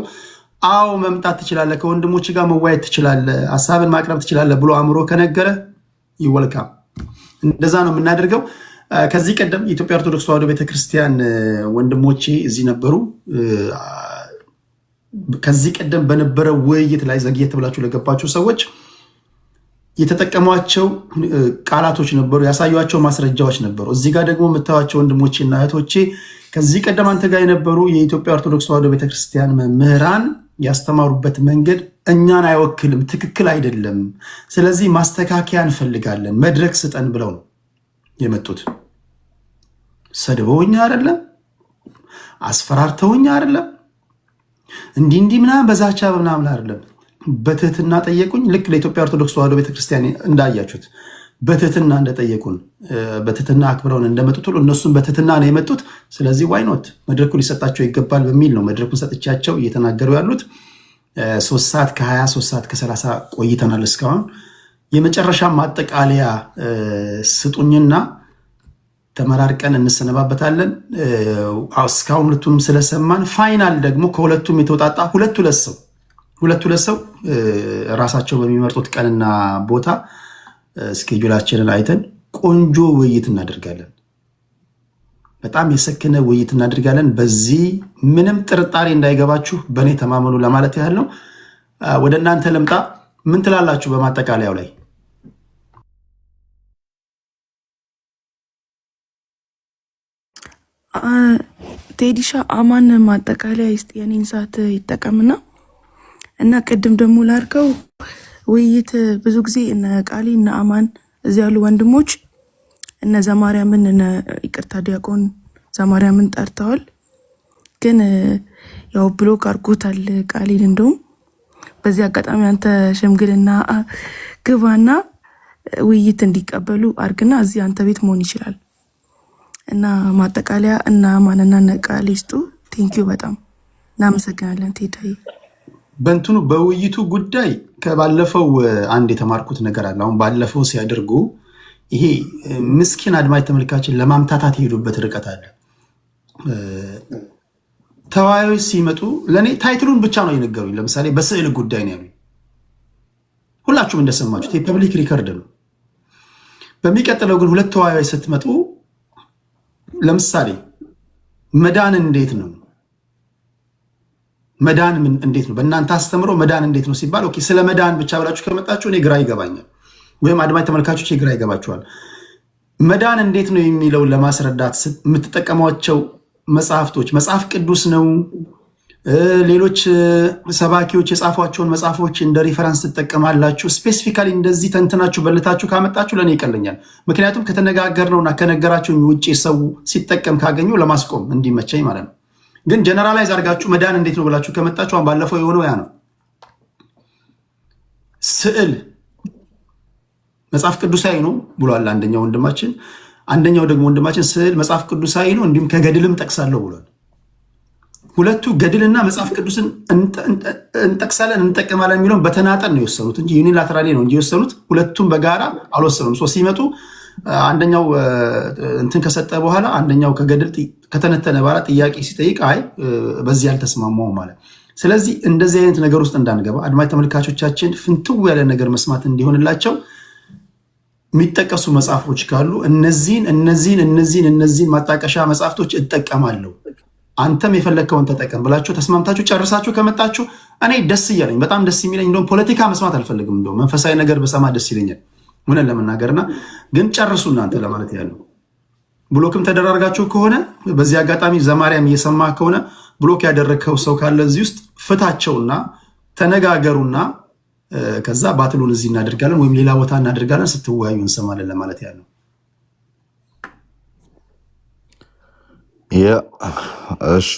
አዎ መምጣት ትችላለህ፣ ከወንድሞች ጋር መወያየት ትችላለህ፣ ሀሳብን ማቅረብ ትችላለህ ብሎ አእምሮ ከነገረ ይወልካም። እንደዛ ነው የምናደርገው። ከዚህ ቀደም የኢትዮጵያ ኦርቶዶክስ ተዋሕዶ ቤተክርስቲያን ወንድሞቼ እዚህ ነበሩ። ከዚህ ቀደም በነበረው ውይይት ላይ ዘግየት ብላችሁ ለገባችሁ ሰዎች የተጠቀሟቸው ቃላቶች ነበሩ፣ ያሳዩቸው ማስረጃዎች ነበሩ። እዚህ ጋር ደግሞ የምታዩቸው ወንድሞቼና እህቶቼ ከዚህ ቀደም አንተ ጋር የነበሩ የኢትዮጵያ ኦርቶዶክስ ተዋሕዶ ቤተክርስቲያን መምህራን ያስተማሩበት መንገድ እኛን አይወክልም፣ ትክክል አይደለም። ስለዚህ ማስተካከያ እንፈልጋለን፣ መድረክ ስጠን ብለው ነው የመጡት። ሰድበውኛ አይደለም፣ አስፈራርተውኛ አይደለም፣ እንዲህ ምናምን በዛቻ ምናምን አይደለም። በትህትና ጠየቁኝ። ልክ ለኢትዮጵያ ኦርቶዶክስ ተዋሕዶ ቤተክርስቲያን እንዳያችሁት በትህትና እንደጠየቁን በትህትና አክብረውን እንደመጡት ሁሉ እነሱም በትህትና ነው የመጡት። ስለዚህ ዋይኖት መድረኩ ሊሰጣቸው ይገባል በሚል ነው መድረኩን ሰጥቻቸው እየተናገሩ ያሉት። 3 ሰዓት ከ20 3 ሰዓት ከ30 ቆይተናል እስካሁን። የመጨረሻ ማጠቃለያ ስጡኝና ተመራርቀን እንሰነባበታለን። እስካሁን ሁለቱንም ስለሰማን ፋይናል ደግሞ ከሁለቱም የተውጣጣ ሁለት ሰው ራሳቸው በሚመርጡት ቀንና ቦታ ስኬጁላችንን አይተን ቆንጆ ውይይት እናደርጋለን። በጣም የሰከነ ውይይት እናደርጋለን። በዚህ ምንም ጥርጣሬ እንዳይገባችሁ በእኔ ተማመኑ ለማለት ያህል ነው። ወደ እናንተ ልምጣ። ምን ትላላችሁ በማጠቃለያው ላይ? ቴዲሻ አማን ማጠቃለያ ይስጥ፣ የኔን ሰዓት ይጠቀምና እና ቅድም ደግሞ ላርከው ውይይት ብዙ ጊዜ እነ ቃሊ እነ አማን እዚህ ያሉ ወንድሞች እነ ዘማርያምን ይቅርታ ዲያቆን ዘማርያምን ጠርተዋል። ግን ያው ብሎክ አድርጎታል ቃሊን። እንደውም በዚህ አጋጣሚ አንተ ሽምግልና ግባና ውይይት እንዲቀበሉ አርግና እዚህ አንተ ቤት መሆን ይችላል። እና ማጠቃለያ እና አማንና እነ ቃሊ ይስጡ። ቴንኪዩ በጣም እናመሰግናለን ቴዳይ። በእንትኑ በውይይቱ ጉዳይ ከባለፈው አንድ የተማርኩት ነገር አለ። አሁን ባለፈው ሲያደርጉ ይሄ ምስኪን አድማጭ ተመልካችን ለማምታታት የሄዱበት ርቀት አለ። ተወያዮች ሲመጡ ለእኔ ታይትሉን ብቻ ነው የነገሩኝ። ለምሳሌ በስዕል ጉዳይ ነው ያሉኝ። ሁላችሁም እንደሰማችሁት የፐብሊክ ሪከርድ ነው። በሚቀጥለው ግን ሁለት ተወያዮች ስትመጡ ለምሳሌ መዳን እንዴት ነው መዳን እንዴት ነው በእናንተ አስተምሮ መዳን እንዴት ነው ሲባል ኦኬ ስለ መዳን ብቻ ብላችሁ ከመጣችሁ እኔ ግራ ይገባኛል፣ ወይም አድማጭ ተመልካቾች ግራ ይገባችኋል። መዳን እንዴት ነው የሚለውን ለማስረዳት የምትጠቀሟቸው መጽሐፍቶች መጽሐፍ ቅዱስ ነው፣ ሌሎች ሰባኪዎች የጻፏቸውን መጽሐፎች እንደ ሪፈረንስ ትጠቀማላችሁ? ስፔሲፊካሊ እንደዚህ ተንትናችሁ በልታችሁ ካመጣችሁ ለእኔ ይቀለኛል። ምክንያቱም ከተነጋገርነውና ከነገራችሁ ውጭ ሰው ሲጠቀም ካገኘው ለማስቆም እንዲመቸኝ ማለት ነው። ግን ጀነራላይዝ አድርጋችሁ መዳን እንዴት ነው ብላችሁ ከመጣችሁ አሁን ባለፈው የሆነው ያ ነው። ስዕል መጽሐፍ ቅዱሳዊ ነው ብሏል አንደኛው ወንድማችን። አንደኛው ደግሞ ወንድማችን ስዕል መጽሐፍ ቅዱሳዊ ነው እንዲሁም ከገድልም ጠቅሳለሁ ብሏል። ሁለቱ ገድልና መጽሐፍ ቅዱስን እንጠቅሳለን እንጠቀማለን የሚለውን በተናጠል ነው የወሰኑት እንጂ ዩኒላተራሊ ነው እንጂ የወሰኑት ሁለቱም በጋራ አልወሰኑም። ሲመጡ አንደኛው እንትን ከሰጠ በኋላ አንደኛው ከገድል ከተነተነ በኋላ ጥያቄ ሲጠይቅ አይ በዚህ ያልተስማማው ማለት። ስለዚህ እንደዚህ አይነት ነገር ውስጥ እንዳንገባ አድማጭ ተመልካቾቻችን ፍንትው ያለ ነገር መስማት እንዲሆንላቸው የሚጠቀሱ መጽሐፎች ካሉ እነዚህን ማጣቀሻ መጽሐፍቶች እጠቀማለሁ አንተም የፈለግከውን ተጠቀም ብላችሁ ተስማምታችሁ ጨርሳችሁ ከመጣችሁ እኔ ደስ እያለኝ በጣም ደስ የሚለኝ እንደውም ፖለቲካ መስማት አልፈልግም። እንደውም መንፈሳዊ ነገር በሰማ ደስ ይለኛል ሆነን ለመናገርና ግን ጨርሱ እናንተ ለማለት ያለው። ብሎክም ተደራርጋችሁ ከሆነ በዚህ አጋጣሚ ዘማሪያም እየሰማ ከሆነ ብሎክ ያደረግከው ሰው ካለ እዚህ ውስጥ ፍታቸውና ተነጋገሩና ከዛ ባትሉን እዚህ እናደርጋለን ወይም ሌላ ቦታ እናደርጋለን፣ ስትወያዩ እንሰማለን ለማለት ያለው። እሺ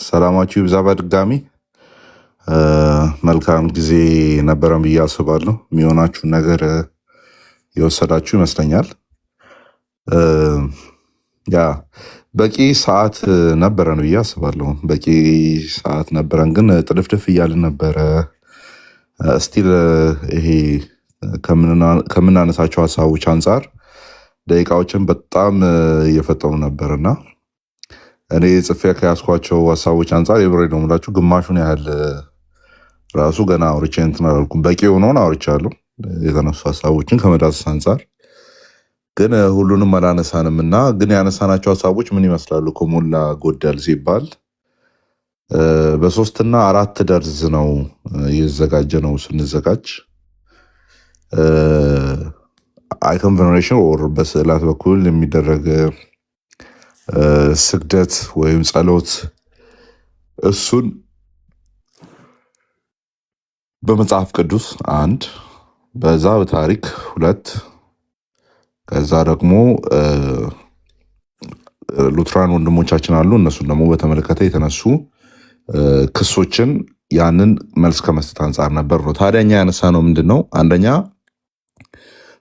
ሰላማችሁ ይብዛ። በድጋሚ መልካም ጊዜ ነበረን ብዬ አስባለሁ። የሚሆናችሁን ነገር የወሰዳችሁ ይመስለኛል። ያ በቂ ሰዓት ነበረን ብዬ አስባለሁ። በቂ ሰዓት ነበረን፣ ግን ጥድፍድፍ እያልን ነበረ። ስቲል ይሄ ከምናነሳቸው ሀሳቦች አንጻር ደቂቃዎችን በጣም እየፈጠኑ ነበር እና እኔ ጽፌ ከያዝኳቸው ሀሳቦች አንጻር የብሬ ነው የምላችሁ ግማሹን ያህል ራሱ ገና አውርቼ እንትን አላልኩም። በቂ የሆነውን አውርቻለሁ የተነሱ ሀሳቦችን ከመዳሰስ አንጻር፣ ግን ሁሉንም አላነሳንም እና ግን ያነሳናቸው ሀሳቦች ምን ይመስላሉ ከሞላ ጎደል ሲባል በ3 እና 4 ደርዝ ነው እየተዘጋጀ ነው። ስንዘጋጅ አይኮን ቬኔሬሽን ኦር በስዕላት በኩል የሚደረግ ስግደት ወይም ጸሎት፣ እሱን በመጽሐፍ ቅዱስ 1፣ በዛ በታሪክ 2፣ ከዛ ደግሞ ሉትራን ወንድሞቻችን አሉ። እነሱን ደግሞ በተመለከተ የተነሱ ክሶችን ያንን መልስ ከመስጠት አንጻር ነበር ነው። ታዲያ እኛ ያነሳ ነው ምንድን ነው? አንደኛ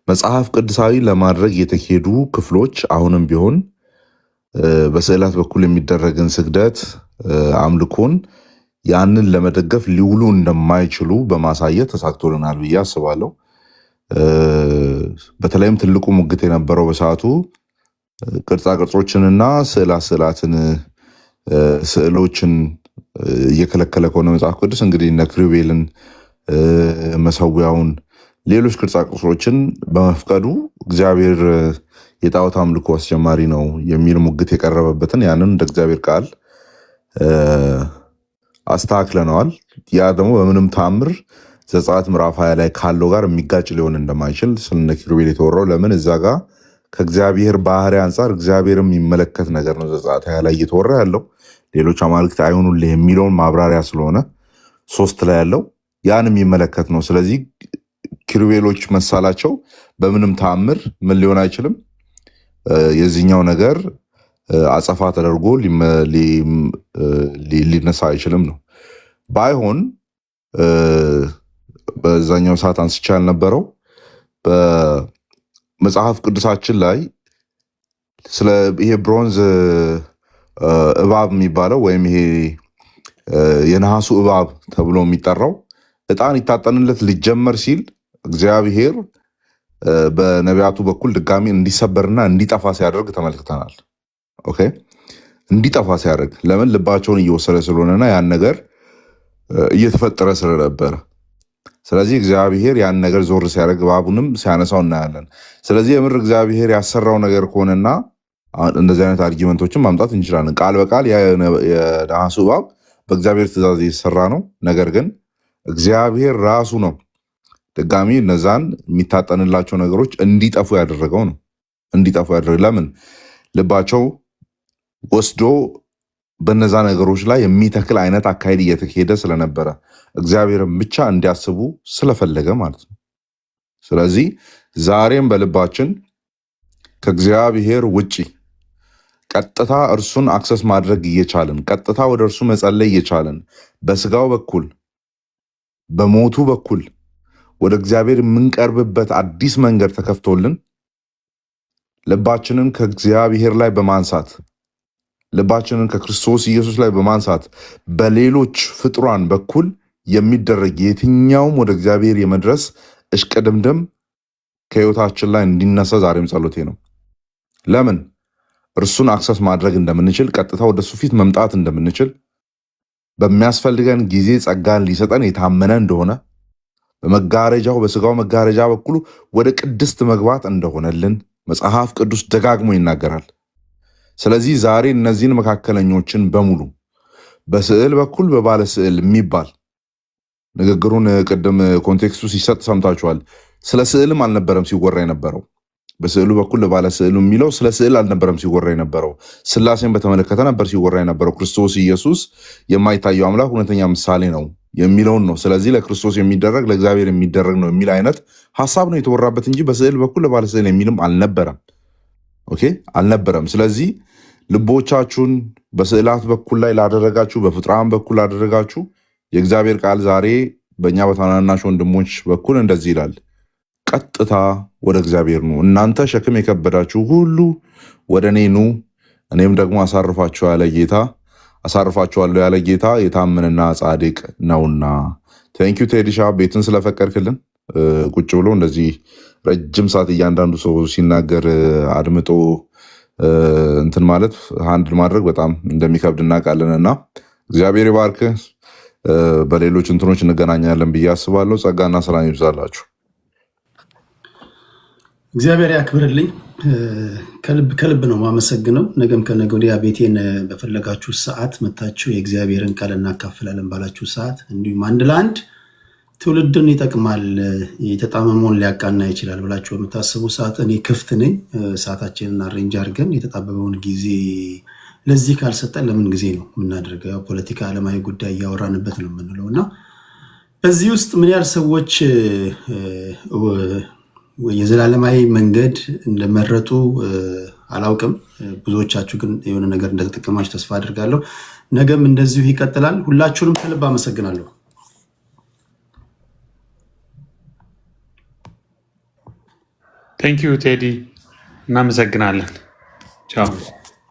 መጽሐፍ ቅዱሳዊ ለማድረግ የተሄዱ ክፍሎች አሁንም ቢሆን በስዕላት በኩል የሚደረግን ስግደት፣ አምልኮን ያንን ለመደገፍ ሊውሉ እንደማይችሉ በማሳየት ተሳክቶልናል ብዬ አስባለሁ። በተለይም ትልቁ ሙግት የነበረው በሰዓቱ ቅርጻ ቅርጾችንና ስዕላትን ስዕሎችን እየከለከለ ከሆነ መጽሐፍ ቅዱስ እንግዲህ እነ ኪሩቤልን፣ መሰዊያውን፣ ሌሎች ቅርጻ ቅርጾችን በመፍቀዱ እግዚአብሔር የጣዖት አምልኮ አስጀማሪ ነው የሚል ሙግት የቀረበበትን ያንን እንደ እግዚአብሔር ቃል አስተካክለነዋል። ያ ደግሞ በምንም ተአምር ዘጸአት ምዕራፍ 20 ላይ ካለው ጋር የሚጋጭ ሊሆን እንደማይችል ስለነ ኪሩቤል የተወራው ለምን እዛ ጋር ከእግዚአብሔር ባህሪ አንጻር እግዚአብሔር የሚመለከት ነገር ነው ዘጸአት 20 ላይ እየተወራ ያለው። ሌሎች አማልክት አይሆኑልህ የሚለውን ማብራሪያ ስለሆነ 3 ላይ ያለው ያን የሚመለከት ነው። ስለዚህ ኪሩቤሎች መሳላቸው በምንም ተአምር ምን ሊሆን አይችልም፣ የዚህኛው ነገር አጸፋ ተደርጎ ሊነሳ አይችልም ነው። ባይሆን በዛኛው ሰዓት አንስቻ ያልነበረው በመጽሐፍ ቅዱሳችን ላይ ስለ ይሄ ብሮንዝ እባብ የሚባለው ወይም ይሄ የነሐሱ እባብ ተብሎ የሚጠራው ዕጣን ይታጠንለት ሊጀመር ሲል እግዚአብሔር በነቢያቱ በኩል ድጋሚ እንዲሰበርና እንዲጠፋ ሲያደርግ ተመልክተናል። ኦኬ፣ እንዲጠፋ ሲያደርግ ለምን? ልባቸውን እየወሰደ ስለሆነና ያን ነገር እየተፈጠረ ስለነበረ። ስለዚህ እግዚአብሔር ያን ነገር ዞር ሲያደርግ እባቡንም ሲያነሳው እናያለን። ስለዚህ የምር እግዚአብሔር ያሰራው ነገር ከሆነና እንደዚህ አይነት አርጊመንቶችን ማምጣት እንችላለን። ቃል በቃል የነሐሱ እባብ በእግዚአብሔር ትእዛዝ የተሰራ ነው። ነገር ግን እግዚአብሔር ራሱ ነው ድጋሚ እነዛን የሚታጠንላቸው ነገሮች እንዲጠፉ ያደረገው ነው። እንዲጠፉ ያደረገ ለምን? ልባቸው ወስዶ በነዛ ነገሮች ላይ የሚተክል አይነት አካሄድ እየተካሄደ ስለነበረ እግዚአብሔርን ብቻ እንዲያስቡ ስለፈለገ ማለት ነው። ስለዚህ ዛሬም በልባችን ከእግዚአብሔር ውጪ ቀጥታ እርሱን አክሰስ ማድረግ እየቻልን ቀጥታ ወደ እርሱ መጸለይ እየቻልን በስጋው በኩል በሞቱ በኩል ወደ እግዚአብሔር የምንቀርብበት አዲስ መንገድ ተከፍቶልን ልባችንን ከእግዚአብሔር ላይ በማንሳት ልባችንን ከክርስቶስ ኢየሱስ ላይ በማንሳት በሌሎች ፍጡራን በኩል የሚደረግ የትኛውም ወደ እግዚአብሔር የመድረስ እሽቅድምድም ከህይወታችን ላይ እንዲነሳ ዛሬም ጸሎቴ ነው። ለምን? እርሱን አክሰስ ማድረግ እንደምንችል ቀጥታ ወደሱ ፊት መምጣት እንደምንችል በሚያስፈልገን ጊዜ ጸጋን ሊሰጠን የታመነ እንደሆነ በመጋረጃው በስጋው መጋረጃ በኩል ወደ ቅድስት መግባት እንደሆነልን መጽሐፍ ቅዱስ ደጋግሞ ይናገራል። ስለዚህ ዛሬ እነዚህን መካከለኞችን በሙሉ በስዕል በኩል በባለ ስዕል የሚባል ንግግሩን ቅድም ኮንቴክስቱ ሲሰጥ ሰምታችኋል። ስለ ስዕልም አልነበረም ሲወራ የነበረው። በስዕሉ በኩል ባለ ስዕሉ የሚለው ስለ ስዕል አልነበረም ሲወራ የነበረው። ስላሴን በተመለከተ ነበር ሲወራ የነበረው። ክርስቶስ ኢየሱስ የማይታየው አምላክ እውነተኛ ምሳሌ ነው የሚለውን ነው። ስለዚህ ለክርስቶስ የሚደረግ ለእግዚአብሔር የሚደረግ ነው የሚል አይነት ሀሳብ ነው የተወራበት እንጂ በስዕል በኩል ባለ ስዕል የሚልም አልነበረም። ኦኬ አልነበረም። ስለዚህ ልቦቻችሁን በስዕላት በኩል ላይ ላደረጋችሁ፣ በፍጥራን በኩል ላደረጋችሁ የእግዚአብሔር ቃል ዛሬ በእኛ በታናናሽ ወንድሞች በኩል እንደዚህ ይላል፣ ቀጥታ ወደ እግዚአብሔር ኑ፣ እናንተ ሸክም የከበዳችሁ ሁሉ ወደ እኔ ኑ፣ እኔም ደግሞ አሳርፋችኋለሁ ያለ ጌታ የታመነና ጻድቅ ነውና። ቴንኪዩ ቴዲሻ ቤትን ስለፈቀድክልን ቁጭ ብሎ እንደዚህ ረጅም ሰዓት እያንዳንዱ ሰው ሲናገር አድምጦ እንትን ማለት ሃንድል ማድረግ በጣም እንደሚከብድ እናውቃለን እና እግዚአብሔር ይባርክህ። በሌሎች እንትኖች እንገናኛለን ብዬ አስባለሁ። ጸጋና ሰላም ይብዛላችሁ። እግዚአብሔር ያክብርልኝ። ከልብ ነው ማመሰግነው። ነገም ከነገ ወዲያ ቤቴን በፈለጋችሁ ሰዓት መታችሁ የእግዚአብሔርን ቃል እናካፍላለን ባላችሁ ሰዓት፣ እንዲሁም አንድ ለአንድ ትውልድን ይጠቅማል የተጣመመውን ሊያቃና ይችላል ብላችሁ በምታስቡ ሰዓት እኔ ክፍት ነኝ። ሰዓታችንን አሬንጅ አድርገን የተጣበበውን ጊዜ ለዚህ ካልሰጠን ለምን ጊዜ ነው የምናደርገው? ፖለቲካ፣ ዓለማዊ ጉዳይ እያወራንበት ነው የምንለው እና በዚህ ውስጥ ምን ያህል ሰዎች የዘላለማዊ መንገድ እንደመረጡ አላውቅም። ብዙዎቻችሁ ግን የሆነ ነገር እንደተጠቀማችሁ ተስፋ አድርጋለሁ። ነገም እንደዚሁ ይቀጥላል። ሁላችሁንም ከልብ አመሰግናለሁ። ቴንኪዩ ቴዲ፣ እናመሰግናለን። ቻው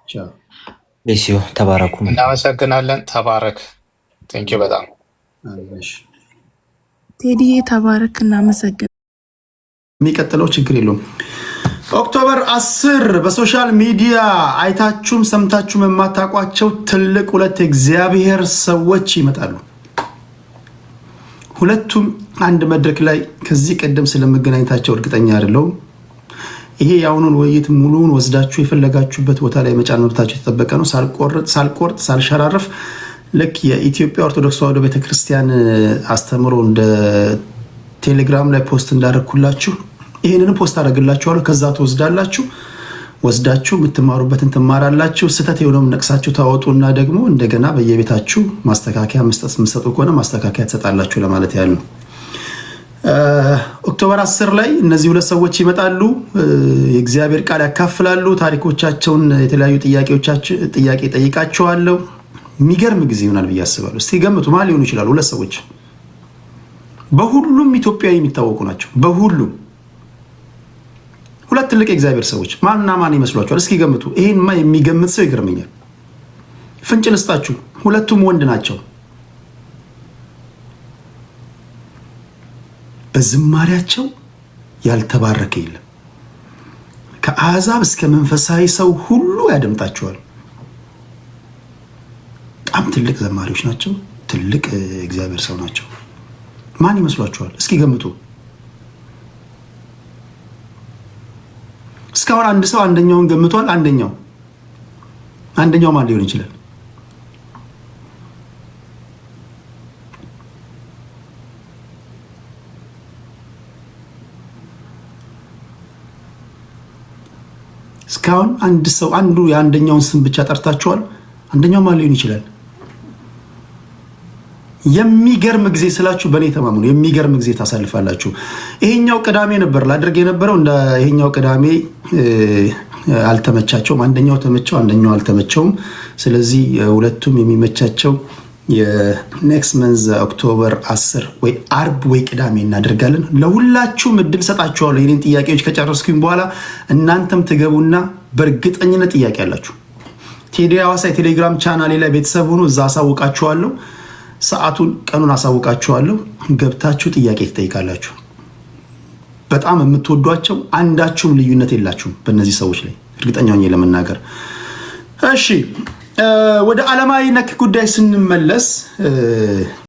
ቻው። ቤሲዮ ተባረኩ። እናመሰግናለን። ተባረክ። ቴንኪዩ በጣም ቴዲዬ ተባረክ። እናመሰግን። የሚቀጥለው ችግር የለውም። ኦክቶበር 10 በሶሻል ሚዲያ አይታችሁም ሰምታችሁም የማታውቋቸው ትልቅ ሁለት እግዚአብሔር ሰዎች ይመጣሉ። ሁለቱም አንድ መድረክ ላይ ከዚህ ቀደም ስለመገናኘታቸው እርግጠኛ አይደለሁም። ይሄ የአሁኑን ውይይት ሙሉውን ወስዳችሁ የፈለጋችሁበት ቦታ ላይ መጫን መብታችሁ የተጠበቀ ነው። ሳልቆርጥ ሳልሸራረፍ ልክ የኢትዮጵያ ኦርቶዶክስ ተዋሕዶ ቤተክርስቲያን አስተምሮ እንደ ቴሌግራም ላይ ፖስት እንዳደረግኩላችሁ ይህንንም ፖስት አደረግላችኋለሁ። ከዛ ትወስዳላችሁ፣ ወስዳችሁ የምትማሩበትን ትማራላችሁ። ስህተት የሆነውም ነቅሳችሁ ታወጡና ደግሞ እንደገና በየቤታችሁ ማስተካከያ መስጠት የምትሰጡ ከሆነ ማስተካከያ ትሰጣላችሁ ለማለት ያሉ። ኦክቶበር 10 ላይ እነዚህ ሁለት ሰዎች ይመጣሉ፣ የእግዚአብሔር ቃል ያካፍላሉ፣ ታሪኮቻቸውን፣ የተለያዩ ጥያቄ ጠይቃቸዋለሁ። የሚገርም ጊዜ ይሆናል ብዬ አስባለሁ። እስቲ ገምቱ፣ ማን ሊሆኑ ይችላሉ? ሁለት ሰዎች በሁሉም ኢትዮጵያዊ የሚታወቁ ናቸው። በሁሉም ሁለት ትልቅ የእግዚአብሔር ሰዎች ማንና ማን ይመስሏቸዋል? እስኪ ገምቱ። ይሄንማ የሚገምት ሰው ይገርመኛል። ፍንጭ ልስጣችሁ፣ ሁለቱም ወንድ ናቸው። በዝማሪያቸው ያልተባረከ የለም። ከአሕዛብ እስከ መንፈሳዊ ሰው ሁሉ ያደምጣቸዋል። በጣም ትልቅ ዘማሪዎች ናቸው። ትልቅ እግዚአብሔር ሰው ናቸው። ማን ይመስሏቸዋል? እስኪ ገምቱ። እስካሁን አንድ ሰው አንደኛውን ገምቷል። አንደኛው አንደኛው ማን ሊሆን ይችላል? እስካሁን አንዱ የአንደኛውን ስም ብቻ ጠርታችኋል። አንደኛው ማን ሊሆን ይችላል? የሚገርም ጊዜ ስላችሁ በእኔ ተማምኑ። የሚገርም ጊዜ ታሳልፋላችሁ። ይሄኛው ቅዳሜ ነበር ላድርግ የነበረው እንደ ይሄኛው ቅዳሜ አልተመቻቸውም። አንደኛው ተመቸው፣ አንደኛው አልተመቸውም። ስለዚህ ሁለቱም የሚመቻቸው የኔክስት መንዝ ኦክቶበር 10 ወይ አርብ ወይ ቅዳሜ እናደርጋለን። ለሁላችሁም እድል ሰጣችኋለሁ። ይህንን ጥያቄዎች ከጨረስኩኝ በኋላ እናንተም ትገቡና በእርግጠኝነት ጥያቄ አላችሁ። ቴዲ ሐዋሳ የቴሌግራም ቻናሌ ላይ ቤተሰብ ሆኖ እዛ አሳውቃችኋለሁ። ሰዓቱን ቀኑን አሳውቃችኋለሁ። ገብታችሁ ጥያቄ ትጠይቃላችሁ። በጣም የምትወዷቸው አንዳችሁም ልዩነት የላችሁም በእነዚህ ሰዎች ላይ እርግጠኛ ሆኜ ለመናገር። እሺ ወደ ዓለማዊ ነክ ጉዳይ ስንመለስ